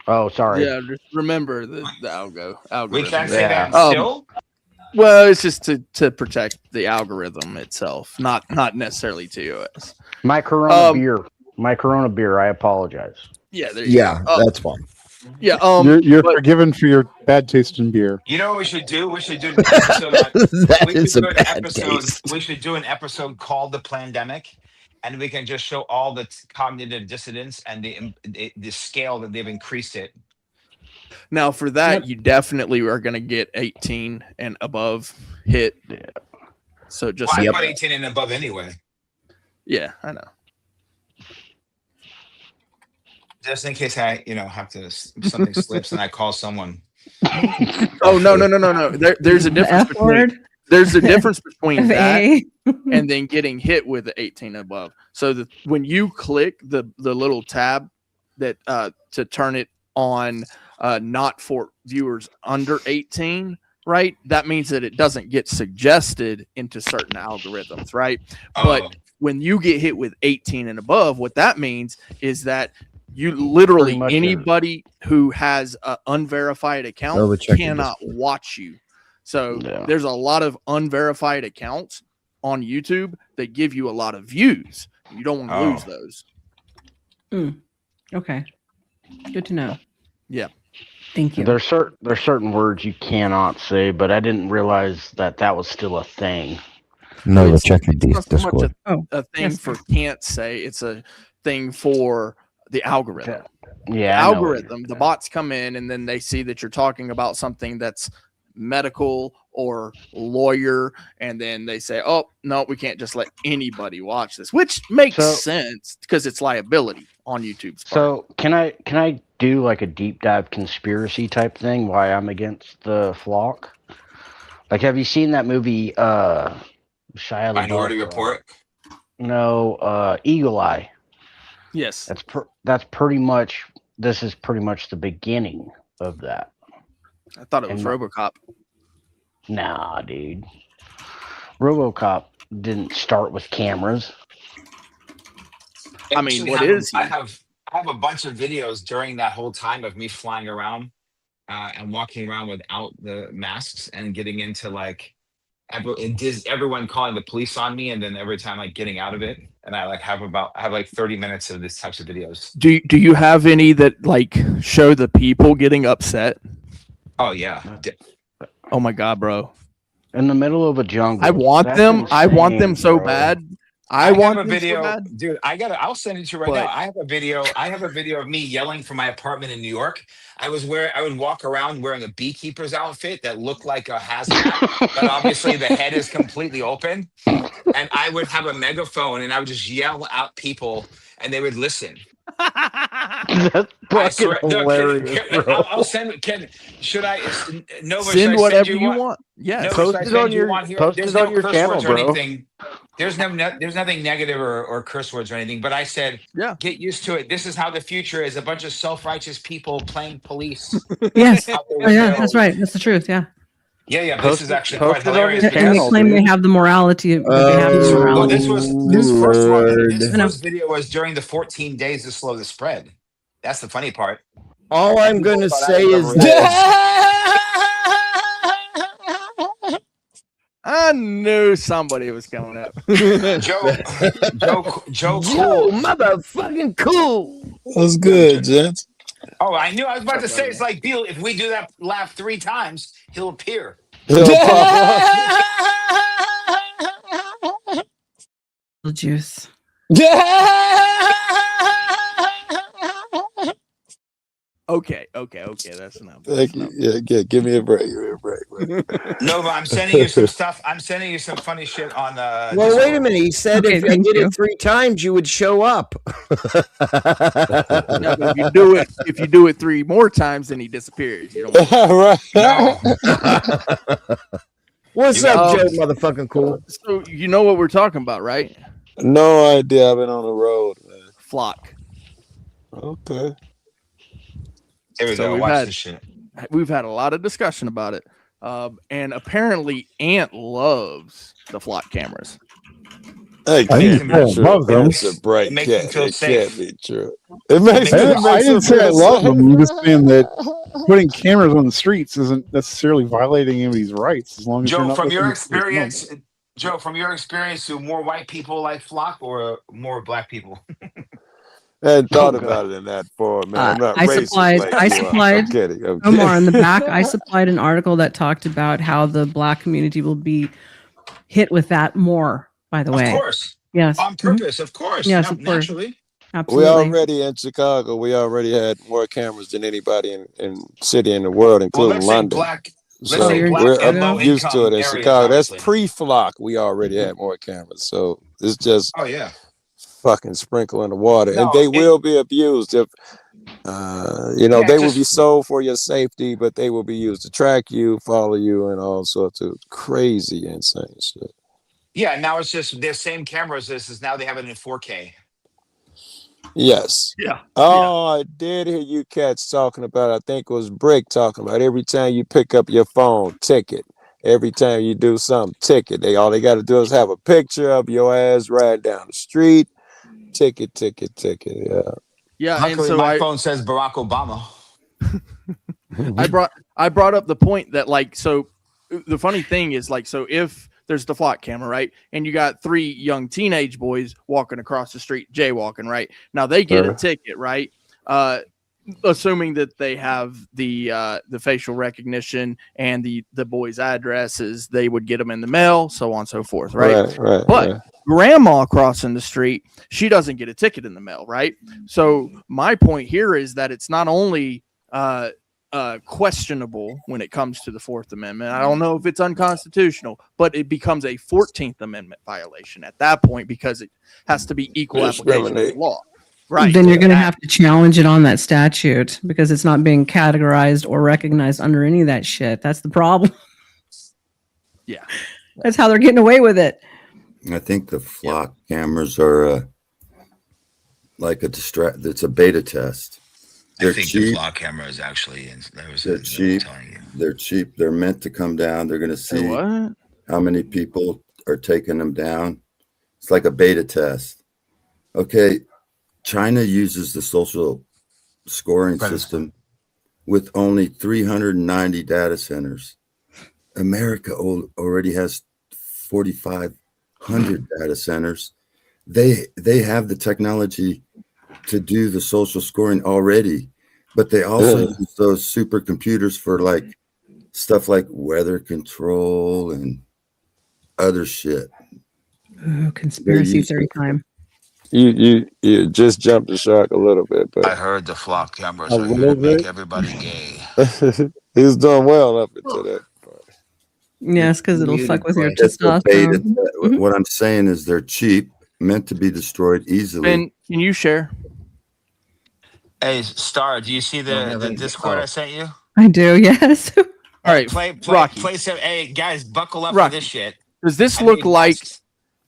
G: Oh, sorry.
E: Yeah, just remember the algorithm.
K: We can't say that still.
E: Well, it's just to protect the algorithm itself, not necessarily to us.
G: My Corona beer. I apologize.
E: Yeah, there you go.
H: That's fine.
E: Yeah,
D: you're forgiven for your bad taste in beer.
K: You know what we should do? We should do an episode. We should do an episode called "The Plandemic," and we can just show all the cognitive dissonance and the scale that they've increased it.
E: Now, for that, you definitely are going to get 18 and above hit. Yeah. So just
K: I put 18 and above anyway.
E: Yeah, I know.
K: Just in case I, have to something slips and I call someone.
E: Oh no! There's a difference. There's a difference between that and then getting hit with the 18 above. So when you click the little tab that to turn it on, not for viewers under 18, right? That means that it doesn't get suggested into certain algorithms, right? But when you get hit with 18 and above, what that means is that you literally anybody who has an unverified account cannot watch you. So there's a lot of unverified accounts on YouTube that give you a lot of views. You don't want to lose those.
A: Okay. Good to know.
E: Yeah.
G: Thank you. There's certain words you cannot say, but I didn't realize that was still a thing.
H: No, check the Discord.
E: A thing for can't say. It's a thing for the algorithm.
G: Yeah.
E: The algorithm. The bots come in and then they see that you're talking about something that's medical or lawyer, and then they say, "Oh no, we can't just let anybody watch this," which makes sense because it's liability on YouTube's part.
G: So can I do like a deep dive conspiracy type thing? Why I'm against the flock? Like, have you seen that movie? Shia LaBeouf,
K: Minority Report.
G: No, Eagle Eye.
E: Yes,
G: that's pretty much. This is pretty much the beginning of that.
E: I thought it was RoboCop.
G: Nah, dude. RoboCop didn't start with cameras.
E: I mean, what is he?
K: I have a bunch of videos during that whole time of me flying around and walking around without the masks and getting into like everyone calling the police on me, and then every time like getting out of it. And I have 30 minutes of these types of videos.
E: Do you have any that like show the people getting upset?
K: Oh yeah.
E: Oh my God, bro.
G: In the middle of a jungle.
E: I want them. I want them so bad. I want
K: a video, dude. I'll send it to you right now. I have a video of me yelling from my apartment in New York. I would walk around wearing a beekeeper's outfit that looked like a hazmat, but obviously the head is completely open. And I would have a megaphone and I would just yell at people and they would listen.
G: That's fucking hilarious.
K: I'll send. Should I? Nova,
E: send whatever you want. Yeah,
G: post it on your channel, bro.
O: there's nothing negative or curse words or anything, but I said, get used to it. This is how the future is: a bunch of self-righteous people playing police.
A: Yes. Yeah, that's right. That's the truth. Yeah.
O: Yeah. This is actually quite hilarious.
A: And they claim they have the morality. They have the morality.
O: Well, this first video was during the 14 days to slow the spread. That's the funny part.
H: All I'm going to say is this.
E: I knew somebody was coming up.
O: Joe, cool.
H: Motherfucking cool.
P: That's good, gents.
O: Oh, I knew. I was about to say, it's like Beal. If we do that laugh 3 times, he'll appear.
A: Juice.
E: Okay. That's enough.
P: Thank you. Yeah, give me a break.
O: Nova, I'm sending you some stuff. I'm sending you some funny shit on the.
H: Well, wait a minute. He said if I did it 3 times, you would show up.
E: No, but if you do it 3 more times, then he disappears. You don't
P: right.
H: What's up, Joe? Motherfucking cool.
E: So you know what we're talking about, right?
P: No idea. I've been on the road, man.
E: Flock.
P: Okay.
O: Here we go. Watch this shit.
E: We've had a lot of discussion about it. And apparently Ant loves the flock cameras.
P: Hey,
D: love them.
P: It's a bright
O: It makes
P: cat.
O: me feel
P: It
O: safe.
P: can't be true. It makes
D: I didn't say I love them. I'm just saying that putting cameras on the streets isn't necessarily violating anybody's rights as long as you're
O: Joe,
D: not
O: from your
D: listening to
O: experience, do more white people like flock or more black people?
P: I hadn't thought about it in that form, man. I'm not
A: I
P: racist
A: supplied.
P: like
A: I
P: you are.
A: supplied.
P: I'm kidding.
A: Omar, in the back, I supplied an article that talked about how the black community will be hit with that more. By the way,
O: Of course.
A: yes,
O: On purpose, of course.
A: Yes, of course.
O: Naturally.
A: Absolutely.
P: We already in Chicago. We already had more cameras than anybody in city in the world, including
O: let's
P: London.
O: say black
P: we're
O: and low
P: used to it in
O: income
P: Chicago.
O: areas,
P: That's pre-flock. We already had more cameras, so it's just
O: Oh yeah.
P: fucking sprinkle in the water,
O: No,
P: and they
O: it-
P: will be abused if they will be sold for your safety, but they will be used to track you, follow you, and all sorts of crazy, insane shit.
O: Yeah, now it's just their same cameras. This is now they have it in 4K.
P: Yes.
E: Yeah.
P: Oh, I did hear you cats talking about, I think it was Brick talking about every time you pick up your phone, ticket. Every time you do something, ticket. All they got to do is have a picture of your ass riding down the street. Ticket. Yeah.
E: Yeah,
O: Luckily,
E: and so
O: my phone says Barack Obama.
E: I brought up the point that so the funny thing is so if there's the flock camera, right, and you got 3 young teenage boys walking across the street jaywalking, right, now they get a ticket, right, assuming that they have the facial recognition and the boys' addresses, they would get them in the mail, so on and so forth, right? But grandma crossing the street, she doesn't get a ticket in the mail, right? So my point here is that it's not only questionable when it comes to the 4th Amendment. I don't know if it's unconstitutional, but it becomes a 14th Amendment violation at that point because it has to be equal application of the law. Right.
A: Then you're going to have to challenge it on that statute because it's not being categorized or recognized under any of that shit. That's the problem.
E: Yeah.
A: That's how they're getting away with it.
Q: I think the flock cameras are like it's a beta test. They're cheap.
O: The flock camera is actually
Q: they're cheap. They're cheap. They're meant to come down. They're going to see how many people are taking them down. It's like a beta test. Okay. China uses the social scoring system with only 390 data centers. America already has 4,500 data centers. They have the technology to do the social scoring already, but they also use those supercomputers for stuff like weather control and other shit.
A: Ooh, conspiracy theory time.
P: You just jumped the shark a little bit, but
O: I heard the flock cameras are here to make everybody gay.
P: He's doing well up until that part.
A: Yes, because it'll fuck with your testosterone.
Q: What I'm saying is they're cheap, meant to be destroyed easily.
E: Ben, can you share?
O: Hey, Star, do you see the Discord I sent you?
A: I do, yes.
E: All right,
O: play
E: Rocky.
O: Play some. Hey, guys, buckle up
E: Rocky.
O: for this shit.
E: Does this look like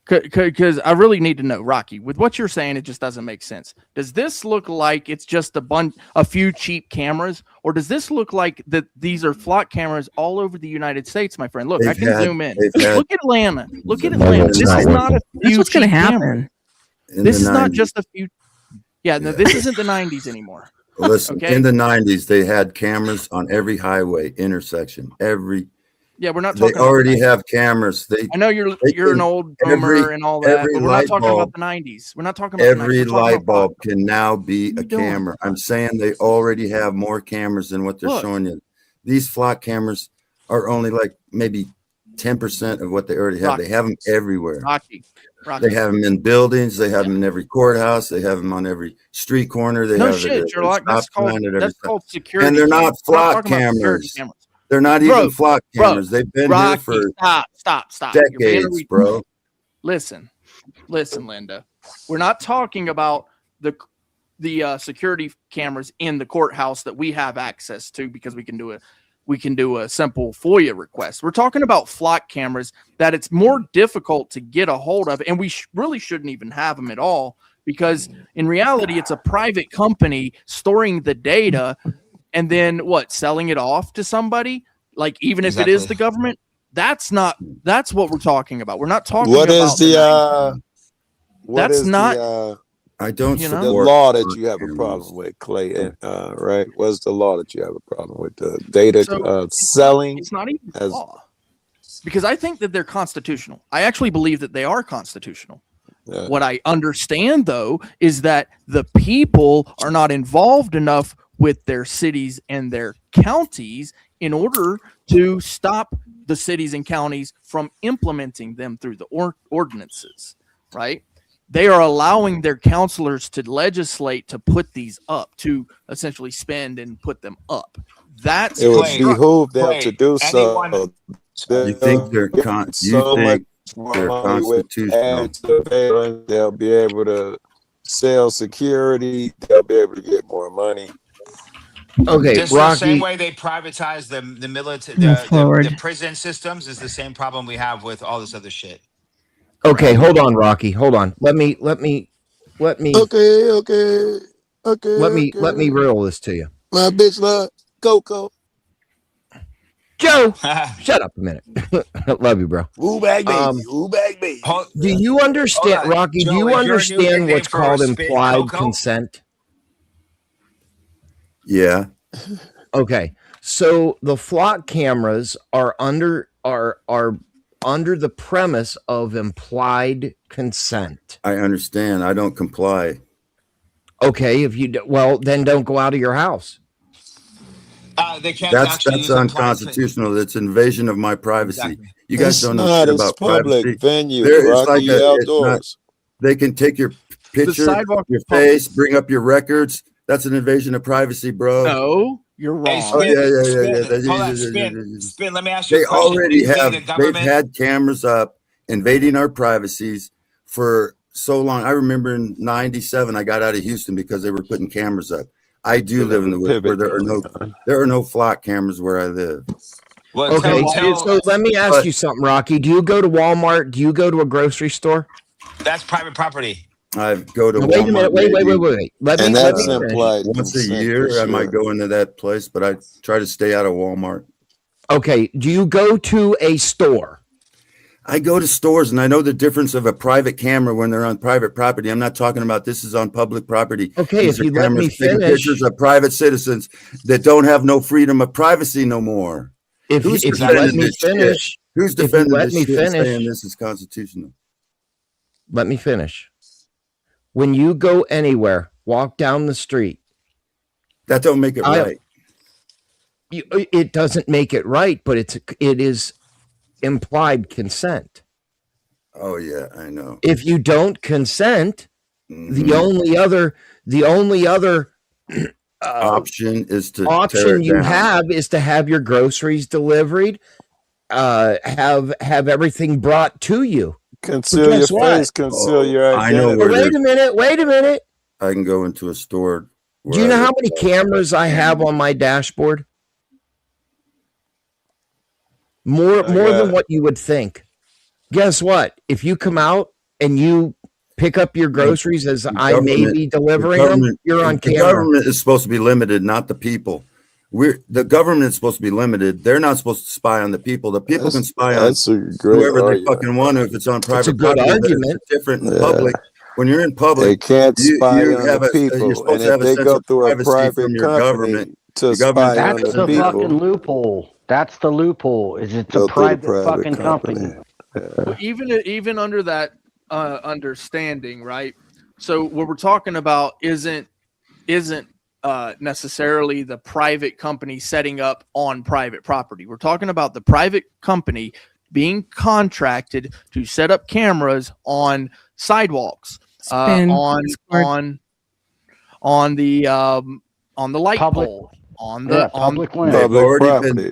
E: Because I really need to know, Rocky, with what you're saying, it just doesn't make sense. Does this look like it's just a few cheap cameras, or does this look like that these are flock cameras all over the United States, my friend? Look, I can zoom in. Look at Atlanta. Look at Atlanta. This is not a few.
A: That's what's going to
E: cheap
A: happen.
E: cameras. This is not just a few. Yeah, no, this isn't the 90s anymore.
Q: Listen,
E: Okay?
Q: in the 90s, they had cameras on every highway intersection.
E: Yeah, we're not talking.
Q: They already have cameras.
E: I know you're an old boomer and all that, but we're not talking about the 90s. We're not talking about
Q: every light bulb can now be a camera. I'm saying they already have more cameras than what they're showing you. These flock cameras are only like maybe 10% of what they already have. They have them everywhere.
E: Rocky.
Q: They have them in buildings. They have them in every courthouse. They have them on every street corner. They have
E: shit, Sherlock. That's called security.
Q: And they're not flock cameras. They're not even flock cameras. They've been here for
E: stop.
Q: decades, bro.
E: Listen, Linda. We're not talking about the security cameras in the courthouse that we have access to because we can do a simple FOIA request. We're talking about flock cameras that it's more difficult to get a hold of, and we really shouldn't even have them at all because in reality, it's a private company storing the data and then selling it off to somebody, like even if it is the government. That's what we're talking about. We're not talking about
Q: I don't
P: the law that you have a problem with, Clay, right? What's the law that you have a problem with? The data selling?
E: It's not even law. Because I think that they're constitutional. I actually believe that they are constitutional. Yeah. What I understand, though, is that the people are not involved enough with their cities and their counties in order to stop the cities and counties from implementing them through the ordinances, right? They are allowing their counselors to legislate to put these up, to essentially spend and put them up.
P: It would behoove them to do so.
Q: You think they're constitutional?
P: They'll be able to sell security. They'll be able to get more money.
H: Okay,
O: just
H: Rocky.
O: The same way they privatize the military, the prison systems is the same problem we have with all this other shit.
H: Okay, hold on, Rocky. Hold on. Let me.
P: Okay.
H: Let me riddle this to you.
P: My bitch love Coco.
H: Joe, shut up a minute. Love you, bro.
P: Ooh, back baby. Ooh, back baby.
H: Do you understand, Rocky?
O: Joe,
H: do you understand what's called implied consent?
Q: Yeah.
H: Okay. So the flock cameras are under the premise of implied consent.
Q: I understand. I don't comply.
H: Okay, if you then don't go out of your house.
O: They can't.
Q: That's unconstitutional. That's invasion of my privacy. Exactly. You guys don't know shit about
P: public
Q: privacy.
P: venue.
Q: It's like outdoors. They can take your picture, your face, bring up your records. That's an invasion of privacy, bro.
E: No, you're wrong.
O: Spin. Let me ask you.
Q: They already have. They've had cameras up invading our privacies for so long. I remember in '97, I got out of Houston because they were putting cameras up. I do live in the woods where there are no flock cameras where I live.
O: Well,
H: okay, so let me ask you something, Rocky. Do you go to Walmart? Do you go to a grocery store?
O: That's private property.
Q: I go to
H: wait
Q: Walmart.
H: A minute, wait. Let me
Q: once a year, I might go into that place, but I try to stay out of Walmart.
H: Okay, do you go to a store?
Q: I go to stores, and I know the difference of a private camera when they're on private property. I'm not talking about this is on public property.
H: Okay,
Q: These
H: if you let me finish.
Q: Pictures of private citizens that don't have no freedom of privacy no more.
H: If you let me finish.
Q: Who's defending this shit and saying this is constitutional?
H: Let me finish. When you go anywhere, walk down the street.
Q: That don't make it right.
H: It doesn't make it right, but it is implied consent.
Q: Oh yeah, I know.
H: If you don't consent, the only other
Q: option is to
H: have your groceries delivered, have everything brought to you.
P: Conceal your face, conceal your identity.
Q: I know
H: wait a minute.
Q: I can go into a store.
H: Do you know how many cameras I have on my dashboard? More than what you would think. Guess what? If you come out and you pick up your groceries as I may be delivering them, you're on camera.
Q: The government is supposed to be limited, not the people. The government is supposed to be limited. They're not supposed to spy on the people. The people can spy on whoever they fucking want to if it's on private
H: It's a good
Q: property.
H: argument.
Q: It's different in the public. When you're in public,
P: they can't spy
Q: you
P: on
Q: have
P: the
Q: you're
P: people,
Q: supposed
P: and
Q: to have
P: if
Q: a
P: they
Q: sense
P: go
Q: of
P: through a
Q: privacy
P: private
Q: from your
P: company
Q: government.
P: to
Q: The government
P: spy on
G: That's
P: the
G: the
P: people,
G: fucking loophole. That's the loophole. Is it's a
P: go through the
G: private fucking company.
E: Well, even under that understanding, right? So what we're talking about isn't necessarily the private company setting up on private property. We're talking about the private company being contracted to set up cameras on sidewalks, on the light pole, on the
G: public land.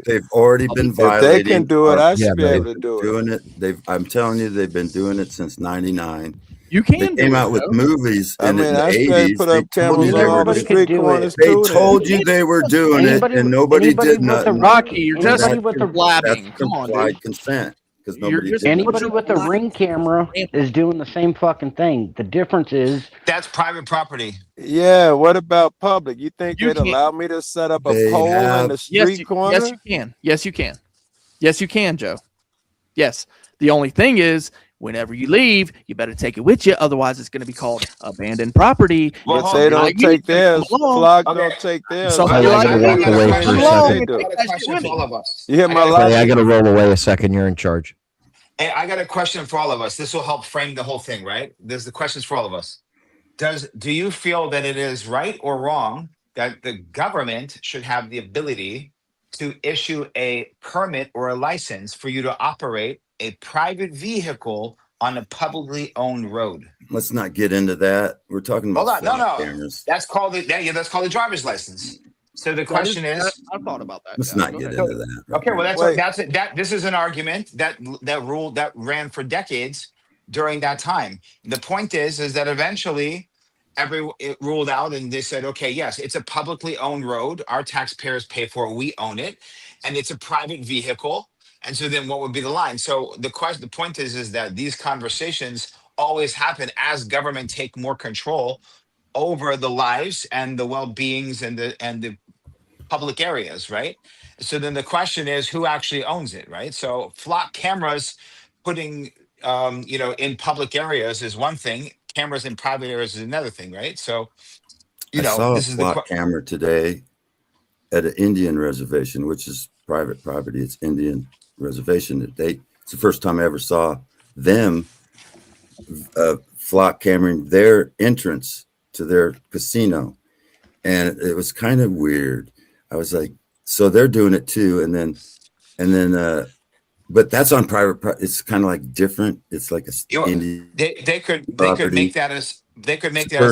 Q: They've already been violating.
P: If they can do it, I should be able to do it.
Q: Doing it. I'm telling you, they've been doing it since '99.
E: You can.
Q: They came out with movies in the
P: I should
Q: '80s.
P: put up cameras on all the street corners
Q: They
P: too.
Q: told you they were doing it, and nobody did nothing.
E: Rocky, you're just blabbing.
Q: That's
E: Come on,
Q: implied
E: dude.
Q: consent because nobody did
G: Anybody with a ring camera is doing the same fucking thing. The difference is
O: that's private property.
P: Yeah, what about public? You think they'd allow me to set up a pole in the street corner?
E: Yes, you can. Yes, you can. Yes, you can, Joe. Yes. The only thing is, whenever you leave, you better take it with you. Otherwise, it's going to be called abandoned property.
P: Well, if they don't take theirs, Flock don't take theirs.
H: I gotta walk away for a second.
P: You hear my
H: Sorry, I gotta roll away a second. You're in charge.
O: Hey, I got a question for all of us. This will help frame the whole thing, right? There's the questions for all of us. Do you feel that it is right or wrong that the government should have the ability to issue a permit or a license for you to operate a private vehicle on a publicly owned road?
Q: Let's not get into that. We're talking about cameras.
O: That's called the driver's license. So the question is,
E: I thought about that.
Q: Let's not get into that.
O: Okay, well this is an argument that ran for decades during that time. The point is that eventually it ruled out, and they said, okay, yes, it's a publicly owned road. Our taxpayers pay for it. We own it, and it's a private vehicle. And so then what would be the line? So the point is that these conversations always happen as government take more control over the lives and the well-beings and the public areas, right? So then the question is, who actually owns it, right? So flock cameras putting in public areas is one thing. Cameras in private areas is another thing, right? So
Q: I saw a flock camera today at an Indian reservation, which is private property. It's Indian reservation. It's the first time I ever saw them flock cameraing their entrance to their casino, and it was kind of weird. I was like, so they're doing it too, and then but that's on private. It's kind of like different. It's like a Indian.
O: They could make that as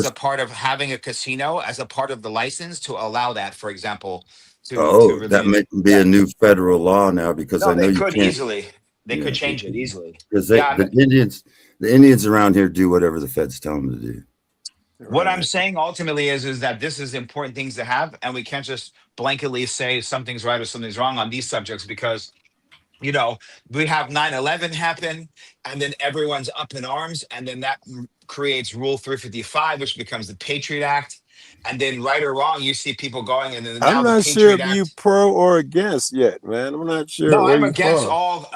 O: a part of having a casino, as a part of the license to allow that, for example.
Q: That may be a new federal law now, because I know you can't
O: easily. They could change it easily.
Q: Because the Indians around here do whatever the feds tell them to do.
O: What I'm saying ultimately is that this is important things to have, and we can't just blanketly say something's right or something's wrong on these subjects, because we have 9/11 happen, and then everyone's up in arms, and then that creates Rule 355, which becomes the Patriot Act. And then, right or wrong, you see people going, and then
P: I'm not sure if you pro or against yet, man. I'm not sure.
O: No, I'm against all.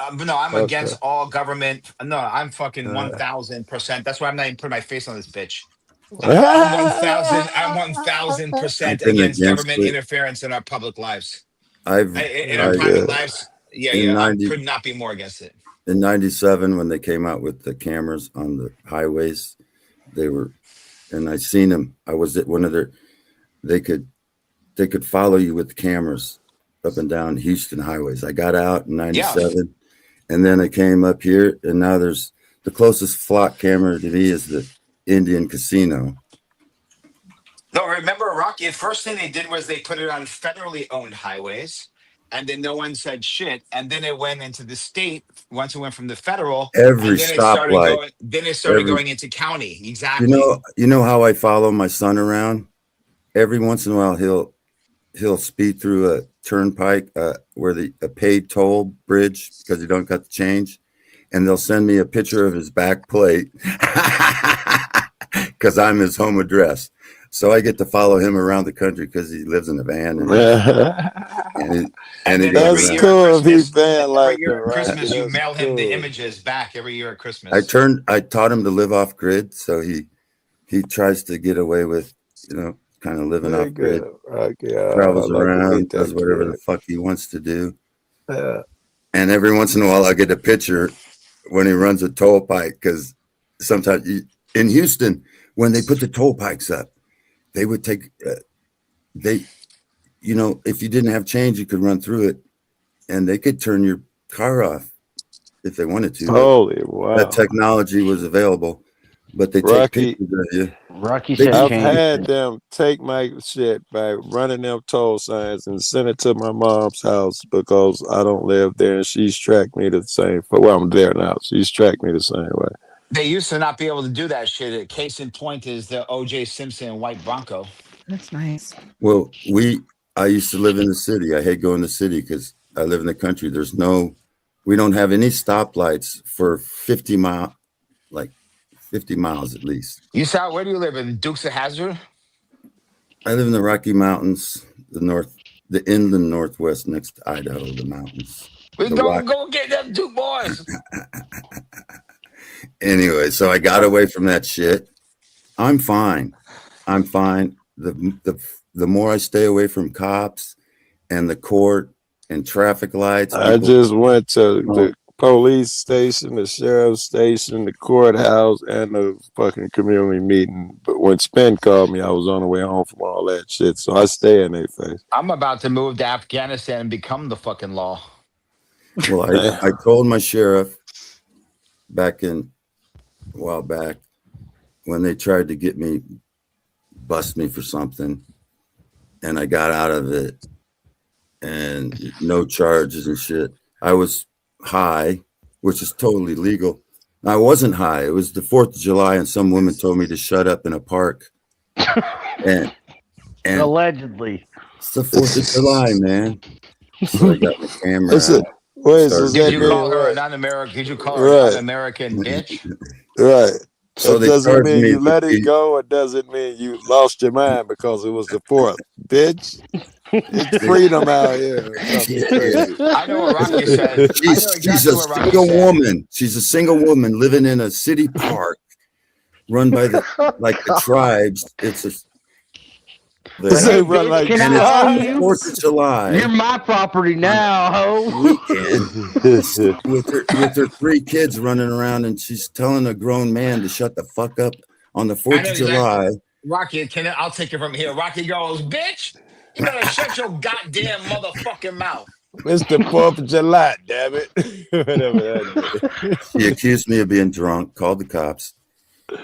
O: Against all government. No, I'm fucking 1,000%. That's why I'm not even putting my face on this bitch. I'm 1,000% against government interference in our public lives. In our private lives. Yeah. I could not be more against it.
Q: In '97, when they came out with the cameras on the highways, and I seen them. I was at one of they could follow you with the cameras up and down Houston highways. I got out in '97, and then I came up here, and now there's the closest flock camera to me is the Indian casino.
O: No, remember, Rocky, the first thing they did was they put it on federally owned highways, and then no one said shit. And then it went into the state. Once it went from the federal,
Q: every stoplight.
O: Then it started going into county. Exactly.
Q: You know how I follow my son around? Every once in a while, he'll speed through a turnpike where a paid toll bridge because he don't got the change, and they'll send me a picture of his back plate because I'm his home address. So I get to follow him around the country because he lives in a van. And
P: that's cool. If he's bad like
O: every year
P: that,
O: at Christmas,
P: right?
O: you
P: That's
O: mail him the
P: cool.
O: images back every year at Christmas.
Q: I taught him to live off grid, so he tries to get away with, kind of living off grid. Travels around, does whatever the fuck he wants to do.
P: Yeah.
Q: And every once in a while, I get a picture when he runs a toll pike, because sometimes in Houston, when they put the toll pikes up, they would take if you didn't have change, you could run through it, and they could turn your car off if they wanted to.
P: Holy wow!
Q: That technology was available, but they take pictures of you.
G: Rocky
Q: said,
P: I've had them take my shit by running them toll signs and send it to my mom's house because I don't live there, and she's tracked me the same. Well, I'm there now. She's tracked me the same way.
O: They used to not be able to do that shit. Case in point is the O.J. Simpson white Bronco.
A: That's nice.
Q: Well, I used to live in the city. I hate going to the city because I live in the country. We don't have any stoplights for 50 miles at least.
O: Where do you live? In Dukes of Hazzard?
Q: I live in the Rocky Mountains, the inland northwest next to Idaho, the mountains.
O: We go get them two boys.
Q: Anyway, so I got away from that shit. I'm fine. The more I stay away from cops and the court and traffic lights.
P: I just went to the police station, the sheriff's station, the courthouse, and the fucking community meeting. But when Spin called me, I was on the way home from all that shit. So I stay in their face.
O: I'm about to move to Afghanistan and become the fucking law.
Q: Well, I told my sheriff a while back when they tried to bust me for something, and I got out of it and no charges and shit. I was high, which is totally legal. I wasn't high. It was the 4th of July, and some woman told me to shut up in a park. And
G: allegedly,
Q: it's the 4th of July, man. So I got my camera.
O: Did you call her an un-American bitch?
P: Right.
Q: So
P: it doesn't mean you let it go. It doesn't mean you lost your mind because it was the 4th, bitch. It's freedom out here.
O: I know what Rocky said.
Q: She's a single woman. She's a single woman living in a city park run by the tribes. It's
G: They run like
Q: and it's 4th of July.
G: You're my property now, ho.
Q: Weekend with her 3 kids running around, and she's telling a grown man to shut the fuck up on the 4th of July.
O: Rocky, I'll take it from here. Rocky goes, bitch, you better shut your goddamn motherfucking mouth.
P: It's the 4th of July, damn it. Whatever that is.
Q: He accused me of being drunk, called the cops.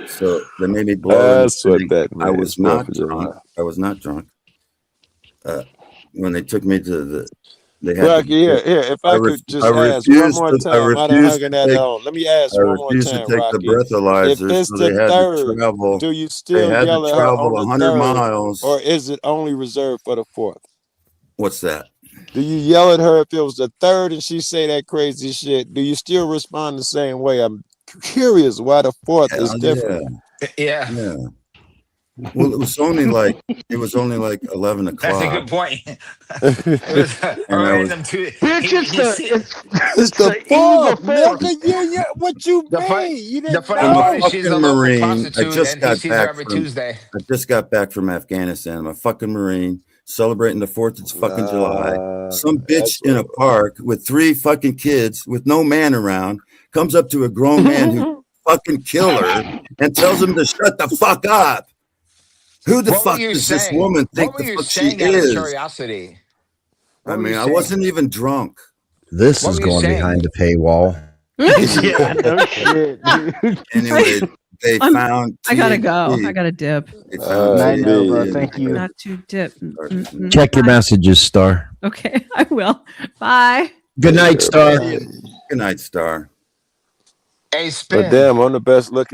Q: So they made me blow.
P: That's what that means.
Q: I was not drunk. I was not drunk. When they took me to
P: Rocky, if I could just ask one more time, let me ask one more time, Rocky. If it's the 3rd, do you still yell at her on the
Q: 100 miles,
P: or is it only reserved for the 4th?
Q: What's that?
P: Do you yell at her if it was the 3rd and she say that crazy shit? Do you still respond the same way? I'm curious why the 4th is different.
O: Yeah.
Q: Well, it was only like 11 o'clock.
O: That's a good point.
P: It's the 4th. What you mean? You didn't
O: know. She's a
Q: Marine.
O: Prostitute,
Q: I just got back
O: every Tuesday.
Q: I just got back from Afghanistan. I'm a fucking Marine celebrating the 4th of fucking July. Some bitch in a park with 3 fucking kids with no man around comes up to a grown man who fucking kill her and tells him to shut the fuck up. Who the fuck does this woman think the fuck she is?
O: Curiosity.
Q: I mean, I wasn't even drunk.
H: This is going behind the paywall.
G: Yeah, no shit, dude.
Q: Anyway, they found.
A: I gotta go. I gotta dip.
G: Thank you.
A: Not to dip.
H: Check your messages, Star.
A: Okay, I will. Bye.
H: Good night, Star.
Q: Good night, Star.
O: Hey, Spin.
P: But damn, I'm the best looking